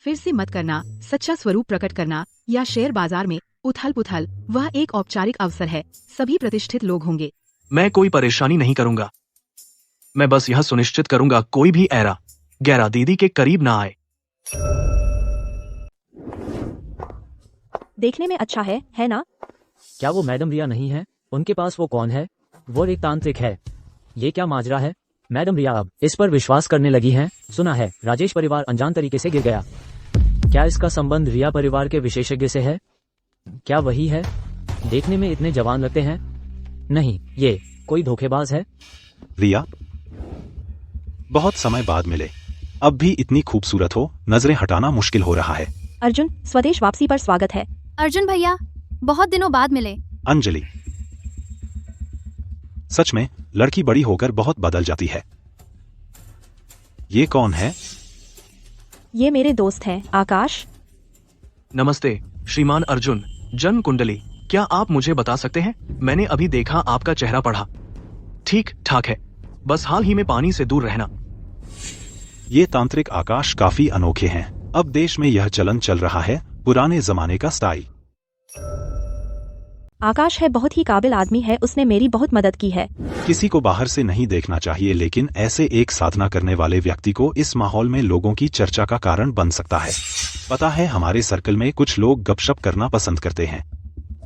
फिर से मत करना सच्चा स्वरूप प्रकट करना या शेयर बाजार में उथल पुथल। वह एक औपचारिक अवसर है, सभी प्रतिष्ठित लोग होंगे। मैं कोई परेशानी नहीं करूंगा। मैं बस यह सुनिश्चित करूंगा कोई भी ऐरा गैरा दीदी के करीब ना आए। देखने में अच्छा है ना? क्या वो मैडम रिया नहीं है? उनके पास वो कौन है? वो एक तांत्रिक है। ये क्या माजरा है? मैडम रिया अब इस पर विश्वास करने लगी हैं। सुना है राजेश परिवार अनजान तरीके से गिर गया। क्या इसका संबंध रिया परिवार के विशेषज्ञ से है? क्या वही है? देखने में इतने जवान लगते हैं। नहीं, ये कोई धोखेबाज है। रिया, बहुत समय बाद मिले। अब भी इतनी खूबसूरत हो, नजरें हटाना मुश्किल हो रहा है। अर्जुन, स्वदेश वापसी पर स्वागत है। अर्जुन भैया, बहुत दिनों बाद मिले। अंजलि, सच में लड़की बड़ी होकर बहुत बदल जाती है। ये कौन है? ये मेरे दोस्त हैं, आकाश। नमस्ते श्रीमान अर्जुन। जन्म कुंडली, क्या आप मुझे बता सकते हैं? मैंने अभी देखा, आपका चेहरा पढ़ा। ठीक ठाक है, बस हाल ही में पानी से दूर रहना। ये तांत्रिक आकाश काफी अनोखे हैं। अब देश में यह चलन चल रहा है, पुराने जमाने का स्टाइल। आकाश है बहुत ही काबिल आदमी है, उसने मेरी बहुत मदद की है। किसी को बाहर से नहीं देखना चाहिए, लेकिन ऐसे एक साधना करने वाले व्यक्ति को इस माहौल में लोगों की चर्चा का कारण बन सकता है। पता है, हमारे सर्कल में कुछ लोग गपशप करना पसंद करते हैं।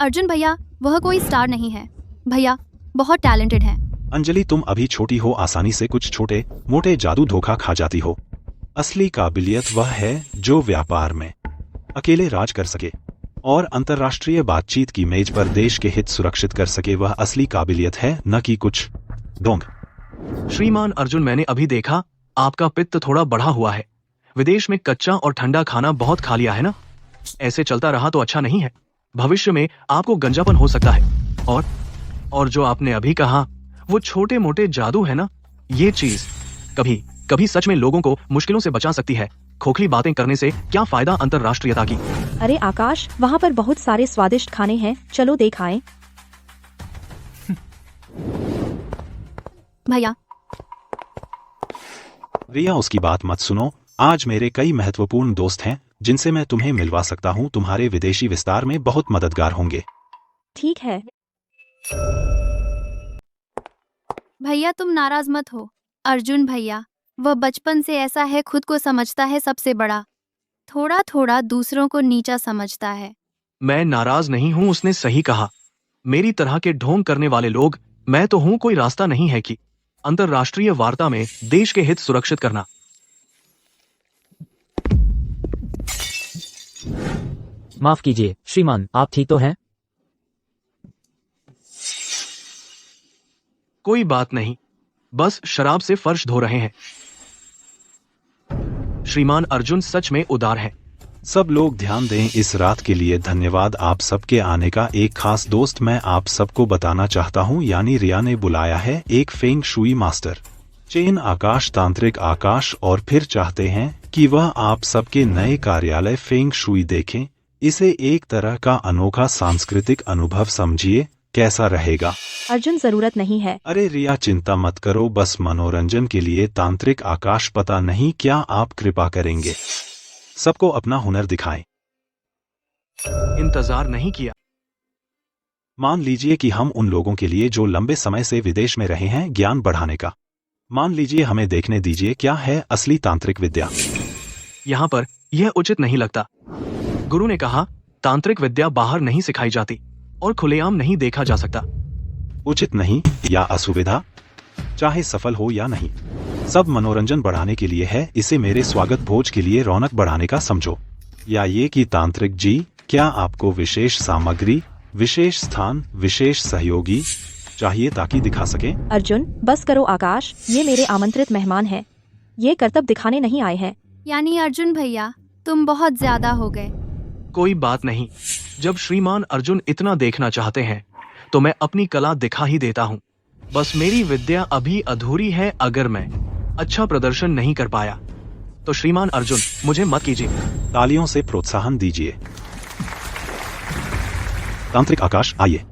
अर्जुन भैया, वह कोई स्टार नहीं है। भैया बहुत टैलेंटेड है। अंजलि, तुम अभी छोटी हो, आसानी से कुछ छोटे मोटे जादू धोखा खा जाती हो। असली काबिलियत वह है जो व्यापार में अकेले राज कर सके और अंतर्राष्ट्रीय बातचीत की मेज पर देश के हित सुरक्षित कर सके। वह असली काबिलियत है, न कि कुछ ढोंग। श्रीमान अर्जुन, मैंने अभी देखा, आपका पित्त थोड़ा बढ़ा हुआ है। विदेश में कच्चा और ठंडा खाना बहुत खा लिया है ना? ऐसे चलता रहा तो अच्छा नहीं है। भविष्य में आपको गंजापन हो सकता है। और जो आपने अभी कहा, वो छोटे मोटे जादू है ना, ये चीज कभी कभी सच में लोगों को मुश्किलों से बचा सकती है। खोखली बातें करने से क्या फायदा अंतर्राष्ट्रीयता की? अरे आकाश, वहाँ पर बहुत सारे स्वादिष्ट खाने हैं, चलो देख आएं। भैया रिया, उसकी बात मत सुनो। आज मेरे कई महत्वपूर्ण दोस्त हैं जिनसे मैं तुम्हें मिलवा सकता हूँ। तुम्हारे विदेशी विस्तार में बहुत मददगार होंगे। ठीक है। भैया, तुम नाराज मत हो। अर्जुन भैया, वह बचपन से ऐसा है, खुद को समझता है सबसे बड़ा, थोड़ा थोड़ा दूसरों को नीचा समझता है। मैं नाराज नहीं हूँ, उसने सही कहा। मेरी तरह के ढोंग करने वाले लोग, मैं तो हूँ, कोई रास्ता नहीं है कि अंतर्राष्ट्रीय वार्ता में देश के हित सुरक्षित करना। माफ कीजिए श्रीमान, आप ठीक तो हैं? कोई बात नहीं, बस शराब से फर्श धो रहे हैं। श्रीमान अर्जुन सच में उदार है। सब लोग ध्यान दें। इस रात के लिए धन्यवाद आप सबके आने का। एक खास दोस्त मैं आप सबको बताना चाहता हूँ, यानी रिया ने बुलाया है, एक फेंग शुई मास्टर, चेन आकाश, तांत्रिक आकाश, और फिर चाहते हैं कि वह आप सबके नए कार्यालय फेंग शुई देखें। इसे एक तरह का अनोखा सांस्कृतिक अनुभव समझिए। कैसा रहेगा? अर्जुन, जरूरत नहीं है। अरे रिया, चिंता मत करो, बस मनोरंजन के लिए तांत्रिक आकाश, पता नहीं क्या आप कृपा करेंगे। सबको अपना हुनर दिखाएं। इंतजार नहीं किया। मान लीजिए कि हम उन लोगों के लिए जो लंबे समय से विदेश में रहे हैं, ज्ञान बढ़ाने का। मान लीजिए, हमें देखने दीजिए क्या है असली तांत्रिक विद्या। यहाँ पर यह उचित नहीं लगता। गुरु ने कहा, तांत्रिक विद्या बाहर नहीं सिखाई जाती और खुलेआम नहीं देखा जा सकता। उचित नहीं या असुविधा, चाहे सफल हो या नहीं, सब मनोरंजन बढ़ाने के लिए है। इसे मेरे स्वागत भोज के लिए रौनक बढ़ाने का समझो। या ये कि तांत्रिक जी, क्या आपको विशेष सामग्री, विशेष स्थान, विशेष सहयोगी चाहिए ताकि दिखा सके? अर्जुन, बस करो आकाश, ये मेरे आमंत्रित मेहमान हैं। ये करतब दिखाने नहीं आए हैं। यानी अर्जुन भैया, तुम बहुत ज्यादा हो गए। कोई बात नहीं, जब श्रीमान अर्जुन इतना देखना चाहते हैं तो मैं अपनी कला दिखा ही देता हूँ। बस मेरी विद्या अभी अधूरी है। अगर मैं अच्छा प्रदर्शन नहीं कर पाया तो श्रीमान अर्जुन मुझे मत कीजिए। तालियों से प्रोत्साहन दीजिए। तांत्रिक आकाश, आइए।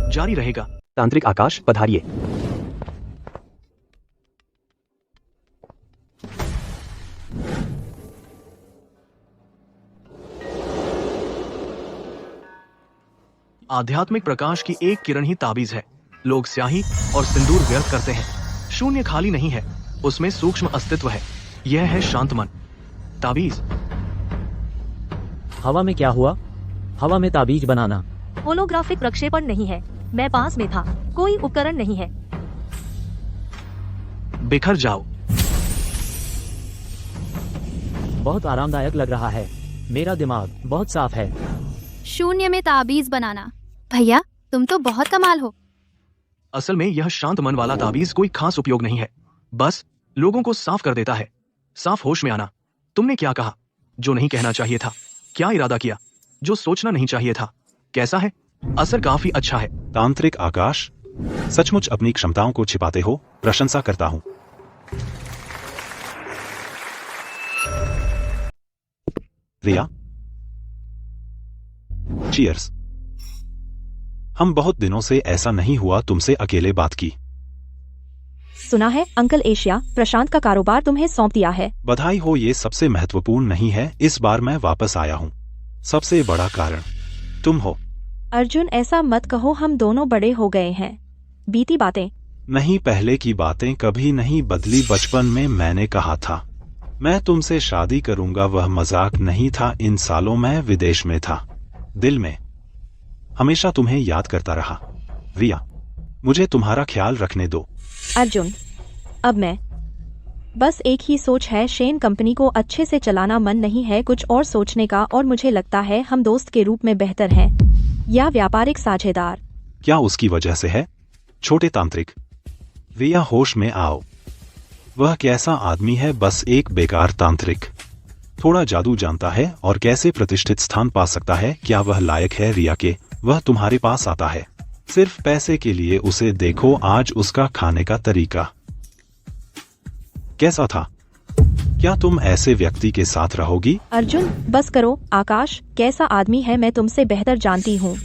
जारी रहेगा। तांत्रिक आकाश, पधारिए। आध्यात्मिक प्रकाश की एक किरण ही ताबीज है। लोग स्याही और सिंदूर व्यर्थ करते हैं। शून्य खाली नहीं है, उसमें सूक्ष्म अस्तित्व है। यह है शांत मन। ताबीज। हवा में क्या हुआ? हवा में ताबीज बनाना। होलोग्राफिक प्रक्षेपण नहीं है, मैं पास में था, कोई उपकरण नहीं है। बिखर जाओ। बहुत आरामदायक लग रहा है। मेरा दिमाग बहुत साफ है। शून्य में ताबीज बनाना। भैया, तुम तो बहुत कमाल हो। असल में यह शांत मन वाला ताबीज कोई खास उपयोग नहीं है, बस लोगों को साफ कर देता है। साफ होश में आना। तुमने क्या कहा? जो नहीं कहना चाहिए था। क्या इरादा किया? जो सोचना नहीं चाहिए था। कैसा है? असर काफी अच्छा है। तांत्रिक आकाश, सचमुच अपनी क्षमताओं को छिपाते हो, प्रशंसा करता हूं। रिया, चीयर्स। हम बहुत दिनों से ऐसा नहीं हुआ तुमसे अकेले बात की। सुना है अंकल एशिया प्रशांत का कारोबार तुम्हें सौंप दिया है। बधाई हो, ये सबसे महत्वपूर्ण नहीं है। इस बार मैं वापस आया हूं। सबसे बड़ा कारण तुम हो। अर्जुन ऐसा मत कहो, हम दोनों बड़े हो गए हैं। बीती बातें नहीं, पहले की बातें कभी नहीं बदली। बचपन में मैंने कहा था मैं तुमसे शादी करूंगा, वह मजाक नहीं था। इन सालों मैं विदेश में था, दिल में हमेशा तुम्हें याद करता रहा। रिया, मुझे तुम्हारा ख्याल रखने दो। अर्जुन, अब मैं बस एक ही सोच है, शेन कंपनी को अच्छे से चलाना मन नहीं है कुछ और सोचने का, और मुझे लगता है हम दोस्त के रूप में बेहतर हैं या व्यापारिक साझेदार। क्या उसकी वजह से है? छोटे तांत्रिक, रिया होश में आओ। वह कैसा आदमी है? बस एक बेकार तांत्रिक। थोड़ा जादू जानता है और कैसे प्रतिष्ठित स्थान पा सकता है। क्या वह लायक है रिया के? वह तुम्हारे पास आता है सिर्फ पैसे के लिए। उसे देखो आज उसका खाने का तरीका कैसा था। क्या तुम ऐसे व्यक्ति के साथ रहोगी? अर्जुन बस करो। आकाश कैसा आदमी है मैं तुमसे बेहतर जानती हूँ।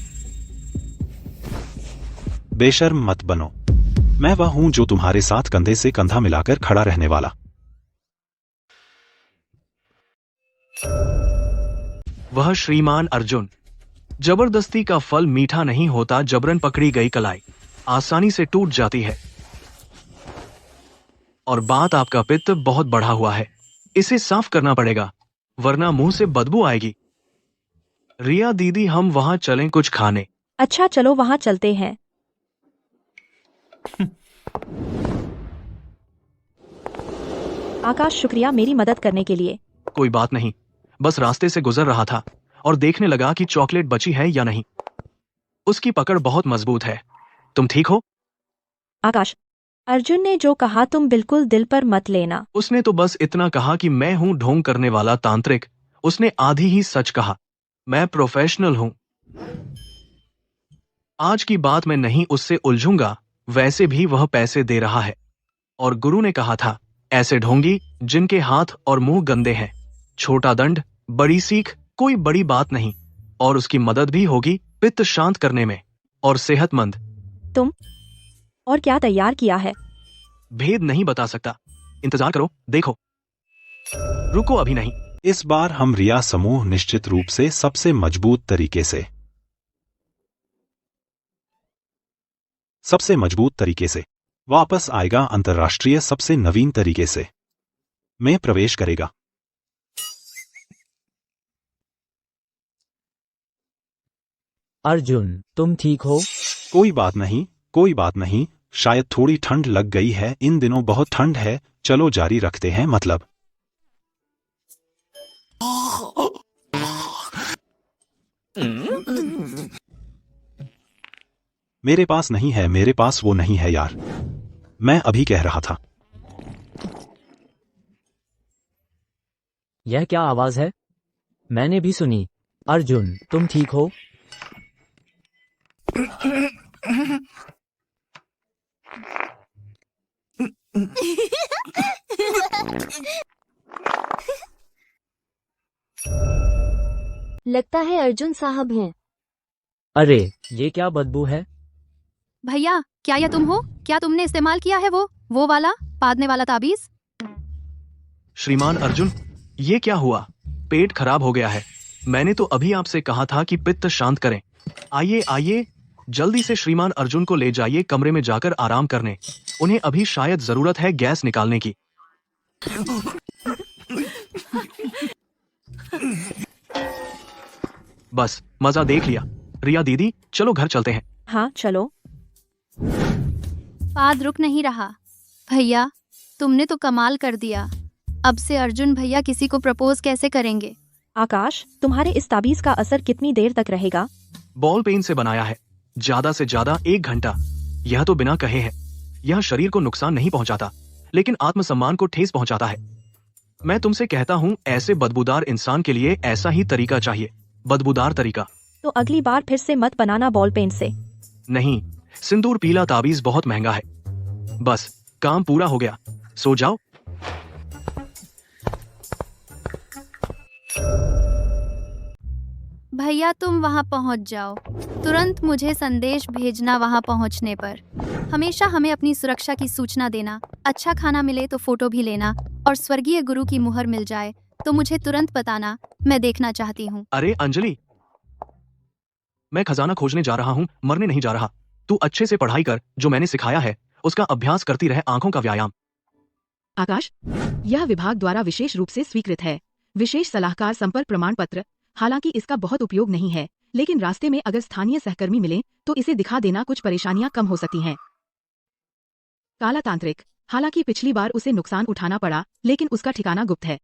बेशर्म मत बनो। मैं वह हूं जो तुम्हारे साथ कंधे से कंधा मिलाकर खड़ा रहने वाला। वह श्रीमान अर्जुन। जबरदस्ती का फल मीठा नहीं होता। जबरन पकड़ी गई कलाई आसानी से टूट जाती है। और बात आपका पित्त बहुत बढ़ा हुआ है, इसे साफ करना पड़ेगा वरना मुंह से बदबू आएगी। रिया दीदी, हम वहां चलें कुछ खाने? अच्छा चलो वहां चलते हैं। आकाश शुक्रिया मेरी मदद करने के लिए। कोई बात नहीं, बस रास्ते से गुजर रहा था और देखने लगा कि चॉकलेट बची है या नहीं। उसकी पकड़ बहुत मजबूत है। तुम ठीक हो? आकाश, अर्जुन ने जो कहा तुम बिल्कुल दिल पर मत लेना। उसने तो बस इतना कहा कि मैं हूं ढोंग करने वाला तांत्रिक। उसने आधी ही सच कहा। मैं प्रोफेशनल हूं। आज की बात मैं नहीं उससे उलझूंगा। वैसे भी वह पैसे दे रहा है और गुरु ने कहा था ऐसे ढोंगी जिनके हाथ और मुंह गंदे हैं, छोटा दंड बड़ी सीख, कोई बड़ी बात नहीं। और उसकी मदद भी होगी पित्त शांत करने में और सेहतमंद। तुम और क्या तैयार किया है? भेद नहीं बता सकता, इंतजार करो देखो। रुको अभी नहीं। इस बार हम रिया समूह निश्चित रूप से सबसे मजबूत तरीके से वापस आएगा। अंतर्राष्ट्रीय सबसे नवीन तरीके से में प्रवेश करेगा। अर्जुन तुम ठीक हो? कोई बात नहीं। शायद थोड़ी ठंड लग गई है। इन दिनों बहुत ठंड है। चलो जारी रखते हैं। मतलब मेरे पास नहीं है, मेरे पास वो नहीं है यार। मैं अभी कह रहा था। यह क्या आवाज है? मैंने भी सुनी। अर्जुन तुम ठीक हो? लगता है अर्जुन साहब हैं। अरे ये क्या बदबू है? भैया क्या यह तुम हो? क्या तुमने इस्तेमाल किया है वो वाला पादने वाला ताबीज? श्रीमान अर्जुन, ये क्या हुआ? पेट खराब हो गया है। मैंने तो अभी आपसे कहा था कि पित्त शांत करें। आइए जल्दी से श्रीमान अर्जुन को ले जाइए कमरे में जाकर आराम करने। उन्हें अभी शायद जरूरत है गैस निकालने की। बस मजा देख लिया। रिया दीदी चलो घर चलते हैं। हाँ चलो। पाद रुक नहीं रहा। भैया तुमने तो कमाल कर दिया। अब से अर्जुन भैया किसी को प्रपोज कैसे करेंगे? आकाश तुम्हारे इस ताबीज का असर कितनी देर तक रहेगा? बॉल पेन से बनाया है, ज्यादा से ज्यादा 1 घंटा। यह तो बिना कहे है। यह शरीर को नुकसान नहीं पहुंचाता, लेकिन आत्मसम्मान को ठेस पहुंचाता है। मैं तुमसे कहता हूं, ऐसे बदबूदार इंसान के लिए ऐसा ही तरीका चाहिए, बदबूदार तरीका। तो अगली बार फिर से मत बनाना बॉल पेन से। नहीं, सिंदूर पीला ताबीज बहुत महंगा है। बस, काम पूरा हो गया, सो जाओ। भैया तुम वहाँ पहुँच जाओ, तुरंत मुझे संदेश भेजना वहाँ पहुँचने पर। हमेशा हमें अपनी सुरक्षा की सूचना देना, अच्छा खाना मिले तो फोटो भी लेना, और स्वर्गीय गुरु की मुहर मिल जाए तो मुझे तुरंत बताना, मैं देखना चाहती हूँ। अरे अंजलि, मैं खजाना खोजने जा रहा हूँ, मरने नहीं जा रहा। तू अच्छे से पढ़ाई कर, जो मैंने सिखाया है उसका अभ्यास करती रहे, आंखों का व्यायाम। आकाश, यह विभाग द्वारा विशेष रूप से स्वीकृत है। विशेष सलाहकार संपर्क प्रमाण पत्र। हालांकि इसका बहुत उपयोग नहीं है, लेकिन रास्ते में अगर स्थानीय सहकर्मी मिले तो इसे दिखा देना, कुछ परेशानियां कम हो सकती हैं। काला तांत्रिक। हालांकि पिछली बार उसे नुकसान उठाना पड़ा, लेकिन उसका ठिकाना गुप्त है।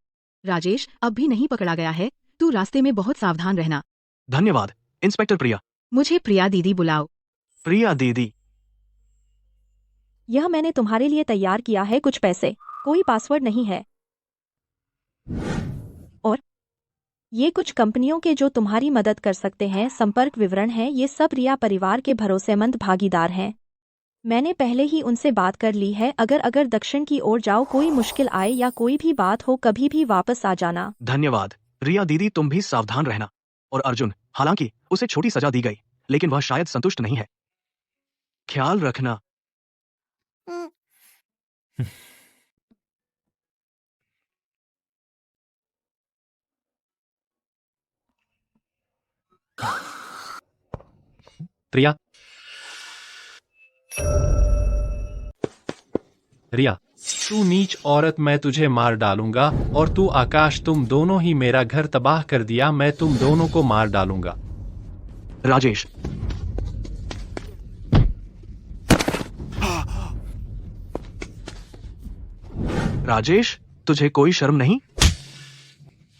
राजेश अब भी नहीं पकड़ा गया है, तू रास्ते में बहुत सावधान रहना। धन्यवाद इंस्पेक्टर प्रिया। मुझे प्रिया दीदी बुलाओ। प्रिया दीदी। यह मैंने तुम्हारे लिए तैयार किया है, कुछ पैसे, कोई पासवर्ड नहीं है। और ये कुछ कंपनियों के जो तुम्हारी मदद कर सकते हैं, संपर्क विवरण है। ये सब रिया परिवार के भरोसेमंद भागीदार हैं। मैंने पहले ही उनसे बात कर ली है। अगर दक्षिण की ओर जाओ, कोई मुश्किल आए या कोई भी बात हो, कभी भी वापस आ जाना। धन्यवाद रिया दीदी, तुम भी सावधान रहना। और अर्जुन, हालांकि उसे छोटी सजा दी गई, लेकिन वह शायद संतुष्ट नहीं है। ख्याल रखना। रिया, रिया, तू नीच औरत, मैं तुझे मार डालूंगा। और तू आकाश, तुम दोनों ही मेरा घर तबाह कर दिया, मैं तुम दोनों को मार डालूंगा। राजेश, राजेश, तुझे कोई शर्म नहीं?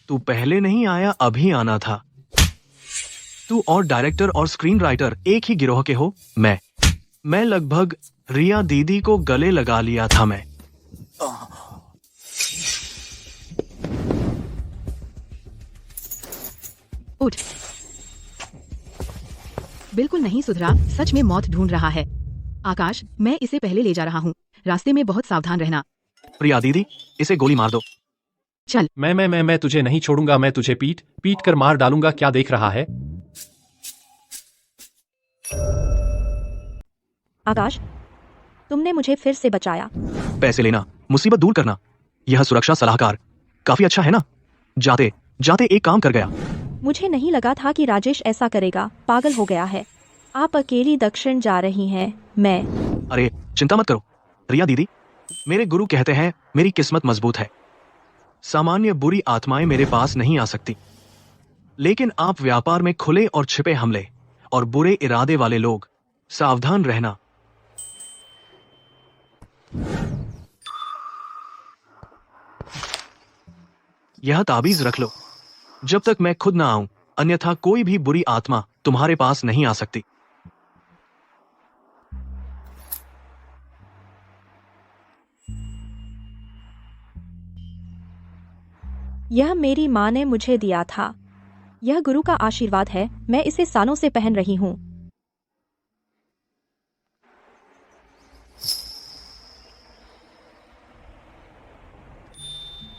तू पहले नहीं आया, अभी आना था। तू और डायरेक्टर और स्क्रीन राइटर एक ही गिरोह के हो। मैं लगभग रिया दीदी को गले लगा लिया था। मैं उठ। बिल्कुल नहीं सुधरा, सच में मौत ढूंढ रहा है। आकाश, मैं इसे पहले ले जा रहा हूँ, रास्ते में बहुत सावधान रहना। प्रिया दीदी, इसे गोली मार दो। चल। मैं तुझे नहीं छोड़ूंगा, मैं तुझे पीट कर मार डालूंगा। क्या देख रहा है? आकाश, तुमने मुझे फिर से बचाया। पैसे लेना, मुसीबत दूर करना, यह सुरक्षा सलाहकार काफी अच्छा है ना? जाते जाते एक काम कर गया। मुझे नहीं लगा था कि राजेश ऐसा करेगा, पागल हो गया है। आप अकेली दक्षिण जा रही हैं, मैं। अरे चिंता मत करो रिया दीदी, मेरे गुरु कहते हैं मेरी किस्मत मजबूत है। सामान्य बुरी आत्माएं मेरे पास नहीं आ सकती, लेकिन आप व्यापार में खुले और छिपे हमले और बुरे इरादे वाले लोग, सावधान रहना। यह ताबीज रख लो जब तक मैं खुद ना आऊं, अन्यथा कोई भी बुरी आत्मा तुम्हारे पास नहीं आ सकती। यह मेरी माँ ने मुझे दिया था। यह गुरु का आशीर्वाद है, मैं इसे सालों से पहन रही हूँ।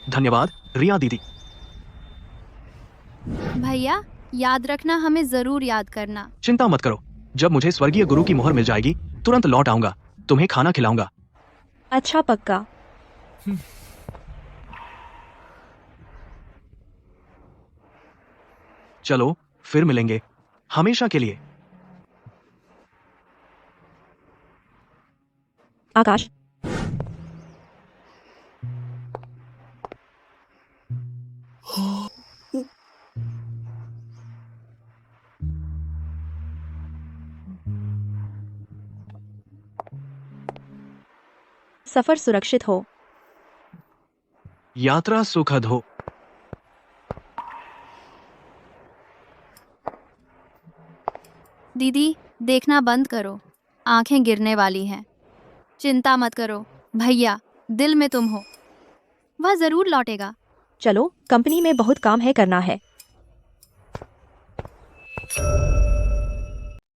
धन्यवाद रिया दीदी। भैया, याद रखना, हमें जरूर याद करना। चिंता मत करो, जब मुझे स्वर्गीय गुरु की मोहर मिल जाएगी तुरंत लौट आऊंगा, तुम्हें खाना खिलाऊंगा। अच्छा, पक्का। चलो फिर मिलेंगे, हमेशा के लिए। आकाश, सफर सुरक्षित हो। यात्रा सुखद हो। दीदी, देखना बंद करो, आंखें गिरने वाली हैं। चिंता मत करो भैया, दिल में तुम हो। वह जरूर लौटेगा। चलो, कंपनी में बहुत काम है, करना है।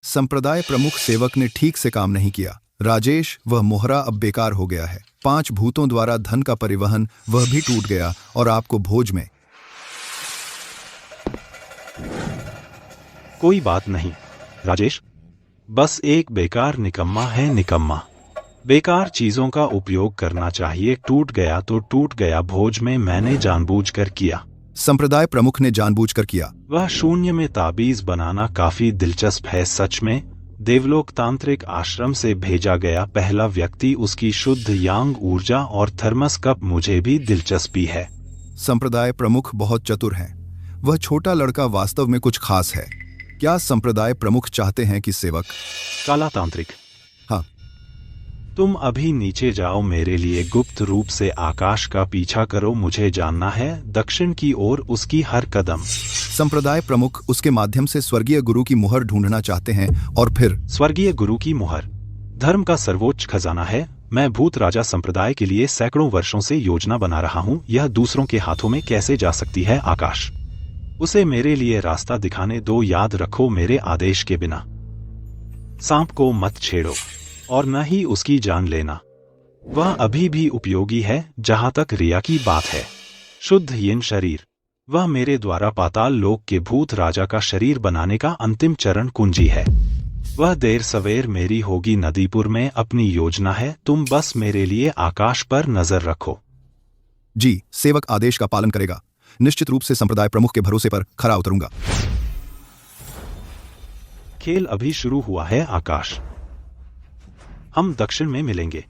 संप्रदाय प्रमुख सेवक ने ठीक से काम नहीं किया। राजेश, वह मोहरा अब बेकार हो गया है। 5 भूतों द्वारा धन का परिवहन वह भी टूट गया और आपको भोज में। कोई बात नहीं राजेश, बस एक बेकार निकम्मा है निकम्मा। बेकार चीजों का उपयोग करना चाहिए। टूट गया तो टूट गया, भोज में मैंने जानबूझकर किया। संप्रदाय प्रमुख ने जानबूझकर किया। वह शून्य में ताबीज बनाना काफी दिलचस्प है सच में। देवलोक तांत्रिक आश्रम से भेजा गया पहला व्यक्ति, उसकी शुद्ध यांग ऊर्जा और थर्मस कप मुझे भी दिलचस्पी है। संप्रदाय प्रमुख बहुत चतुर हैं। वह छोटा लड़का वास्तव में कुछ खास है। क्या संप्रदाय प्रमुख चाहते हैं कि सेवक? काला तांत्रिक, हाँ। तुम अभी नीचे जाओ, मेरे लिए गुप्त रूप से आकाश का पीछा करो। मुझे जानना है दक्षिण की ओर उसकी हर कदम। संप्रदाय प्रमुख उसके माध्यम से स्वर्गीय गुरु की मुहर ढूंढना चाहते हैं और फिर स्वर्गीय गुरु की मुहर धर्म का सर्वोच्च खजाना है। मैं भूत राजा संप्रदाय के लिए सैकड़ों वर्षों से योजना बना रहा हूँ। यह दूसरों के हाथों में कैसे जा सकती है आकाश? उसे मेरे लिए रास्ता दिखाने दो। याद रखो, मेरे आदेश के बिना सांप को मत छेड़ो और न ही उसकी जान लेना। वह अभी भी उपयोगी है जहां तक रिया की बात है। शुद्ध यिन शरीर, वह मेरे द्वारा पाताल लोक के भूत राजा का शरीर बनाने का अंतिम चरण कुंजी है। वह देर सवेर मेरी होगी। नदीपुर में अपनी योजना है। तुम बस मेरे लिए आकाश पर नजर रखो। जी, सेवक आदेश का पालन करेगा। निश्चित रूप से संप्रदाय प्रमुख के भरोसे पर खरा उतरूंगा। खेल अभी शुरू हुआ है आकाश। हम दक्षिण में मिलेंगे।